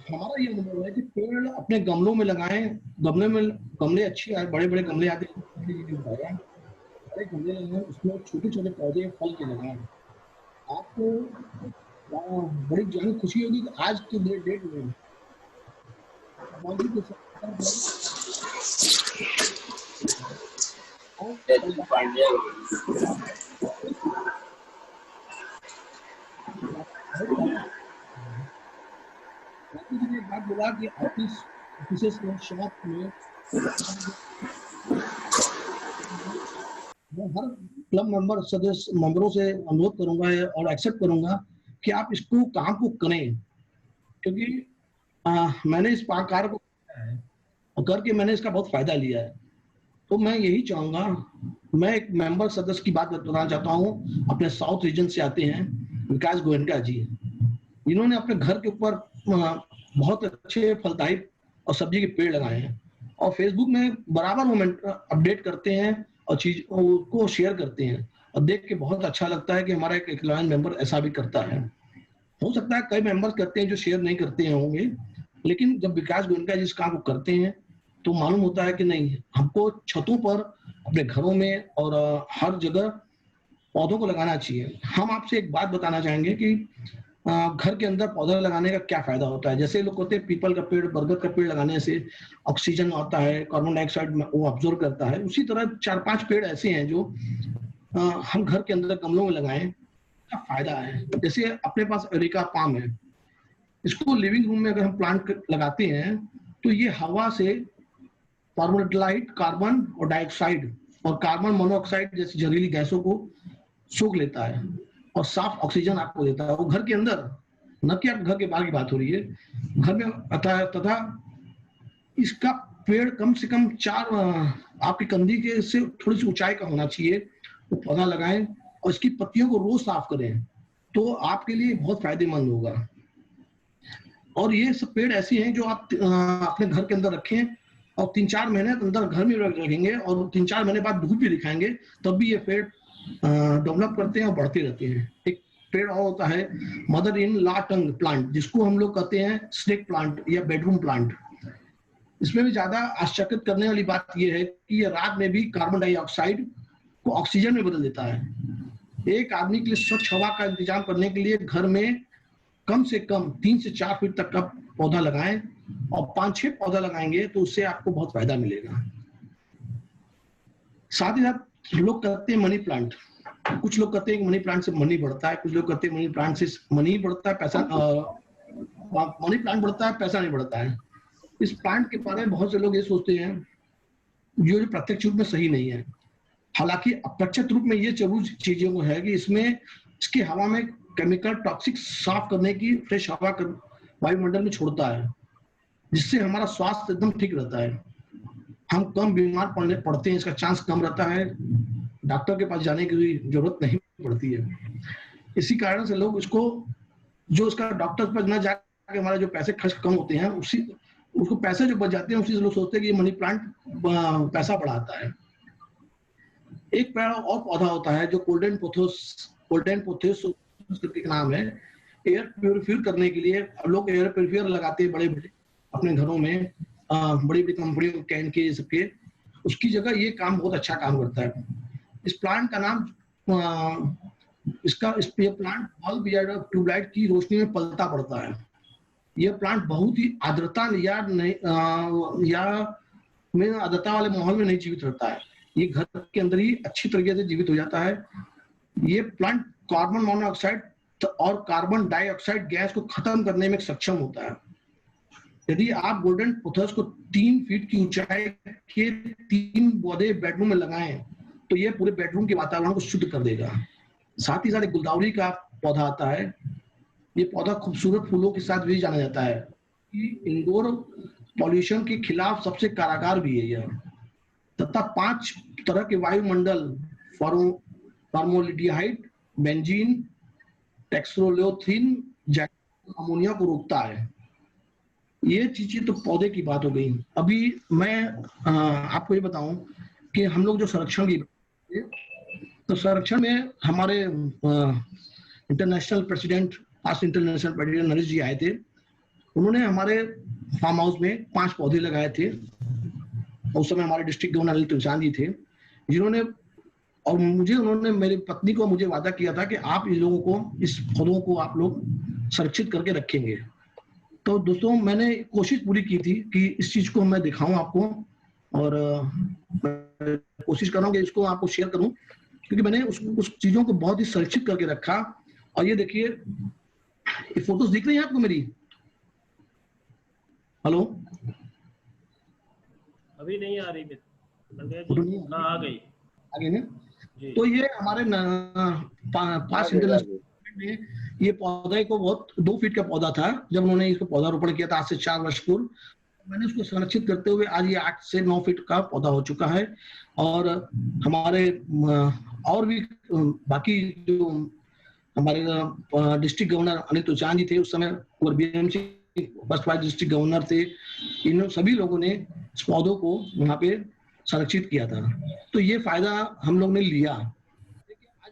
हमारा ये अनुभव है कि पेड़ अपने गमलों में लगाएं, गमले अच्छे आए, बड़े बड़े गमले आते हैं, बड़े गमले लगाएं, उसमें छोटे छोटे पौधे फल के लगाएं। आपको बड़ी जान खुशी होगी कि आज के डेट में एक बात बोला कि ऑफिस में शॉप में मैं हर क्लब मेंबरों से अनुरोध करूंगा और एक्सेप्ट करूंगा कि आप इसको काम को करें, क्योंकि मैंने इस कार्य को करके मैंने इसका बहुत फायदा लिया है। तो मैं यही चाहूंगा, मैं एक मेंबर सदस्य की बात बताना चाहता हूँ, अपने साउथ रीजन से आते हैं विकास गोयनका जी। इन्होंने अपने घर के ऊपर बहुत अच्छे फलदायी और सब्जी के पेड़ लगाए हैं और फेसबुक में बराबर वो अपडेट करते हैं और चीज को शेयर करते हैं और देख के बहुत अच्छा लगता है कि हमारा एक लॉयल मेंबर ऐसा भी करता है। हो सकता है कई मेंबर्स करते हैं जो शेयर नहीं करते होंगे, लेकिन जब विकास गोयनका जी इस काम को करते हैं तो मालूम होता है कि नहीं, हमको छतों पर, अपने घरों में और हर जगह पौधों को लगाना चाहिए। हम आपसे एक बात बताना चाहेंगे कि घर के अंदर पौधा लगाने का क्या फायदा होता है। जैसे लोग कहते हैं पीपल का पेड़, बरगद का पेड़ लगाने से ऑक्सीजन आता है, कार्बन डाइऑक्साइड वो ऑब्जर्व करता है। उसी तरह 4-5 पेड़ ऐसे हैं जो हम घर के अंदर गमलों में लगाएं, क्या फायदा है। जैसे अपने पास एरिका पाम है, इसको लिविंग रूम में अगर हम प्लांट लगाते हैं तो ये हवा से फॉर्मल्डिहाइड, कार्बन और डाइऑक्साइड और कार्बन मोनोऑक्साइड जैसी जहरीली गैसों को सोख लेता है और साफ ऑक्सीजन आपको देता है। वो घर के अंदर, न कि आप घर के बाहर की बात हो रही है, घर में तथा इसका पेड़ कम से कम 4 आपकी कंधी के से थोड़ी सी ऊंचाई का होना चाहिए। वो पौधा लगाएं और इसकी पत्तियों को रोज साफ करें तो आपके लिए बहुत फायदेमंद होगा। और ये सब पेड़ ऐसे हैं जो आप अपने घर के अंदर रखें और 3-4 महीने अंदर घर में रखेंगे और 3-4 महीने बाद धूप भी दिखाएंगे, तब भी ये पेड़ डेवलप करते हैं और बढ़ते रहते हैं। एक पेड़ और होता है mother in law tongue plant, जिसको हम लोग कहते हैं स्नेक प्लांट या बेडरूम प्लांट। इसमें भी ज्यादा आश्चर्य करने वाली बात यह है कि ये रात में भी कार्बन डाइऑक्साइड को ऑक्सीजन में बदल देता है। एक आदमी के लिए स्वच्छ हवा का इंतजाम करने के लिए घर में कम से कम 3 से 4 फीट तक का पौधा लगाएं और 5-6 पौधा लगाएंगे तो उससे आपको बहुत फायदा मिलेगा। साथ ही साथ लोग कहते हैं मनी प्लांट, कुछ लोग कहते हैं कि मनी प्लांट से मनी बढ़ता है, कुछ लोग कहते हैं मनी प्लांट से मनी बढ़ता है, पैसा मनी प्लांट बढ़ता है, पैसा नहीं बढ़ता है। इस प्लांट के बारे में बहुत से लोग ये सोचते हैं जो प्रत्यक्ष रूप में सही नहीं है। हालांकि अप्रत्यक्ष रूप में ये जरूर चीजों को है कि इसमें इसकी हवा में केमिकल टॉक्सिक साफ करने की फ्रेश हवा वायुमंडल में छोड़ता है, जिससे हमारा स्वास्थ्य एकदम ठीक रहता है। हम कम बीमार पड़ते हैं, इसका चांस कम रहता है, डॉक्टर के पास जाने की जरूरत नहीं पड़ती है। इसी कारण से लोग इसको, जो उसका डॉक्टर पर न जाके हमारा जो पैसे खर्च कम होते हैं, उसको पैसे जो बच जाते हैं उसी से लोग सोचते हैं कि ये मनी प्लांट पैसा बढ़ाता है। एक पेड़ और पौधा होता है जो गोल्डन पोथोस के नाम है। एयर प्यूरिफायर करने के लिए लोग एयर प्यूरिफायर लगाते हैं बड़े बड़े अपने घरों में, बड़ी बड़ी कंपनियों कैन के सबके, उसकी जगह ये काम बहुत अच्छा काम करता है। इस प्लांट का नाम ये प्लांट बल्ब या ट्यूबलाइट की रोशनी में पलता पड़ता है। यह प्लांट बहुत ही आर्द्रता आर्द्रता वाले माहौल में नहीं जीवित रहता है, ये घर के अंदर ही अच्छी तरीके से जीवित हो जाता है। ये प्लांट कार्बन मोनोऑक्साइड और कार्बन डाइऑक्साइड गैस को खत्म करने में सक्षम होता है। यदि आप गोल्डन पोथोस को 3 फीट की ऊंचाई के 3 पौधे बेडरूम में लगाएं तो ये पूरे बेडरूम के वातावरण को शुद्ध कर देगा। साथ ही साथ एक गुलदाउदी का पौधा आता है। ये पौधा खूबसूरत फूलों के साथ भी जाना जाता है कि इंडोर पॉल्यूशन के खिलाफ सबसे कारागार भी है यह, तथा 5 तरह के वायुमंडल फॉर्मल्डिहाइड, बेंजीन, टेक्सोलोथिन, अमोनिया को रोकता है। ये चीजें तो पौधे की बात हो गई। अभी मैं आपको ये बताऊं कि हम लोग जो संरक्षण की, तो संरक्षण में हमारे इंटरनेशनल प्रेसिडेंट नरेश जी आए थे। उन्होंने हमारे फार्म हाउस में 5 पौधे लगाए थे। उस समय हमारे डिस्ट्रिक्ट गवर्नर अनिल तुलसान जी थे, जिन्होंने और उन्होंने मेरी पत्नी को मुझे वादा किया था कि आप इन लोगों को, इस पौधों को आप लोग संरक्षित करके रखेंगे। तो दोस्तों मैंने कोशिश पूरी की थी कि इस चीज को मैं दिखाऊं आपको, और कोशिश कर रहा हूं कि इसको आपको शेयर करूं, क्योंकि मैंने उस चीजों को बहुत ही संरक्षित करके रखा। और ये देखिए, ये फोटोज दिख रही है आपको मेरी? हेलो, अभी नहीं आ रही आ गई आगे ना। तो ये हमारे पास इंटरनेशनल में ये पौधे को बहुत 2 फीट का पौधा था। जब उन्होंने इसको पौधारोपण किया था आज से 4 वर्ष पूर्व, मैंने उसको संरक्षित करते हुए आज ये 8 से 9 फीट का पौधा हो चुका है। और हमारे और भी बाकी जो हमारे डिस्ट्रिक्ट गवर्नर अनिल तुचान जी थे उस समय, और BMC first vice district governor थे, इन सभी लोगों ने इस पौधों को वहाँ पे संरक्षित किया था। तो ये फायदा हम लोग ने लिया। आज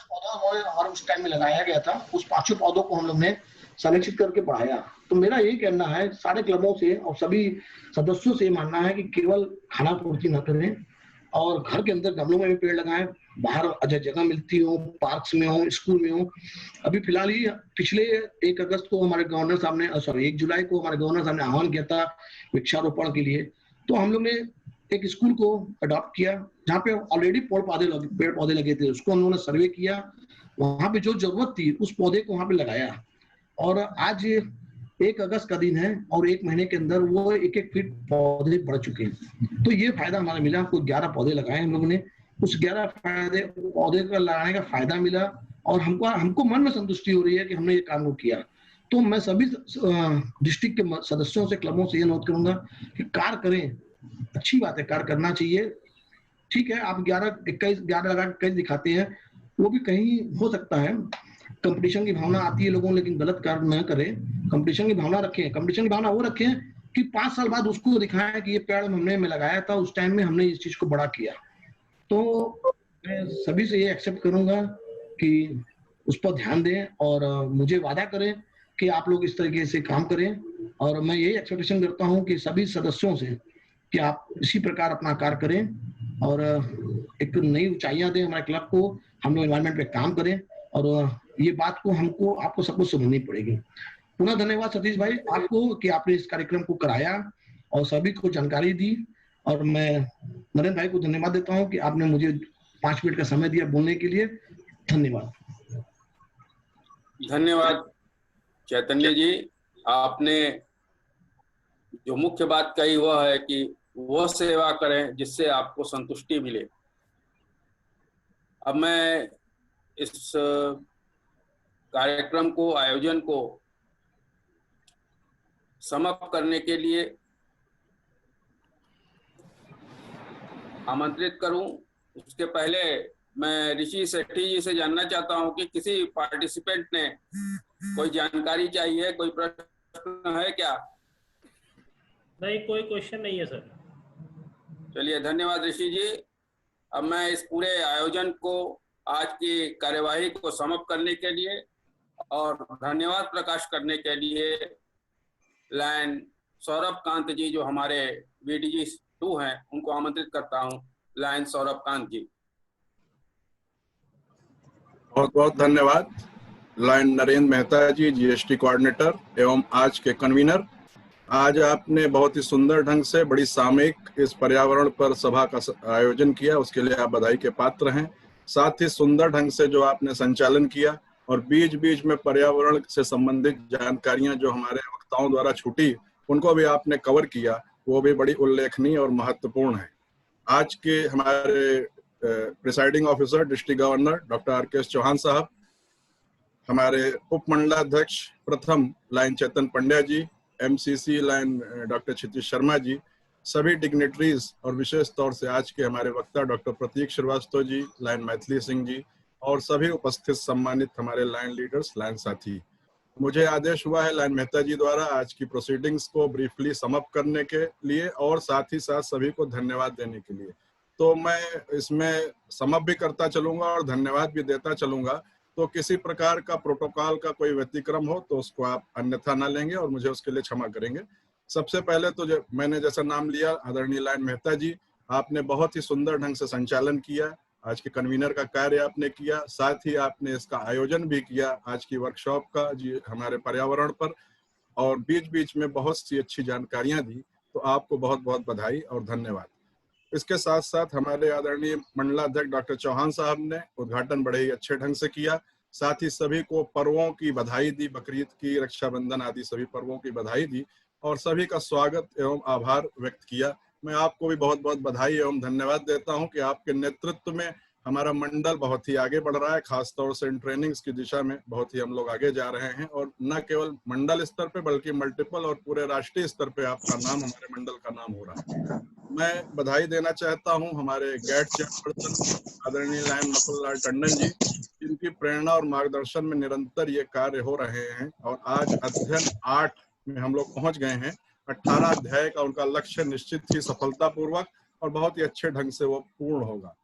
पौधा हमारे उस टाइम में लगाया गया था, उस 5 पौधों को हम लोग ने संरक्षित करके बढ़ाया। तो मेरा यही कहना है सारे क्लबों से और सभी सदस्यों से मानना है कि केवल खाना पूर्ति न करें और घर के अंदर गमलों में भी पेड़ लगाएं, बाहर जगह मिलती हो, पार्क्स में हो, स्कूल में हो। अभी फिलहाल ही पिछले 1 अगस्त को हमारे गवर्नर साहब ने 1 जुलाई को हमारे गवर्नर साहब ने आह्वान किया था वृक्षारोपण के लिए। तो हम लोग ने एक स्कूल को अडॉप्ट किया जहाँ पे ऑलरेडी पेड़ पौधे लगे थे, उसको उन्होंने सर्वे किया, वहां पे जो जरूरत थी उस पौधे को वहां पे लगाया। और आज 1 अगस्त का दिन है और 1 महीने के अंदर वो 1-1 फीट पौधे बढ़ चुके हैं। तो ये फायदा हमारा मिला। कुछ 11 पौधे लगाए हम लोगों ने, उस 11 पौधे का लगाने का फायदा मिला और हमको मन में संतुष्टि हो रही है कि हमने ये काम को किया। तो मैं सभी डिस्ट्रिक्ट के सदस्यों से, क्लबों से ये अनुरोध करूंगा कि कार्य करें। अच्छी बात है, कार्य करना चाहिए। ठीक है, आप 11 लगा के दिखाते हैं, वो भी कहीं हो सकता है कंपटीशन की भावना आती है लोगों, लेकिन गलत कार्य न करें। कंपटीशन की भावना रखें, कंपटीशन की भावना वो रखें कि 5 साल बाद उसको दिखाएं कि ये पेड़ हमने लगाया था, उस टाइम में हमने इस चीज को बड़ा किया। तो मैं सभी से ये एक्सेप्ट करूंगा कि उस पर ध्यान दें और मुझे वादा करें कि आप लोग इस तरीके से काम करें। और मैं यही एक्सपेक्टेशन करता हूं कि सभी सदस्यों से कि आप इसी प्रकार अपना कार्य करें और एक नई ऊंचाइयां दें हमारे क्लब को। हम लोग एनवायरमेंट पे काम करें और ये बात को आपको सबको समझनी पड़ेगी। पुनः धन्यवाद सतीश भाई आपको कि आपने इस कार्यक्रम को कराया और सभी को जानकारी दी। और मैं नरेंद्र भाई को धन्यवाद देता हूं कि आपने मुझे 5 मिनट का समय दिया बोलने के लिए। धन्यवाद। धन्यवाद चैतन्य जी। आपने जो मुख्य बात कही वह है कि वह सेवा करें जिससे आपको संतुष्टि मिले। अब मैं इस कार्यक्रम को, आयोजन को समाप्त करने के लिए आमंत्रित करूं। उसके पहले मैं ऋषि सेठी जी से जानना चाहता हूं कि किसी पार्टिसिपेंट ने कोई जानकारी चाहिए, कोई प्रश्न है क्या? नहीं, कोई क्वेश्चन नहीं है सर। चलिए, धन्यवाद ऋषि जी। अब मैं इस पूरे आयोजन को, आज की कार्यवाही को समाप्त करने के लिए और धन्यवाद प्रकाश करने के लिए लायन सौरभ कांत जी, जो हमारे VDG 2 हैं, उनको आमंत्रित करता हूं। लायन सौरभ कांत जी। बहुत बहुत धन्यवाद लायन नरेंद्र मेहता जी, GST कोऑर्डिनेटर एवं आज के कन्वीनर। आज आपने बहुत ही सुंदर ढंग से, बड़ी सामयिक इस पर्यावरण पर सभा का आयोजन किया, उसके लिए आप बधाई के पात्र हैं। साथ ही सुंदर ढंग से जो आपने संचालन किया और बीच बीच में पर्यावरण से संबंधित जानकारियां जो हमारे वक्ताओं द्वारा छूटी उनको भी आपने कवर किया, वो भी बड़ी उल्लेखनीय और महत्वपूर्ण है। आज के हमारे presiding officer district governor doctor RKS Chauhan साहब, हमारे उप मंडलाध्यक्ष प्रथम lion Chetan Pandya ji, MCC lion doctor Kshitij Sharma ji, सभी डिग्नेटरीज और विशेष तौर से आज के हमारे वक्ता डॉक्टर प्रतीक श्रीवास्तव जी, लायन मैथिली सिंह जी और सभी उपस्थित सम्मानित हमारे लायन लीडर्स, लायन साथी। मुझे आदेश हुआ है लायन मेहता जी द्वारा आज की प्रोसीडिंग्स को ब्रीफली समाप्त करने के लिए और साथ ही साथ सभी को धन्यवाद देने के लिए। तो मैं इसमें समाप्त भी करता चलूंगा और धन्यवाद भी देता चलूंगा। तो किसी प्रकार का प्रोटोकॉल का कोई व्यतिक्रम हो तो उसको आप अन्यथा ना लेंगे और मुझे उसके लिए क्षमा करेंगे। सबसे पहले तो मैंने जैसा नाम लिया, आदरणीय लायन मेहता जी, आपने बहुत ही सुंदर ढंग से संचालन किया, आज के कन्वीनर का कार्य आपने किया, साथ ही आपने इसका आयोजन भी किया आज की वर्कशॉप का जी हमारे पर्यावरण पर, और बीच बीच में बहुत सी अच्छी जानकारियां दी। तो आपको बहुत बहुत बधाई और धन्यवाद। इसके साथ साथ हमारे आदरणीय मंडलाध्यक्ष डॉक्टर चौहान साहब ने उद्घाटन बड़े ही अच्छे ढंग से किया, साथ ही सभी को पर्वों की बधाई दी, बकरीद की, रक्षाबंधन आदि सभी पर्वों की बधाई दी और सभी का स्वागत एवं आभार व्यक्त किया। मैं आपको भी बहुत बहुत बधाई एवं धन्यवाद देता हूं कि आपके नेतृत्व में हमारा मंडल बहुत ही आगे बढ़ रहा है, खासतौर से इन ट्रेनिंग्स की दिशा में बहुत ही हम लोग आगे जा रहे हैं, और न केवल मंडल स्तर पे बल्कि मल्टीपल और पूरे राष्ट्रीय स्तर पे आपका नाम, हमारे मंडल का नाम हो रहा है। मैं बधाई देना चाहता हूं हमारे गैट चेयरपर्सन आदरणीय लायन मुकुल लाल टंडन जी, जिनकी प्रेरणा और मार्गदर्शन में निरंतर ये कार्य हो रहे हैं, और आज अध्ययन 8 में हम लोग पहुंच गए हैं। 18 अध्याय का उनका लक्ष्य निश्चित ही सफलतापूर्वक और बहुत ही अच्छे ढंग से वो पूर्ण होगा।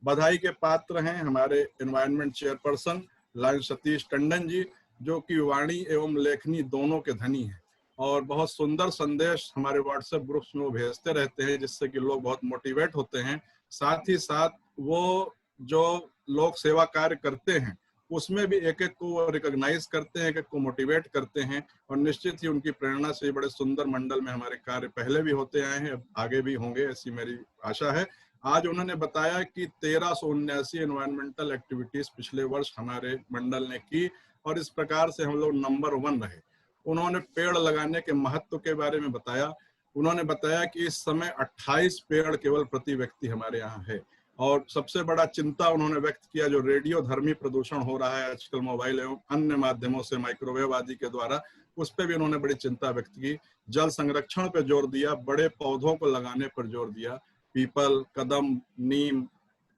बधाई के पात्र हैं हमारे environment chairperson lion Satish Tandon ji, जो कि वाणी एवं लेखनी दोनों के धनी हैं, और बहुत सुंदर संदेश हमारे व्हाट्सएप ग्रुप्स में वो भेजते रहते हैं, जिससे कि लोग बहुत मोटिवेट होते हैं। साथ ही साथ वो जो लोग सेवा कार्य करते हैं उसमें भी एक एक को रिकॉग्नाइज करते हैं, एक एक को मोटिवेट करते हैं, और निश्चित ही उनकी प्रेरणा से बड़े सुंदर मंडल में हमारे कार्य पहले भी होते आए हैं, अब आगे भी होंगे, ऐसी मेरी आशा है। आज उन्होंने बताया कि 1379 एनवायरमेंटल एक्टिविटीज पिछले वर्ष हमारे मंडल ने की, और इस प्रकार से हम लोग नंबर 1 रहे। उन्होंने पेड़ लगाने के महत्व के बारे में बताया। उन्होंने बताया कि इस समय 28 पेड़ केवल प्रति व्यक्ति हमारे यहाँ है, और सबसे बड़ा चिंता उन्होंने व्यक्त किया जो रेडियो धर्मी प्रदूषण हो रहा है आजकल मोबाइल एवं अन्य माध्यमों से, माइक्रोवेव आदि के द्वारा, उस पर भी उन्होंने बड़ी चिंता व्यक्त की। जल संरक्षण पर जोर दिया, बड़े पौधों को लगाने पर जोर दिया, पीपल, कदम, नीम,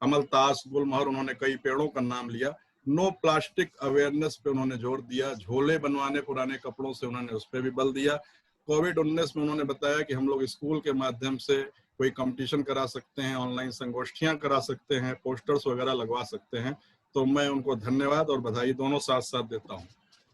अमलतास, गुलमोहर, उन्होंने कई पेड़ों का नाम लिया। नो प्लास्टिक अवेयरनेस पे उन्होंने जोर दिया, झोले बनवाने पुराने कपड़ों से उन्होंने उस पर भी बल दिया। कोविड-19 में उन्होंने बताया कि हम लोग स्कूल के माध्यम से कोई कंपटीशन करा सकते हैं, ऑनलाइन संगोष्ठियां करा सकते हैं, पोस्टर्स वगैरह लगवा सकते हैं, तो मैं उनको धन्यवाद और बधाई दोनों साथ साथ देता हूं।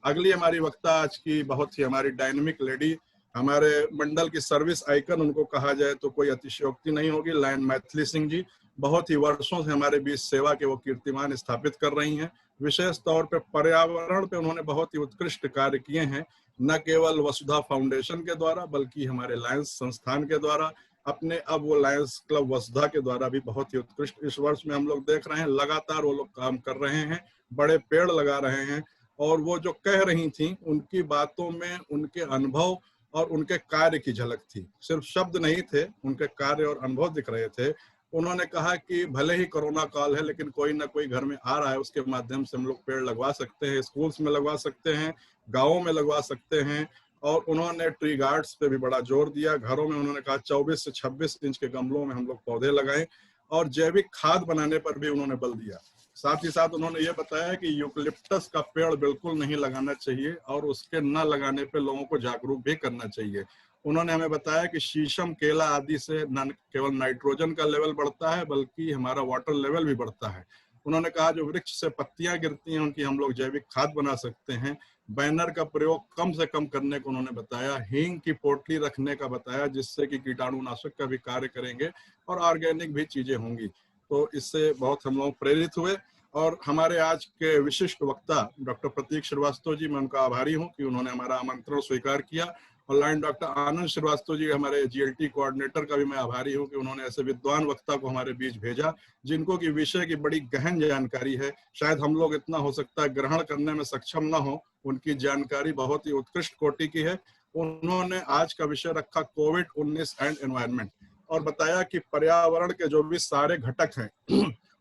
अगली हमारी वक्ता आज की बहुत ही हमारी डायनेमिक लेडी, हमारे मंडल की सर्विस आइकन उनको कहा जाए तो कोई अतिशयोक्ति नहीं होगी, लायन मैथिली सिंह जी। बहुत ही वर्षों से हमारे बीच सेवा के वो कीर्तिमान स्थापित कर रही हैं। विशेष तौर पे पर्यावरण पे उन्होंने बहुत ही उत्कृष्ट कार्य किए हैं, न केवल वसुधा फाउंडेशन के द्वारा बल्कि हमारे लायंस संस्थान के द्वारा, अपने अब वो लायंस क्लब वसुधा के द्वारा भी बहुत ही उत्कृष्ट इस वर्ष में हम लोग देख रहे हैं। लगातार वो लोग काम कर रहे हैं, बड़े पेड़ लगा रहे हैं, और वो जो कह रही थी उनकी बातों में उनके अनुभव और उनके कार्य की झलक थी, सिर्फ शब्द नहीं थे, उनके कार्य और अनुभव दिख रहे थे। उन्होंने कहा कि भले ही कोरोना काल है लेकिन कोई ना कोई घर में आ रहा है, उसके माध्यम से हम लोग पेड़ लगवा सकते हैं, स्कूल्स में लगवा सकते हैं, गाँवों में लगवा सकते हैं, और उन्होंने ट्री गार्ड्स पे भी बड़ा जोर दिया। घरों में उन्होंने कहा 24 से 26 इंच के गमलों में हम लोग पौधे लगाएं, और जैविक खाद बनाने पर भी उन्होंने बल दिया। साथ ही साथ उन्होंने ये बताया कि यूकलिप्टस का पेड़ बिल्कुल नहीं लगाना चाहिए, और उसके न लगाने पे लोगों को जागरूक भी करना चाहिए। उन्होंने हमें बताया कि शीशम, केला आदि से न केवल नाइट्रोजन का लेवल बढ़ता है बल्कि हमारा वाटर लेवल भी बढ़ता है। उन्होंने कहा जो वृक्ष से पत्तियां गिरती हैं उनकी हम लोग जैविक खाद बना सकते हैं। बैनर का प्रयोग कम से कम करने को उन्होंने बताया। हींग की पोटली रखने का बताया, जिससे कि कीटाणुनाशक का भी कार्य करेंगे और ऑर्गेनिक भी चीजें होंगी। तो इससे बहुत हम लोग प्रेरित हुए। और हमारे आज के विशिष्ट वक्ता डॉक्टर प्रतीक श्रीवास्तव जी, मैं उनका आभारी हूं कि उन्होंने हमारा आमंत्रण स्वीकार किया। और लाइन डॉक्टर आनंद श्रीवास्तव जी, हमारे जीएलटी कोऑर्डिनेटर का भी मैं आभारी हूं कि उन्होंने ऐसे विद्वान वक्ता को हमारे बीच भेजा, जिनको की विषय की बड़ी गहन जानकारी है। शायद हम लोग इतना हो सकता है ग्रहण करने में सक्षम न हो, उनकी जानकारी बहुत ही उत्कृष्ट कोटि की है। उन्होंने आज का विषय रखा कोविड-19 एंड एनवायरनमेंट, और बताया कि पर्यावरण के जो भी सारे घटक हैं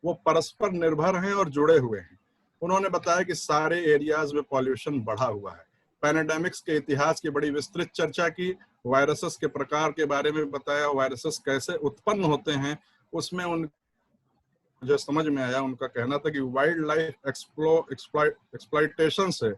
वो परस्पर निर्भर हैं और जुड़े हुए हैं। उन्होंने बताया कि सारे एरियाज में पॉल्यूशन बढ़ा हुआ है। पैंडेमिक्स के इतिहास की बड़ी विस्तृत चर्चा की। वायरसेस के प्रकार के बारे में बताया, वायरसेस कैसे उत्पन्न होते हैं। उसमें उन जो समझ में आया, उनका कहना था कि वाइल्ड लाइफ एक्सप्लॉइटेशन से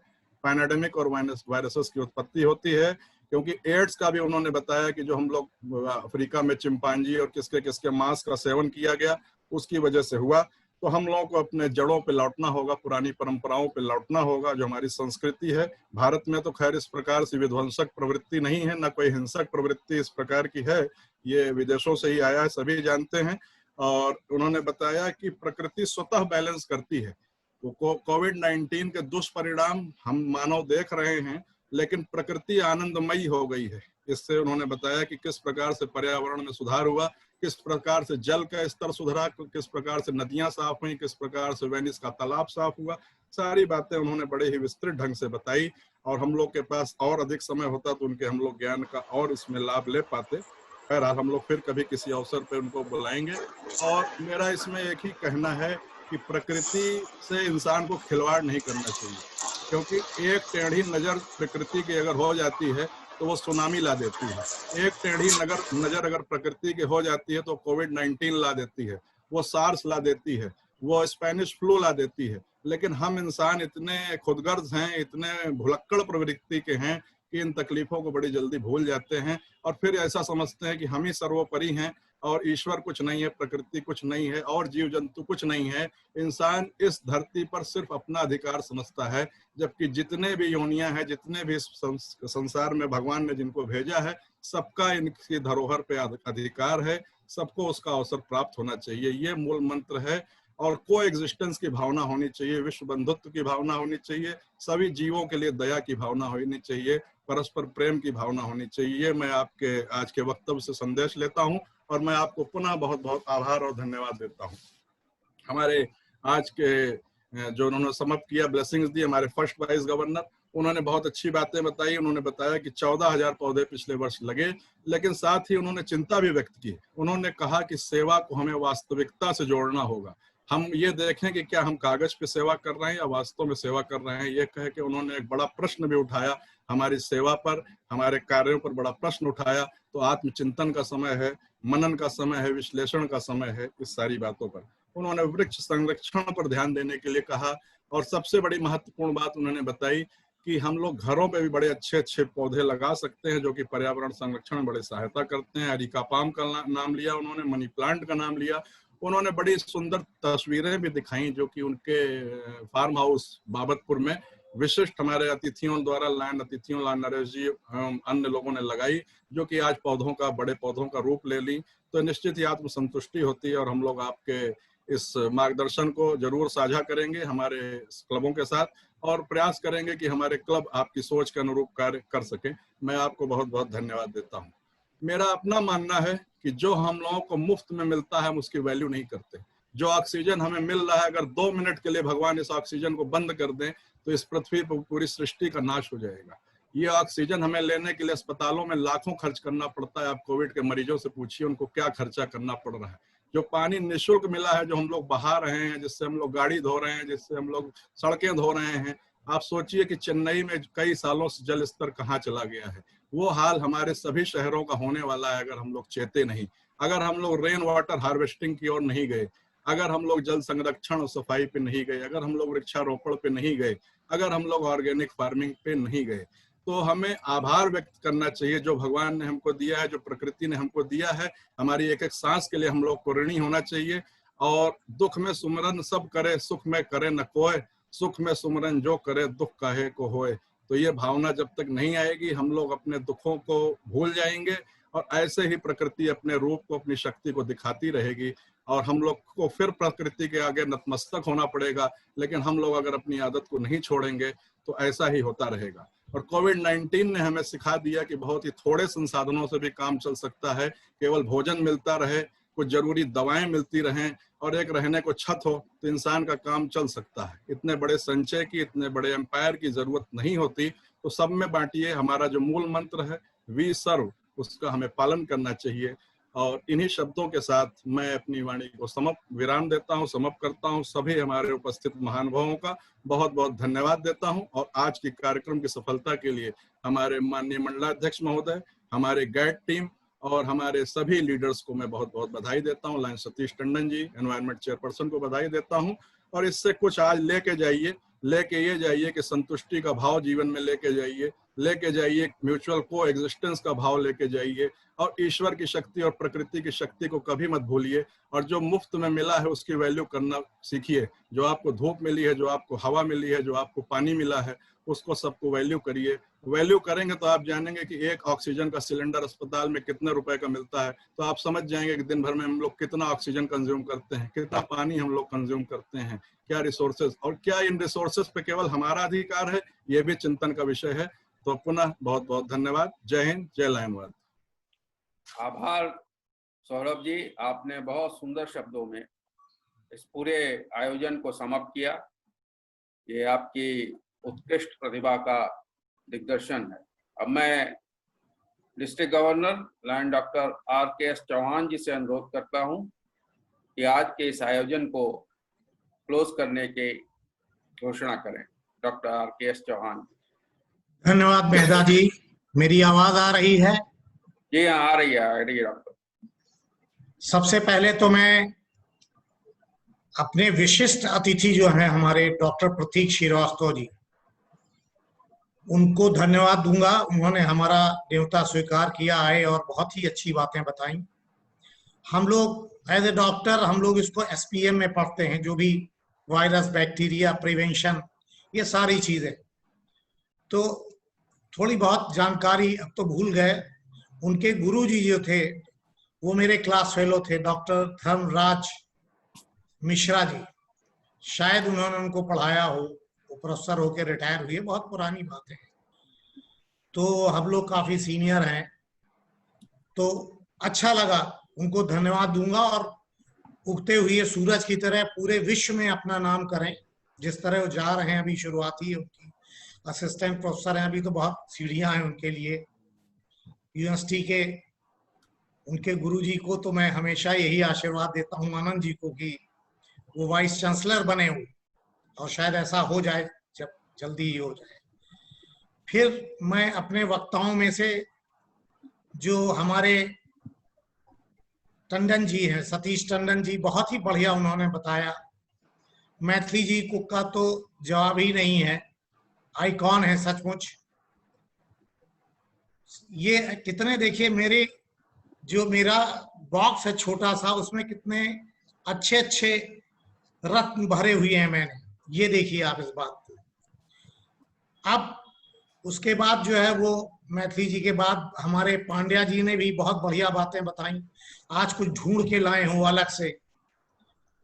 पैंडेमिक और वायरसेस की उत्पत्ति होती है। क्योंकि एड्स का भी उन्होंने बताया कि जो हम लोग अफ्रीका में चिंपांजी और किसके किसके मांस का सेवन किया गया उसकी वजह से हुआ। तो हम लोगों को अपने जड़ों पे लौटना होगा, पुरानी परंपराओं पे लौटना होगा, जो हमारी संस्कृति है। भारत में तो खैर इस प्रकार से विध्वंसक प्रवृत्ति नहीं है, ना कोई हिंसक प्रवृत्ति इस प्रकार की है, ये विदेशों से ही आया है, सभी जानते हैं। और उन्होंने बताया कि प्रकृति स्वतः बैलेंस करती है। तो कोविड-19 के दुष्परिणाम हम मानव देख रहे हैं, लेकिन प्रकृति आनंदमयी हो गई है। इससे उन्होंने बताया कि किस प्रकार से पर्यावरण में सुधार हुआ, किस प्रकार से जल का स्तर सुधरा, किस प्रकार से नदियां साफ हुई, किस प्रकार से वेनिस का तालाब साफ हुआ। सारी बातें उन्होंने बड़े ही विस्तृत ढंग से बताई। और हम लोग के पास और अधिक समय होता तो उनके हम लोग ज्ञान का और इसमें लाभ ले पाते। बहरहाल हम लोग फिर कभी किसी अवसर पर उनको बुलाएंगे। और मेरा इसमें एक ही कहना है कि प्रकृति से इंसान को खिलवाड़ नहीं करना चाहिए, क्योंकि एक टेढ़ी नज़र प्रकृति की अगर हो जाती है तो वो सुनामी ला देती है। एक टेढ़ी नज़र अगर प्रकृति की हो जाती है तो कोविड-19 ला देती है, वो सार्स ला देती है, वो स्पेनिश फ्लू ला देती है। लेकिन हम इंसान इतने खुदगर्ज हैं, इतने भुलक्कड़ प्रवृत्ति के हैं कि इन तकलीफों को बड़ी जल्दी भूल जाते हैं और फिर ऐसा समझते हैं कि हम ही सर्वोपरि हैं और ईश्वर कुछ नहीं है, प्रकृति कुछ नहीं है और जीव जंतु कुछ नहीं है। इंसान इस धरती पर सिर्फ अपना अधिकार समझता है, जबकि जितने भी योनियां हैं, जितने भी संसार में भगवान ने जिनको भेजा है, सबका इनकी धरोहर पे अधिकार है, सबको उसका अवसर प्राप्त होना चाहिए। ये मूल मंत्र है। और को एग्जिस्टेंस की भावना होनी चाहिए, विश्व बंधुत्व की भावना होनी चाहिए, सभी जीवों के लिए दया की भावना होनी चाहिए, परस्पर प्रेम की भावना होनी चाहिए। मैं आपके आज के वक्तव्य से संदेश लेता हूं और मैं आपको पुनः बहुत बहुत आभार और धन्यवाद देता हूं। हमारे आज के जो उन्होंने समाप्त किया, ब्लेसिंग्स दी, हमारे फर्स्ट वाइस गवर्नर, उन्होंने बहुत अच्छी बातें बताई। उन्होंने बताया कि 14,000 पौधे पिछले वर्ष लगे, लेकिन साथ ही उन्होंने चिंता भी व्यक्त की। उन्होंने कहा कि सेवा को हमें वास्तविकता से जोड़ना होगा। हम ये देखें कि क्या हम कागज पे सेवा कर रहे हैं या वास्तव में सेवा कर रहे हैं। ये कह के उन्होंने एक बड़ा प्रश्न भी उठाया, हमारी सेवा पर, हमारे कार्यों पर बड़ा प्रश्न उठाया। तो आत्मचिंतन का समय है, मनन का समय है, विश्लेषण का समय है इस सारी बातों पर। उन्होंने वृक्ष संरक्षण पर ध्यान देने के लिए कहा और सबसे बड़ी महत्वपूर्ण बात उन्होंने बताई कि हम लोग घरों पे भी बड़े अच्छे अच्छे पौधे लगा सकते हैं जो कि पर्यावरण संरक्षण में बड़े सहायता करते हैं। अरिका पाम का नाम लिया उन्होंने, मनी प्लांट का नाम लिया। उन्होंने बड़ी सुंदर तस्वीरें भी दिखाई जो कि उनके फार्म हाउस बाबतपुर में विशिष्ट हमारे अतिथियों द्वारा, लैंड अतिथियों, लैंड नरेश जी, अन्य लोगों ने लगाई, जो कि आज पौधों का, बड़े पौधों का रूप ले ली। तो निश्चित ही आत्मसंतुष्टि होती है और हम लोग आपके इस मार्गदर्शन को जरूर साझा करेंगे हमारे क्लबों के साथ और प्रयास करेंगे कि हमारे क्लब आपकी सोच के अनुरूप कार्य कर सके। मैं आपको बहुत बहुत धन्यवाद देता हूँ। मेरा अपना मानना है कि जो हम लोगों को मुफ्त में मिलता है हम उसकी वैल्यू नहीं करते। जो ऑक्सीजन हमें मिल रहा है, अगर 2 मिनट के लिए भगवान इस ऑक्सीजन को बंद कर दें तो इस पृथ्वी पर पूरी सृष्टि का नाश हो जाएगा। ये ऑक्सीजन हमें लेने के लिए अस्पतालों में लाखों खर्च करना पड़ता है। आप कोविड के मरीजों से पूछिए उनको क्या खर्चा करना पड़ रहा है। जो पानी निःशुल्क मिला है, जो हम लोग बहा रहे हैं, जिससे हम लोग गाड़ी धो रहे हैं, जिससे हम लोग सड़कें धो रहे हैं, आप सोचिए कि चेन्नई में कई सालों से जल स्तर कहाँ चला गया है। वो हाल हमारे सभी शहरों का होने वाला है अगर हम लोग चेते नहीं, अगर हम लोग रेन वाटर हार्वेस्टिंग की ओर नहीं गए, अगर हम लोग जल संरक्षण और सफाई पे नहीं गए, अगर हम लोग वृक्षारोपण पे नहीं गए, अगर हम लोग ऑर्गेनिक फार्मिंग पे नहीं गए। तो हमें आभार व्यक्त करना चाहिए जो भगवान ने हमको दिया है, जो प्रकृति ने हमको दिया है। हमारी एक एक सांस के लिए हम लोग को ऋणी होना चाहिए। और दुख में सुमरन सब करे, सुख में करे न कोय, सुख में सुमरन जो करे, दुख काहे को होए। तो ये भावना जब तक नहीं आएगी हम लोग अपने दुखों को भूल जाएंगे और ऐसे ही प्रकृति अपने रूप को, अपनी शक्ति को दिखाती रहेगी और हम लोग को फिर प्रकृति के आगे नतमस्तक होना पड़ेगा। लेकिन हम लोग अगर अपनी आदत को नहीं छोड़ेंगे तो ऐसा ही होता रहेगा। और कोविड-19 ने हमें सिखा दिया कि बहुत ही थोड़े संसाधनों से भी काम चल सकता है। केवल भोजन मिलता रहे, कुछ जरूरी दवाएं मिलती रहें और एक रहने को छत हो तो इंसान का काम चल सकता है। इतने बड़े संचय की, इतने बड़े एम्पायर की जरूरत नहीं होती। तो सब में बांटिए। हमारा जो मूल मंत्र है वी सर्व, उसका हमें पालन करना चाहिए। और इन्हीं शब्दों के साथ मैं अपनी वाणी को विराम देता हूँ, समाप्त करता हूँ। सभी हमारे उपस्थित महानुभावों का बहुत बहुत धन्यवाद देता हूँ और आज के कार्यक्रम की सफलता के लिए हमारे माननीय मंडलाध्यक्ष महोदय, हमारे गाइड टीम और हमारे सभी लीडर्स को मैं बहुत बहुत बधाई देता हूँ। लाइन सतीश टंडन जी, एनवायरमेंट चेयरपर्सन को बधाई देता हूँ। और इससे कुछ आज लेके ये जाइए कि संतुष्टि का भाव जीवन में लेके जाइए, म्यूचुअल को एग्जिस्टेंस का भाव लेके जाइए और ईश्वर की शक्ति और प्रकृति की शक्ति को कभी मत भूलिए। और जो मुफ्त में मिला है उसकी वैल्यू करना सीखिए। जो आपको धूप मिली है, जो आपको हवा मिली है, जो आपको पानी मिला है, उसको सबको वैल्यू करिए। वैल्यू करेंगे तो आप जानेंगे कि एक ऑक्सीजन का सिलेंडर अस्पताल में कितने रुपए का मिलता है। तो आप समझ जाएंगे कि दिन भर में हम लोग कितना ऑक्सीजन कंज्यूम करते हैं, कितना पानी हम लोग कंज्यूम करते हैं, क्या रिसोर्सेज, और क्या इन रिसोर्सेज पे केवल हमारा अधिकार है, ये भी चिंतन का विषय है। तो पुनः बहुत बहुत धन्यवाद। जय हिंद, जय लायनवाद। आभार सौरभ जी, आपने बहुत सुंदर शब्दों में इस पूरे आयोजन को समाप्त किया। ये आपकी उत्कृष्ट प्रतिभा का दिग्दर्शन है। अब मैं district governor lion doctor RKS Chauhan ji से अनुरोध करता हूं कि आज के इस आयोजन को क्लोज करने की घोषणा करें। Doctor RKS Chauhan. धन्यवाद मेहता जी। मेरी आवाज आ रही है? जी हाँ, आ रही है डॉक्टर। सबसे पहले तो मैं अपने विशिष्ट अतिथि जो हैं हमारे डॉक्टर प्रतीक श्रीवास्तव जी, उनको धन्यवाद दूंगा। उन्होंने हमारा न्योता स्वीकार किया है और बहुत ही अच्छी बातें बताई। हम लोग एज ए डॉक्टर हम लोग इसको SPM में पढ़ते हैं, जो भी वायरस, बैक्टीरिया, प्रिवेंशन, ये सारी चीजें। तो थोड़ी बहुत जानकारी अब तो भूल गए। उनके गुरुजी जो थे वो मेरे क्लास फेलो थे, डॉक्टर धर्मराज मिश्रा जी। शायद उन्होंने उनको पढ़ाया हो, वो प्रोफेसर होकर रिटायर हुए, बहुत पुरानी बात है। तो हम लोग काफी सीनियर हैं, तो अच्छा लगा, उनको धन्यवाद दूंगा। और उगते हुए सूरज की तरह पूरे विश्व में अपना नाम करें, जिस तरह वो जा रहे हैं। अभी शुरुआती उनकी असिस्टेंट प्रोफेसर हैं, अभी तो बहुत सीढ़ियां हैं उनके लिए। यूनिवर्सिटी के उनके गुरुजी को तो मैं हमेशा यही आशीर्वाद देता हूं, आनंद जी को, कि वो वाइस चांसलर बने हो, और शायद ऐसा हो जाए, जब जल्दी ही हो जाए। फिर मैं अपने वक्ताओं में से जो हमारे टंडन जी हैं, सतीश टंडन जी, बहुत ही बढ़िया उन्होंने बताया। मैथिली जी को का तो जवाब ही नहीं है, आइकॉन है सचमुच। ये कितने, देखिए मेरे जो मेरा बॉक्स है छोटा सा, उसमें कितने अच्छे अच्छे रत्न भरे हुए हैं मैंने, ये देखिए आप इस बात को। अब उसके बाद जो है वो मैथिली जी के बाद हमारे पांड्या जी ने भी बहुत बढ़िया बातें बताई। आज कुछ ढूंढ के लाए हो अलग से,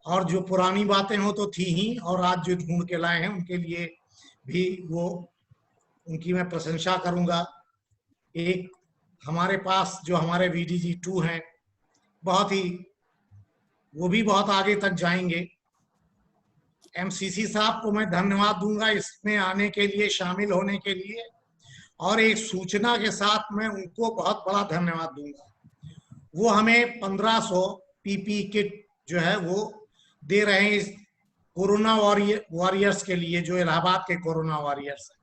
और जो पुरानी बातें हो तो थी ही, और आज जो ढूंढ के लाए हैं उनके लिए भी वो उनकी मैं प्रशंसा करूंगा। एक हमारे पास जो हमारे VDG 2 हैं, बहुत ही, वो भी बहुत आगे तक जाएंगे। MCC साहब को मैं धन्यवाद दूंगा इसमें आने के लिए, शामिल होने के लिए। और एक सूचना के साथ मैं उनको बहुत बड़ा धन्यवाद दूंगा। वो हमें 1500 PPE किट जो है वो दे रहे हैं इस कोरोना वॉरियर्स के लिए, जो इलाहाबाद के कोरोना वॉरियर्स हैं।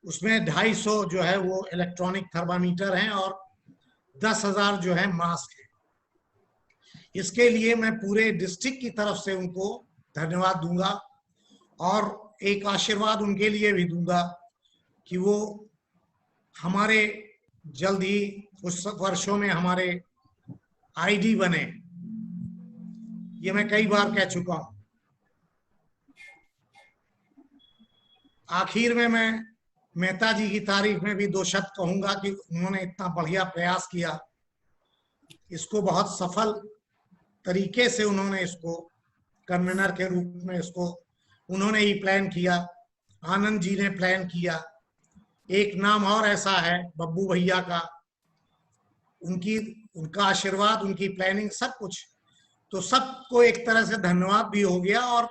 उसमें 250 जो है वो इलेक्ट्रॉनिक थर्मामीटर हैं और 10,000 जो है मास्क है। इसके लिए मैं पूरे डिस्ट्रिक्ट की तरफ से उनको धन्यवाद दूंगा, और एक आशीर्वाद उनके लिए भी दूंगा कि वो हमारे जल्द ही कुछ वर्षों में हमारे ID बने। ये मैं कई बार कह चुका हूं। आखिर में मैं मेहता जी की तारीफ में भी 2 शब्द कहूंगा कि उन्होंने इतना बढ़िया प्रयास किया, इसको बहुत सफल तरीके से उन्होंने इसको कन्वीनर के रूप में इसको उन्होंने ही प्लान किया, आनंद जी ने प्लान किया। एक नाम और ऐसा है बब्बू भैया का, उनका आशीर्वाद, उनकी प्लानिंग, सब कुछ। तो सबको एक तरह से धन्यवाद भी हो गया, और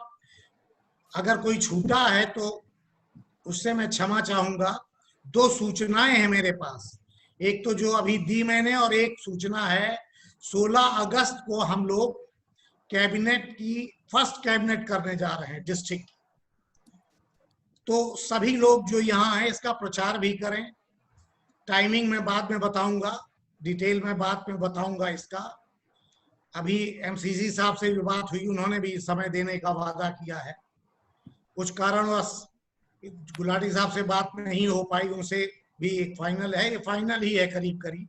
अगर कोई छूटा है तो उससे मैं क्षमा चाहूंगा। 2 सूचनाएं हैं मेरे पास, एक तो जो अभी दी मैंने, और एक सूचना है 16 अगस्त को हम लोग कैबिनेट की फर्स्ट कैबिनेट करने जा रहे हैं डिस्ट्रिक्ट। तो सभी लोग जो यहाँ हैं इसका प्रचार भी करें। टाइमिंग में बाद में बताऊंगा, डिटेल में बाद में बताऊंगा इसका। अभी MCC साहब से भी बात हुई, उन्होंने भी समय देने का वादा किया है। कुछ कारणवश गुलाटी साहब से बात नहीं हो पाई, उनसे भी एक फाइनल है, ये फाइनल ही है करीब करीब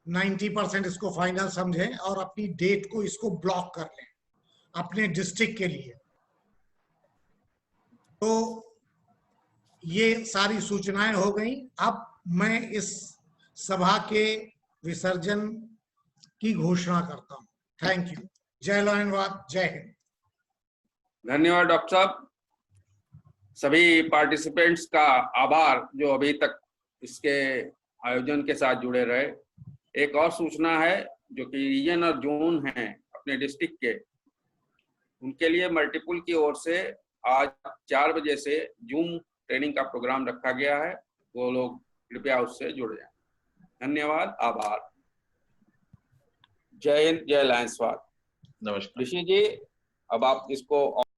90% इसको फाइनल समझें, और अपनी डेट को इसको ब्लॉक कर लें अपने डिस्ट्रिक्ट के लिए। तो ये सारी सूचनाएं हो गई। अब मैं इस सभा के विसर्जन की घोषणा करता हूं। Thank you. जय लायनवाद, जय हिंद। धन्यवाद डॉक्टर साहब। सभी पार्टिसिपेंट्स का आभार जो अभी तक इसके आयोजन के साथ जुड़े रहे। एक और सूचना है, जो कि रीजन और जोन हैं अपने डिस्ट्रिक्ट के, उनके लिए मल्टीपुल की ओर से आज 4 बजे से जूम ट्रेनिंग का प्रोग्राम रखा गया है। वो लोग कृपया उससे जुड़ जाएं। धन्यवाद, आभार। जय हिंद, जय लायंसवाद। नमस्कार ऋषि जी, अब आप इसको